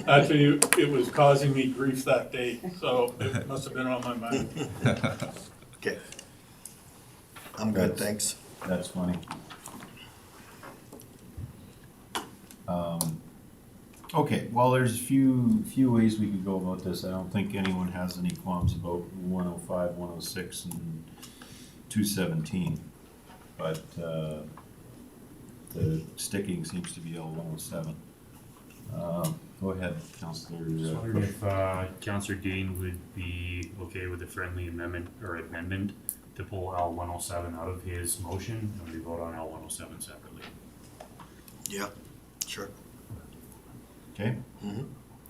Actually, it was causing me grief that day, so it must have been on my mind. Okay. I'm good, thanks. That's funny. Okay, well, there's a few ways we could go about this. I don't think anyone has any qualms about 105, 106, and 217. But the sticking seems to be all 107. Go ahead, Councillor. Just wondering if Councillor Dean would be okay with a friendly amendment to pull L 107 out of his motion, and we vote on L 107 separately. Yeah, sure. Okay? Mhm.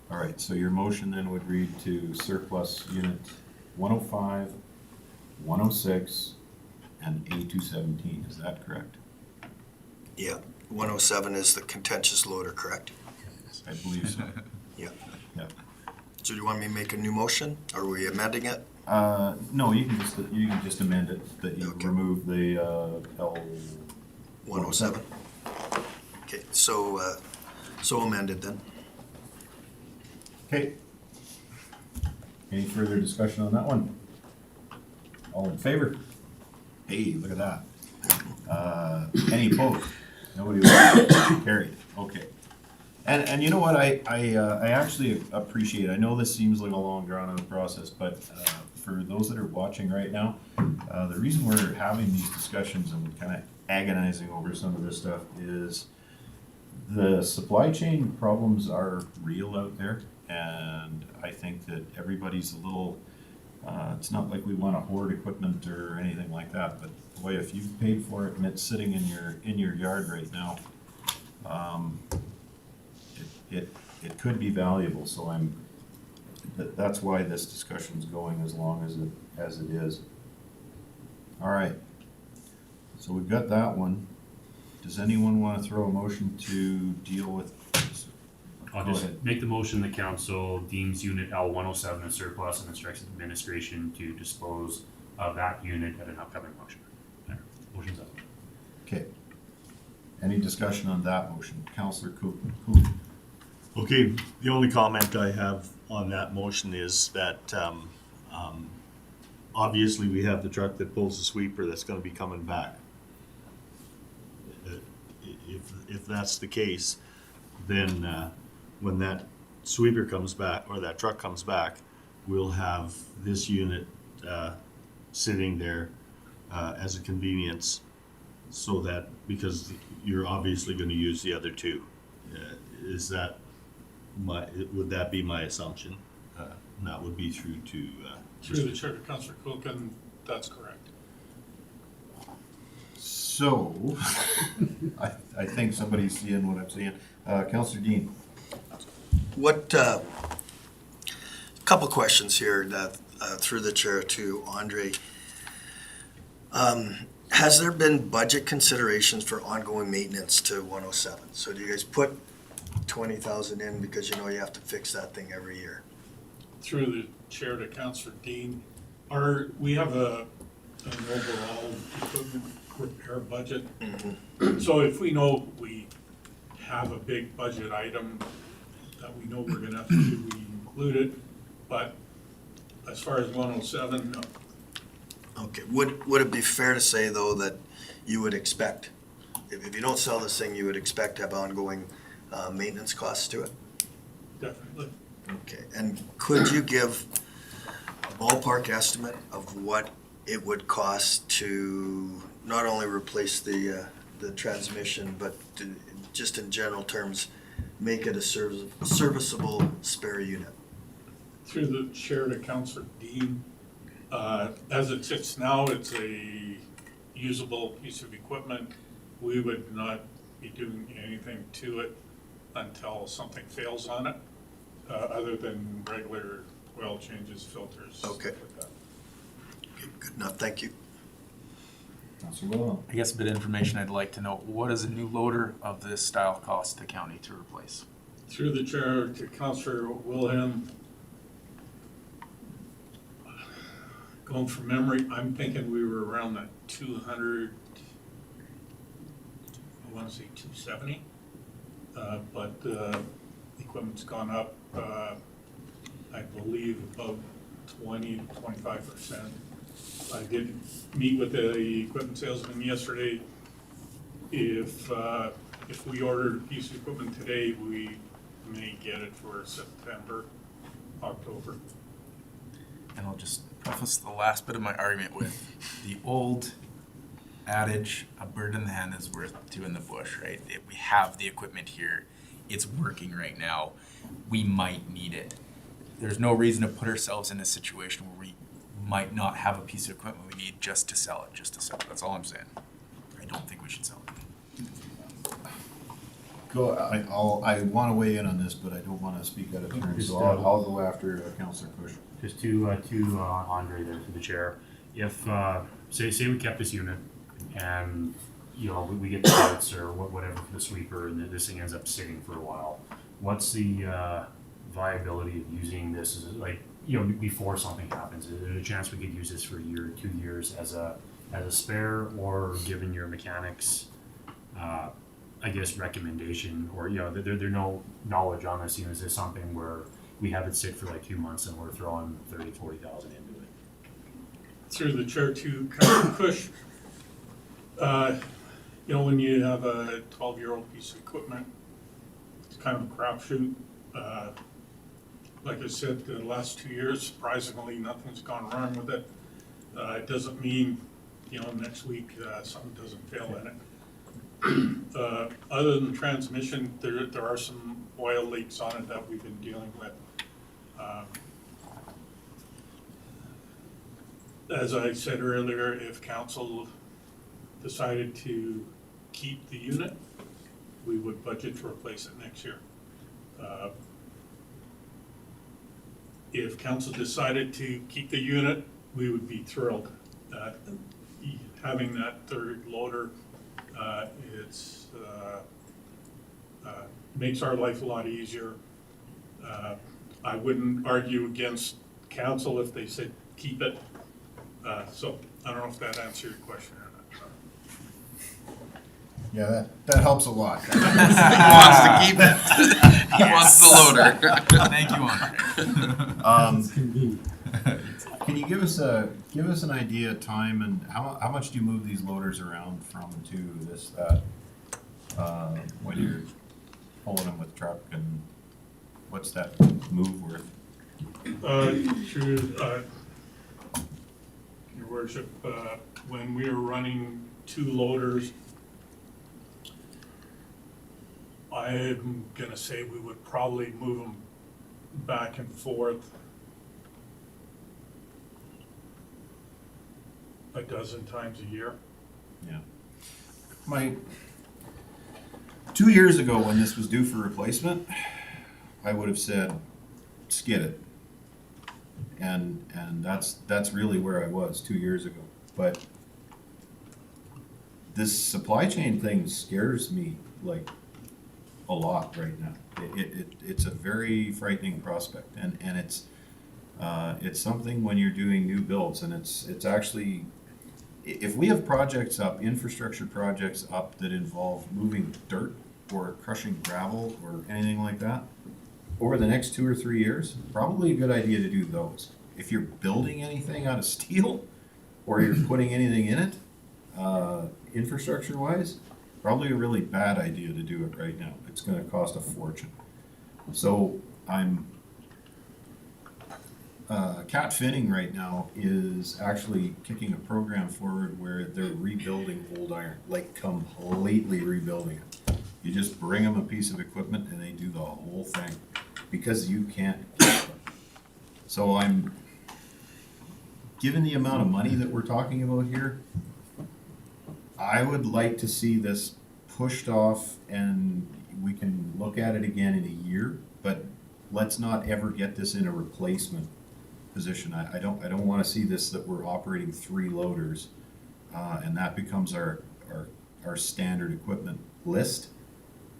All right, so your motion then would read to surplus unit 105, 106, and A217, is that correct? Yeah, 107 is the contentious loader, correct? I believe so. Yeah. Yeah. So do you want me to make a new motion? Are we amending it? No, you can just amend it, that you Okay. remove the, L. 107? Okay, so amended then. Okay. Any further discussion on that one? All in favor? Hey, look at that. Any opposed? Nobody was carried, okay. And you know what, I actually appreciate, I know this seems like a long drawn out process, but for those that are watching right now, the reason we're having these discussions and kind of agonizing over some of this stuff is the supply chain problems are real out there, and I think that everybody's a little, it's not like we want to hoard equipment or anything like that, but boy, if you've paid for it and it's sitting in your yard right now, it could be valuable, so that's why this discussion's going as long as it is. All right, so we've got that one. Does anyone want to throw a motion to deal with? I'll Go just ahead. make the motion, the council deems unit L107 as surplus and instructs the administration to dispose of that unit at an upcoming motion. There, motion's up. Okay. Any discussion on that motion? Councillor Coop. Okay, the only comment I have on that motion is that, obviously we have the truck that pulls the sweeper that's gonna be coming back. If that's the case, then, when that sweeper comes back, or that truck comes back, we'll have this unit, sitting there, as a convenience, so that, because you're obviously gonna use the other two. Is that would that be my assumption? And that would be through to, Through the chair to Councillor Cook, and that's correct. So, I think somebody's seeing what I'm saying. Councillor Dean. What, couple questions here that, through the chair to Andre. Has there been budget considerations for ongoing maintenance to 107? So do you guys put 20,000 in because you know you have to fix that thing every year? Through the chair to Councillor Dean, we have an overall equipment repair budget. So if we know we have a big budget item that we know we're gonna have to do, we include it. But as far as 107, no. Okay, would it be fair to say though that you would expect, if you don't sell this thing, you would expect to have ongoing maintenance costs to it? Definitely. Okay, and could you give a ballpark estimate of what it would cost to not only replace the transmission, but to, just in general terms, make it a serviceable spare unit? Through the chair to Councillor Dean, as it sits now, it's a usable piece of equipment. We would not be doing anything to it until something fails on it, other than regular oil changes, filters, stuff Okay. like that. Okay, good enough, thank you. Councillor Wilhelm. I guess a bit of information I'd like to know. What does a new loader of this style cost the county to replace? Through the chair to Councillor Wilhelm, going from memory, I'm thinking we were around that 200, I want to say 270. But equipment's gone up, I believe about 20 to 25%. I did meet with the equipment salesman yesterday. If we ordered a piece of equipment today, we may get it for September, October. And I'll just preface the last bit of my argument with the old adage, a bird in the hand is worth two in the bush, right? If we have the equipment here, it's working right now, we might need it. There's no reason to put ourselves in a situation where we might not have a piece of equipment we need just to sell it. That's all I'm saying. I don't think we should sell it. I want to weigh in on this, but I don't want to speak out of turn, so I'll go after Councillor Cush. Just to Andre there, to the chair. If, say we kept this unit and, you know, we get the parts or whatever for the sweeper and this thing ends up sitting for a while, what's the viability of using this as like, you know, before something happens? Is there a chance we could use this for a year or 2 years as a spare, or given your mechanics, I guess, recommendation, or, you know, there's no knowledge on this, you know, is this something where we have it sit for like 2 months and we're throwing 30,000-40,000 into it? Through the chair to Councilor Cush, you know, when you have a 12-year-old piece of equipment, it's kind of a crapshoot. Like I said, the last 2 years, surprisingly, nothing's gone wrong with it. It doesn't mean, you know, next week something doesn't fail in it. Other than the transmission, there are some oil leaks on it that we've been dealing with. As I said earlier, if council decided to keep the unit, we would budget to replace it next year. If council decided to keep the unit, we would be thrilled. Having that third loader, it's makes our life a lot easier. I wouldn't argue against council if they said keep it. So I don't know if that answered your question or not. Yeah, that helps a lot. He wants to keep it. He wants the loader. Thank you, Andre. Can you give us an idea of time and how much do you move these loaders around from to this, that, when you're pulling them with truck, and what's that move worth? Your worship, when we were running 2 loaders, I'm gonna say we would probably move them back and forth a dozen times a year. Yeah. 2 years ago, when this was due for replacement, I would have said, skid it. And that's really where I was 2 years ago. But this supply chain thing scares me like a lot right now. It's a very frightening prospect, and it's something when you're doing new builds, and it's actually, if we have projects up, infrastructure projects up that involve moving dirt or crushing gravel or anything like that, over the next 2 or 3 years, probably a good idea to do those. If you're building anything out of steel or you're putting anything in it, infrastructure-wise, probably a really bad idea to do it right now. It's going to cost a fortune. So Cat Finning right now is actually kicking a program forward where they're rebuilding old iron, like completely rebuilding it. You just bring them a piece of equipment and they do the whole thing because you can't get them. So I'm, given the amount of money that we're talking about here, I would like to see this pushed off and we can look at it again in a year, but let's not ever get this in a replacement position. I don't want to see this that we're operating 3 loaders and that becomes our standard equipment list,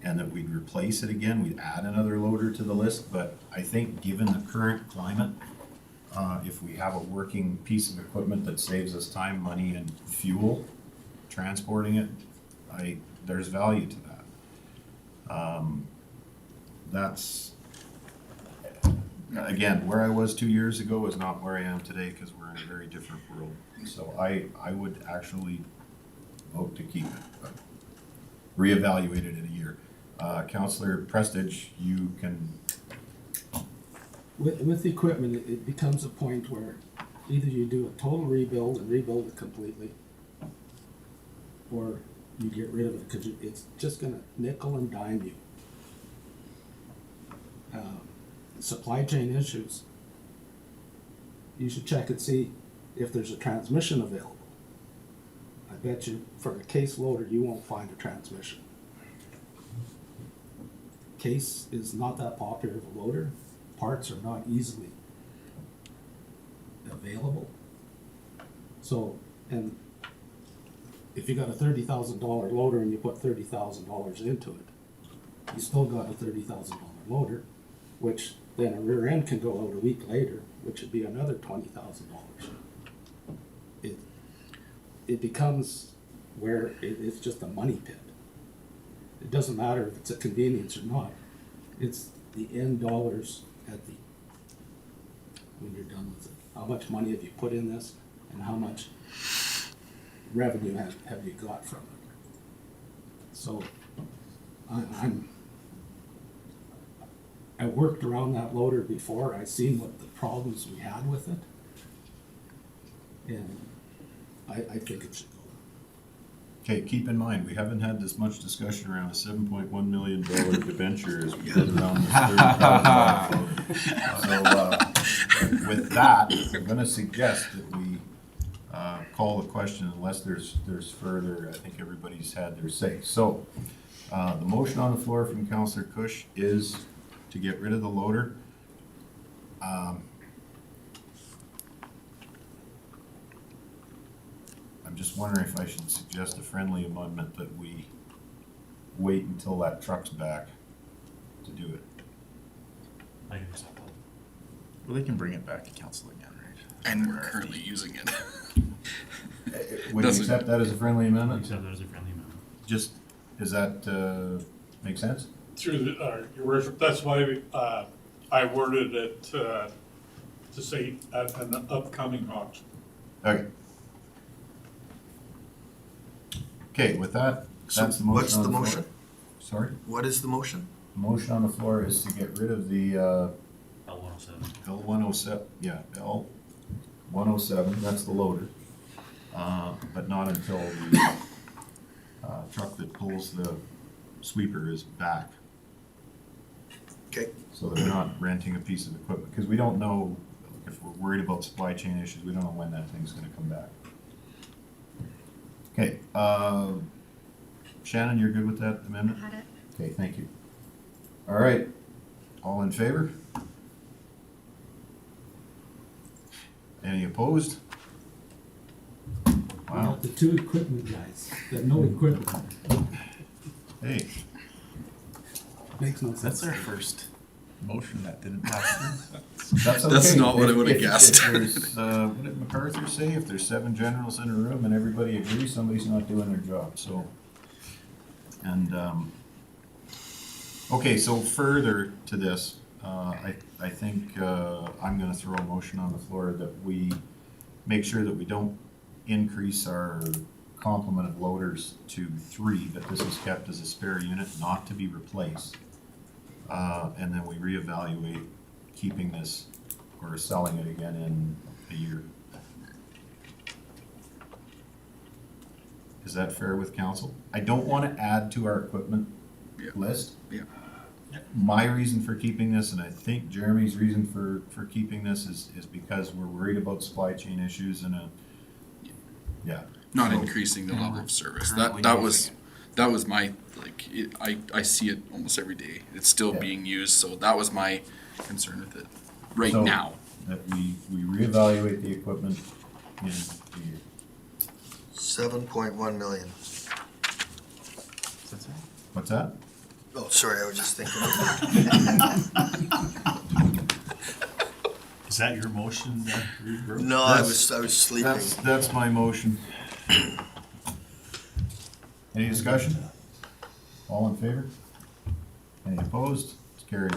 and that we'd replace it again, we'd add another loader to the list. But I think given the current climate, if we have a working piece of equipment that saves us time, money, and fuel, transporting it, there's value to that. That's, again, where I was 2 years ago is not where I am today, because we're in a very different world. So I would actually vote to keep it, but reevaluate it in a year. Councillor Prestige, you can. With the equipment, it becomes a point where either you do a total rebuild and rebuild it completely, or you get rid of it because it's just going to nickel and dime you. Supply chain issues. You should check and see if there's a transmission available. I bet you for a case loader you won't find a transmission. Case is not that popular of a loader. Parts are not easily available. So, and if you got a $30,000 loader and you put $30,000 into it, you still got a $30,000 loader, which then a rear end can go out a week later, which would be another $20,000. It becomes where it's just a money pit. It doesn't matter if it's a convenience or not. It's the end dollars when you're done with it. How much money have you put in this, and how much revenue have you got from it? So I worked around that loader before. I seen what the problems we had with it, and I think it should go. Okay, keep in mind, we haven't had this much discussion around a $7.1 million debenture as we did around this $30,000. So, with that, I'm gonna suggest that we, call the question unless there's further. I think everybody's had their say. So, the motion on the floor from Councillor Cush is to get rid of the loader. I'm just wondering if I should suggest a friendly amendment that we wait until that truck's back to do it. I can accept that. Well, they can bring it back to council again, right? And we're currently using it. Would you Doesn't- accept that as a friendly I amendment? accept that as a friendly amendment. Just, does that, make sense? Through the, your worship, that's why, I worded it, to say at an upcoming auction. Okay. Okay, with that, So that's the motion what's on the floor. motion? Sorry? What is the motion? The motion on the floor is to get rid of the, L107. L107, yeah, L107, that's the loader. But not until the, truck that pulls the sweeper is back. Okay, So they're not renting a piece of equipment, because we don't know, if we're worried about supply chain issues, we don't know when that thing's gonna come back. Okay, Shannon, you're good with that amendment? Had it. Okay, thank you. All right, all in favor? Any opposed? We Wow, got the two equipment guys that know equipment. hey, Makes no sense. That's our first motion that didn't pass through. that's okay. That's not what I would've If guessed. there's, what did MacArthur say? If there's 7 generals in a room and everybody agrees, somebody's not doing their job, so. And, okay, so further to this, I think, I'm gonna throw a motion on the floor that we make sure that we don't increase our complement of loaders to 3, that this is kept as a spare unit, not to be replaced. And then we reevaluate keeping this or selling it again in a year. Is that fair with council? I don't want to add to our equipment Yeah. list. Yeah. My reason for keeping this, and I think Jeremy's reason for keeping this is because we're worried about supply chain issues and yeah. Not So- increasing the level of service. Currently That using was my, like, I see it almost every day. It's still Yeah. being used, so that was my concern with it right So- now. That we reevaluate the equipment in a year. 7.1 million. What's that? Oh, sorry, I was just thinking. Is that your motion, Bruce? No, I was sleeping. That's my motion. Any discussion? All in favor? Any opposed? It's carried.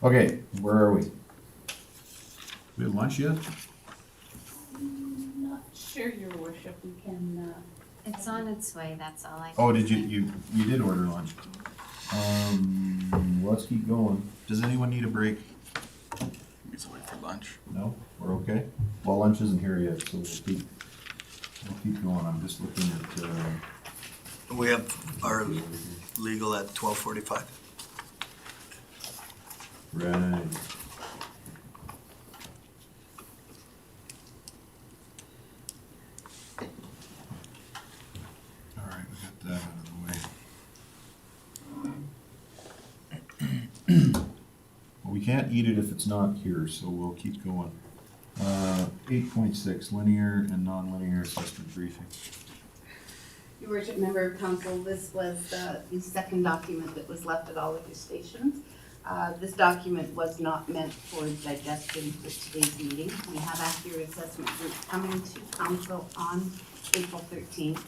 Okay, where are we? We have lunch yet? Not sure, your worship, we can, It's on its way, that's all I. Oh, can did say. you did order lunch? Let's keep going. Does anyone need a break? He's away for lunch. No? We're okay? Well, lunch isn't here yet, so we'll keep going. I'm just looking at, We have our legal at 12:45. right. All right, we got that out of the way. Well, we can't eat it if it's not here, so we'll keep going. 8.6, linear and nonlinear assessment briefing. Your worship, member of council, this was the second document that was left at all of your stations. This document was not meant for digestion for today's meeting. We have accurate assessment group coming to council on April 13th.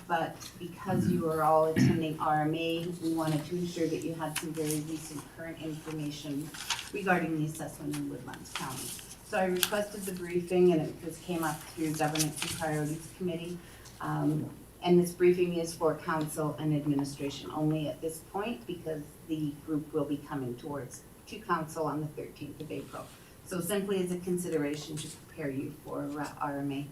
But because you are all attending RMA, we wanted to ensure that you had some very recent current information regarding the assessment in Woodlands County. So I requested the briefing, and it just came up through Governance and Priorities Committee. And this briefing is for council and administration only at this point, because the group will be coming to council on the 13th of April. So simply as a consideration to prepare you for RMA.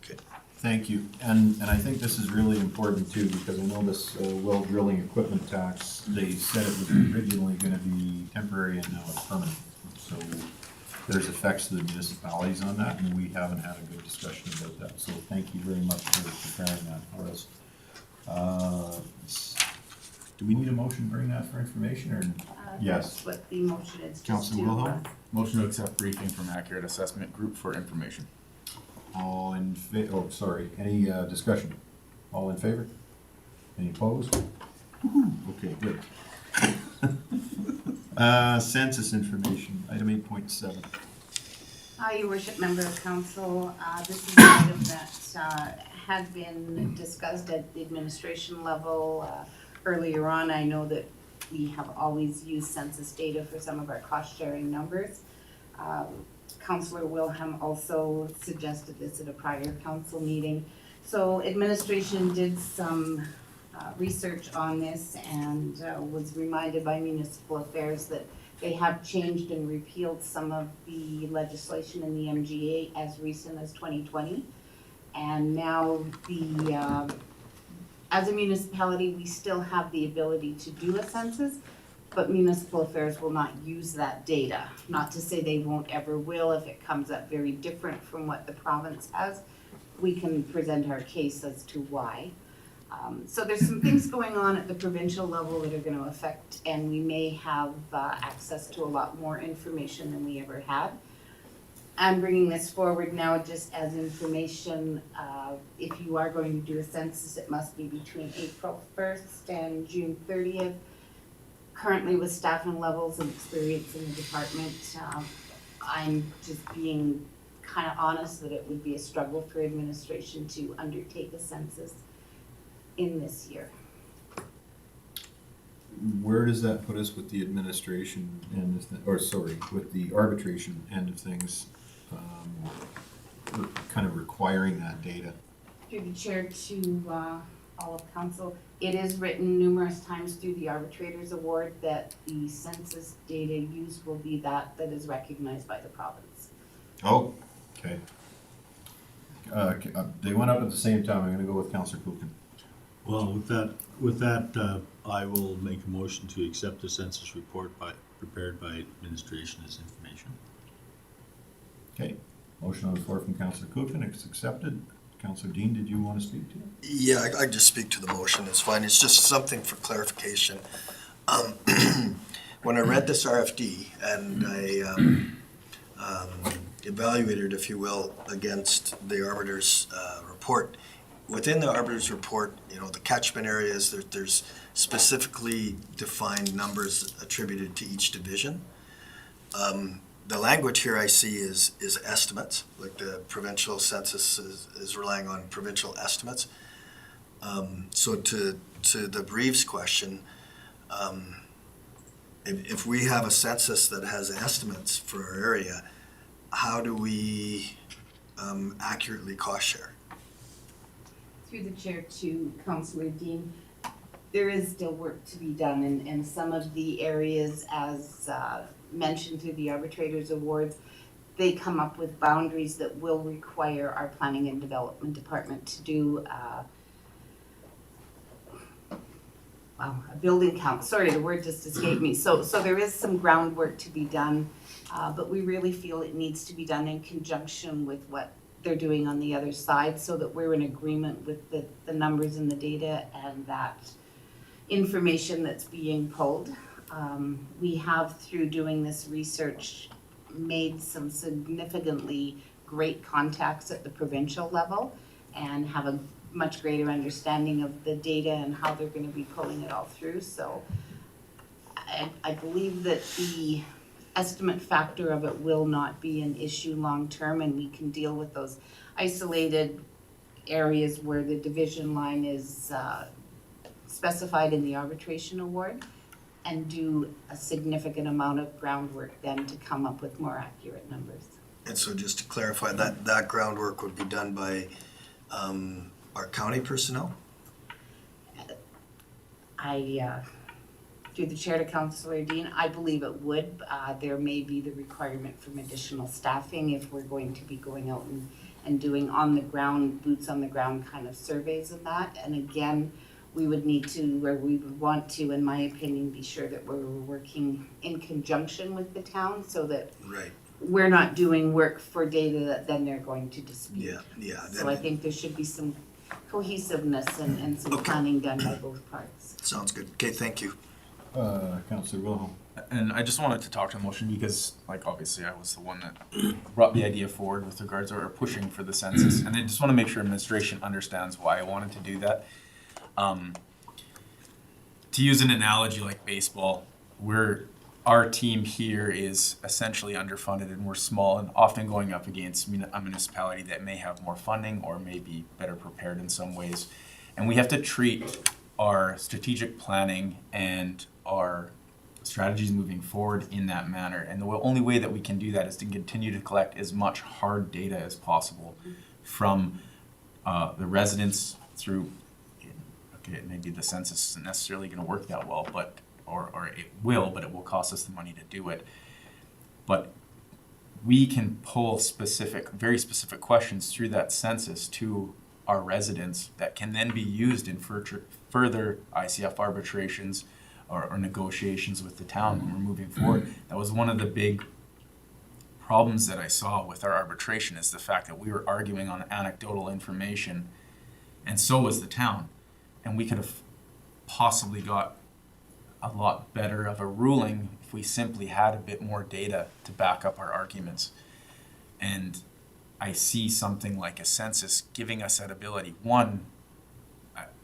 Okay, thank you. And I think this is really important too, because I know this well drilling equipment tax, they said it was originally gonna be temporary and now it's permanent. So there's effects to the municipalities on that, and we haven't had a good discussion about that. So thank you very much for preparing that for us. Do we need a motion to bring that for information, or? Yes. That's what the motion is. just Councilor to, Wilhelm? Motion to accept briefing from Accurate Assessment Group for information. All in any discussion? All in favor? Any opposed? Okay, good. Census information, item 8.7. Your worship, member of council, this is an item that had been discussed at the administration level earlier on. I know that we have always used census data for some of our cost sharing numbers. Councillor Wilhelm also suggested this at a prior council meeting. So administration did some research on this and was reminded by municipal affairs that they have changed and repealed some of the legislation in the MGA as recent as 2020. And now as a municipality, we still have the ability to do a census, but municipal affairs will not use that data. Not to say they won't ever will. If it comes up very different from what the province has, we can present our case as to why. So there's some things going on at the provincial level that are going to affect, and we may have access to a lot more information than we ever had. I'm bringing this forward now just as information. If you are going to do a census, it must be between April 1st and June 30th. Currently with staffing levels and experience in the department, I'm just being kind of honest that it would be a struggle for administration to undertake a census in this year. Where does that put us with the administration and with the arbitration end of things, kind of requiring that data? Through the chair to all of council, it is written numerous times through the arbitrators award that the census data used will be that is recognized by the province. Oh, okay. They went up at the same time. I'm gonna go with Councillor Kuchen. Well, with that, I will make a motion to accept the census report prepared by administration as information. Okay, motion on the floor from Councillor Kuchen, it's accepted. Councillor Dean, did you want to speak to it? Yeah, I just speak to the motion, it's fine, it's just something for clarification. When I read this RFD and I evaluated, if you will, against the Arbiter's report, within the Arbiter's report, the catchment areas, there's specifically defined numbers attributed to each division. The language here I see is estimates, like the provincial census is relying on provincial estimates. So to the Breves question, if we have a census that has estimates for our area, how do we accurately cost share? Through the chair to Councillor Dean, there is still work to be done, and some of the areas as mentioned through the arbitrators awards, they come up with boundaries that will require our planning and development department to do a building count. Sorry, the word just escaped me. So there is some groundwork to be done, but we really feel it needs to be done in conjunction with what they're doing on the other side, so that we're in agreement with the numbers and the data and that information that's being pulled. We have, through doing this research, made some significantly great contacts at the provincial level and have a much greater understanding of the data and how they're gonna be pulling it all through, so I believe that the estimate factor of it will not be an issue long-term, and we can deal with those isolated areas where the division line is specified in the arbitration award, and do a significant amount of groundwork then to come up with more accurate numbers. And so just to clarify, that groundwork would be done by our county personnel? Through the chair to Councillor Dean, I believe it would. There may be the requirement from additional staffing if we're going to be going out and doing on the ground, boots on the ground kind of surveys of that. And again, we would need to, or we would want to, in my opinion, be sure that we're working in conjunction with the town so that Right. we're not doing work for data that then they're going to dispute. Yeah. So I think there should be some cohesiveness and some Okay. planning done by both parts. Sounds good. Okay, thank you. Councillor Wilhelm. And I just wanted to talk to the motion because, like, obviously I was the one that brought the idea forward with regards or pushing for the census. And I just want to make sure administration understands why I wanted to do that. To use an analogy like baseball, our team here is essentially underfunded and we're small and often going up against a municipality that may have more funding or may be better prepared in some ways. And we have to treat our strategic planning and our strategies moving forward in that manner. And the only way that we can do that is to continue to collect as much hard data as possible from the residents through, okay, maybe the census isn't necessarily going to work that well, but or it will, but it will cost us the money to do it. But we can pull very specific questions through that census to our residents that can then be used in further ICF arbitrations or negotiations with the town when we're moving forward. That was one of the big problems that I saw with our arbitration, is the fact that we were arguing on anecdotal information, and so was the town. And we could have possibly got a lot better of a ruling if we simply had a bit more data to back up our arguments. And I see something like a census giving us that ability. One,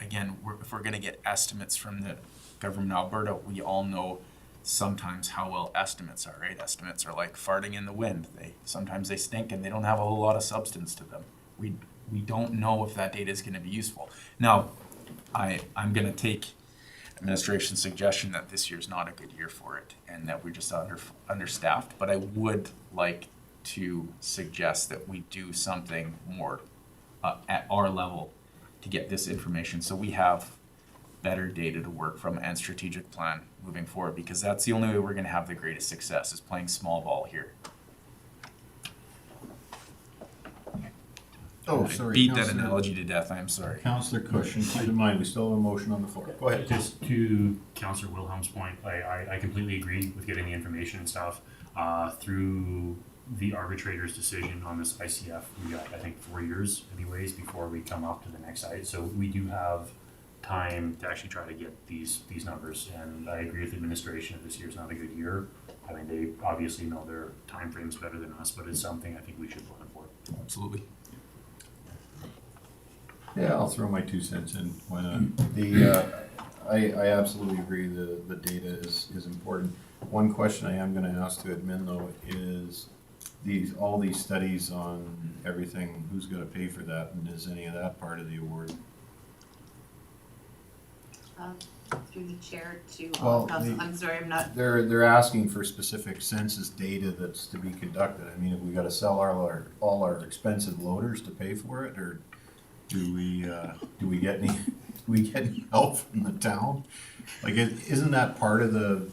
again, if we're going to get estimates from the government of Alberta, we all know sometimes how well estimates are, right? Estimates are like farting in the wind. Sometimes they stink and they don't have a whole lot of substance to them. We don't know if that data is going to be useful. Now, I'm going to take administration's suggestion that this year's not a good year for it and that we're just understaffed, but I would like to suggest that we do something more at our level to get this information so we have better data to work from and strategic plan moving forward, because that's the only way we're going to have the greatest success, is playing small ball here. Oh, I sorry. beat that Councillor- analogy to death, I'm sorry. Councillor Cushion, keep in mind, we still have a motion on the floor. Go ahead. Just to Councillor Wilhelm's point, I completely agree with getting the information and stuff. Through the arbitrator's decision on this ICF, we got, I think, 4 years anyways before we come up to the next site. So we do have time to actually try to get these numbers. And I agree with the administration that this year's not a good year. I mean, they obviously know their timeframes better than us, but it's something I think we should plan for. Absolutely. Yeah, I'll throw my 2 cents in. Why not? I absolutely agree the data is important. One question I am gonna ask to admin though is all these studies on everything, who's gonna pay for that, and is any of that part of the award? Through the chair to, Well, I'm sorry, I'm not, They're asking for specific census data that's to be conducted. I mean, have we gotta sell all our expensive loaders to pay for it, or do we get any help from the town? Like, isn't that part of the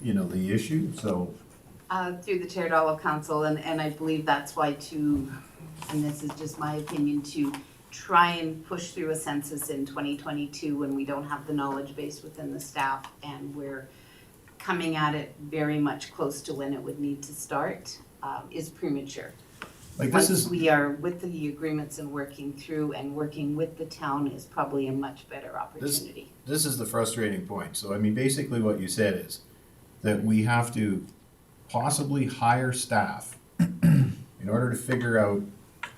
issue? So, through the chair to all of council, and I believe that's why and this is just my opinion, to try and push through a census in 2022 when we don't have the knowledge base within the staff and we're coming at it very much close to when it would need to start, is premature. like, Once we are with the agreements and working through and working with the town is probably a much better opportunity. this is the frustrating point. So, I mean, basically what you said is that we have to possibly hire staff in order to figure out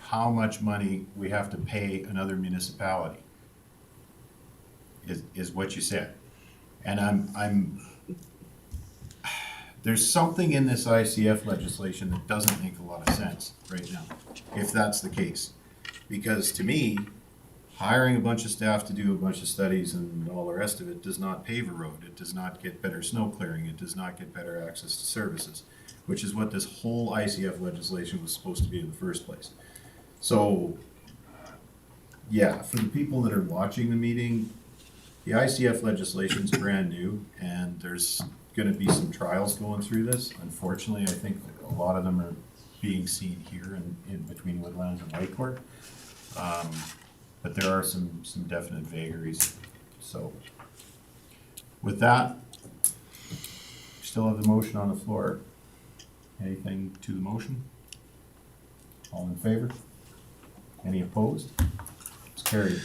how much money we have to pay another municipality, is what you said. And there's something in this ICF legislation that doesn't make a lot of sense right now, if that's the case. Because to me, hiring a bunch of staff to do a bunch of studies and all the rest of it does not pave a road. It does not get better snow clearing. It does not get better access to services, which is what this whole ICF legislation was supposed to be in the first place. So, yeah, for the people that are watching the meeting, the ICF legislation is brand new, and there's going to be some trials going through this. Unfortunately, I think that a lot of them are being seen here in between Woodlands and Whitecourt. But there are some definite vagaries. So, with that, we still have the motion on the floor. Anything to the motion? All in favor? Any opposed? It's carried.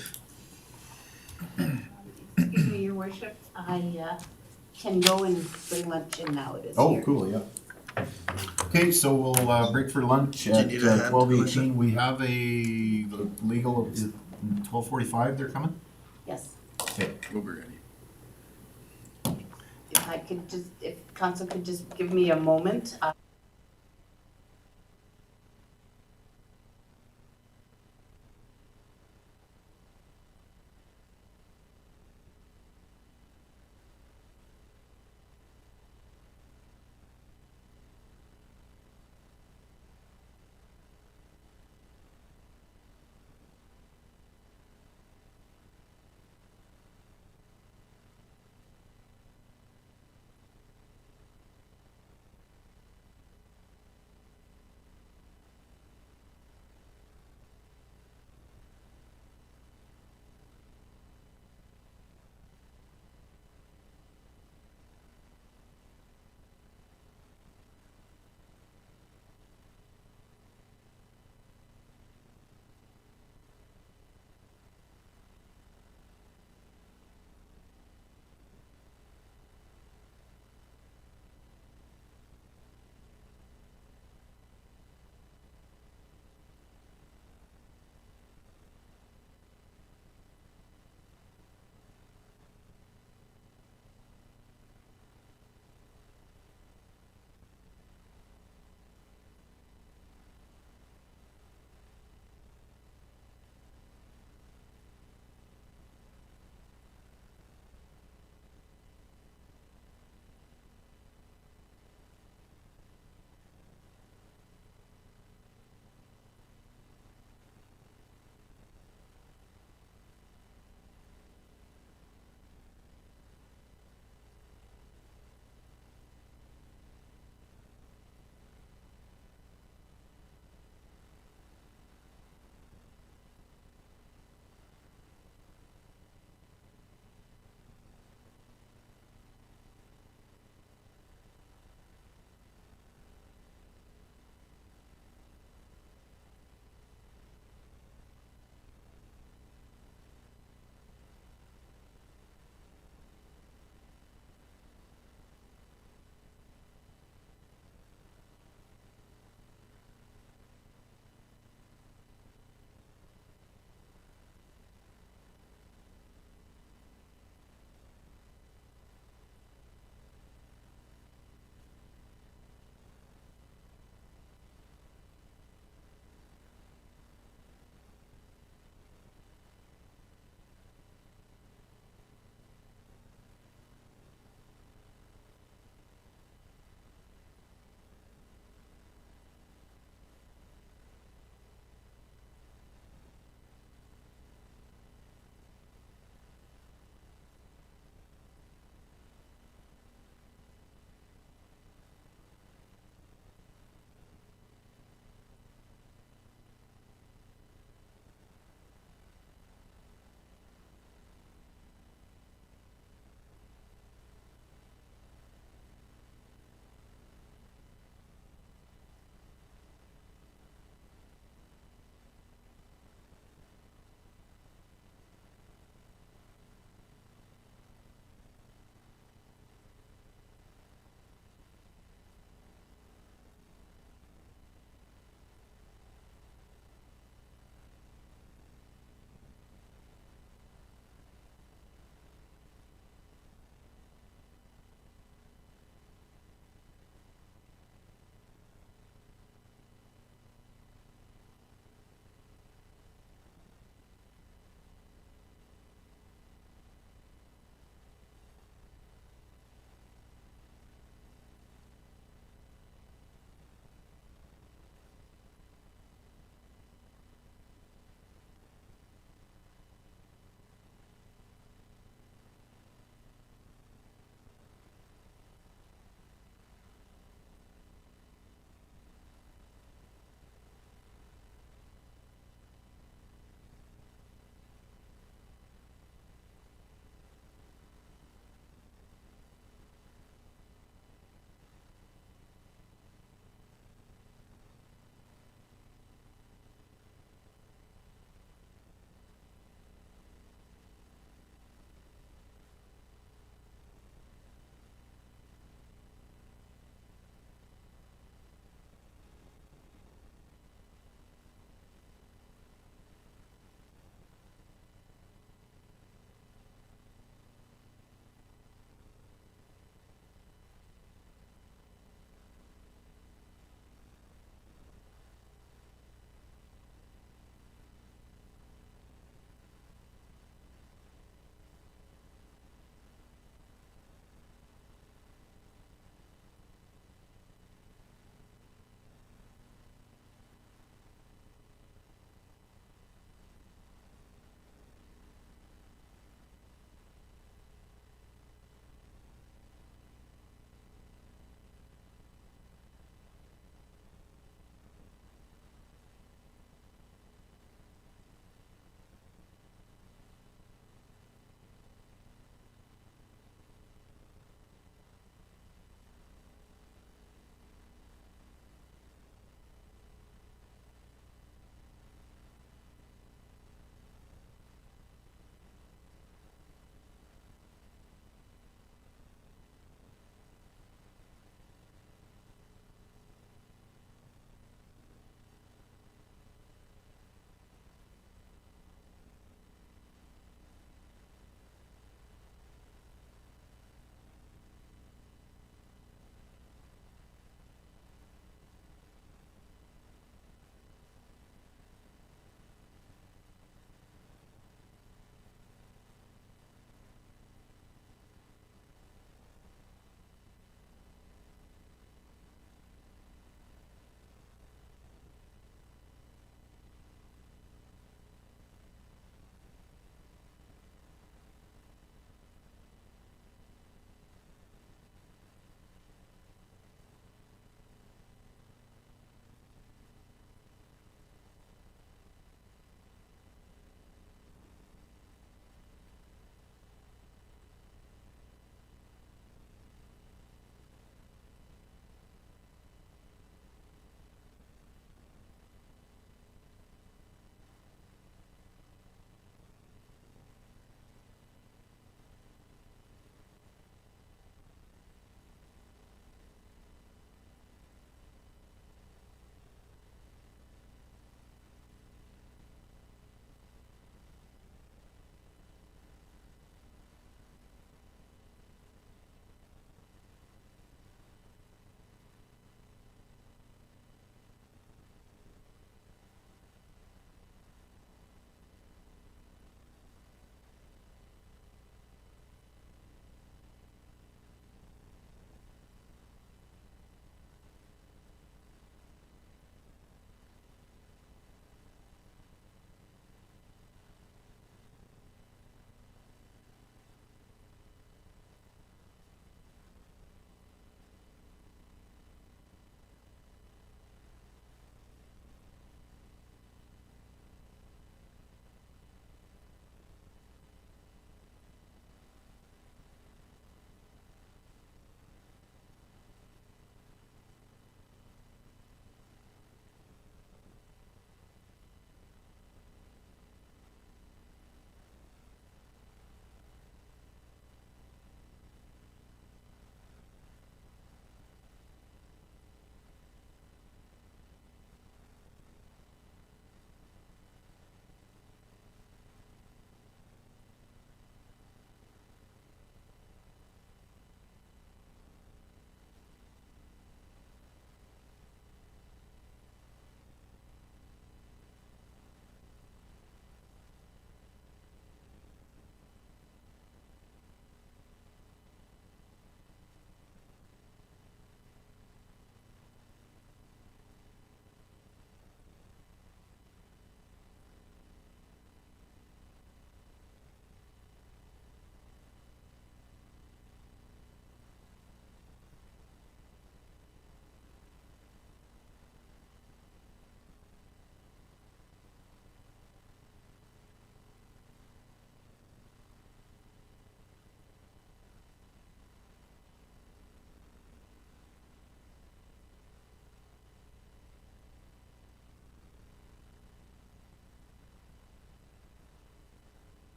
Excuse me, your worship, I can go and bring lunch in now, it is Oh, here. cool, yeah. Okay, so we'll break for lunch at need a hand, 12:18. We have the legal, 12:45 they're coming? Yes, Okay. We'll be ready. if I could just, if council could just give me a moment.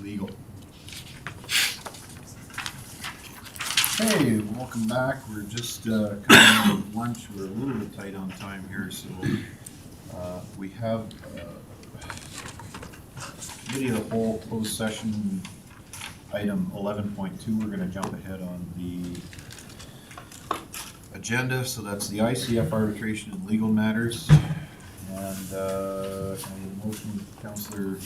legal. Hey, welcome back. We're just coming out of lunch. We're a little bit tight on time here, so we have committee of the whole closed session item 11.2. We're going to jump ahead on the agenda. So that's the ICF arbitration and legal matters. And can I get a motion, Councillor?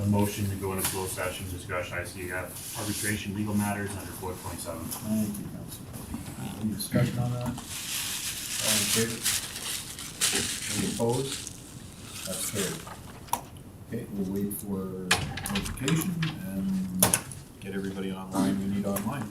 Motion to go into closed session, discussion ICF arbitration legal matters under 427. Thank you, Councillor. Any discussion on that? All in favor? Any opposed? That's carried. Okay, we'll wait for notification and get everybody online we need online.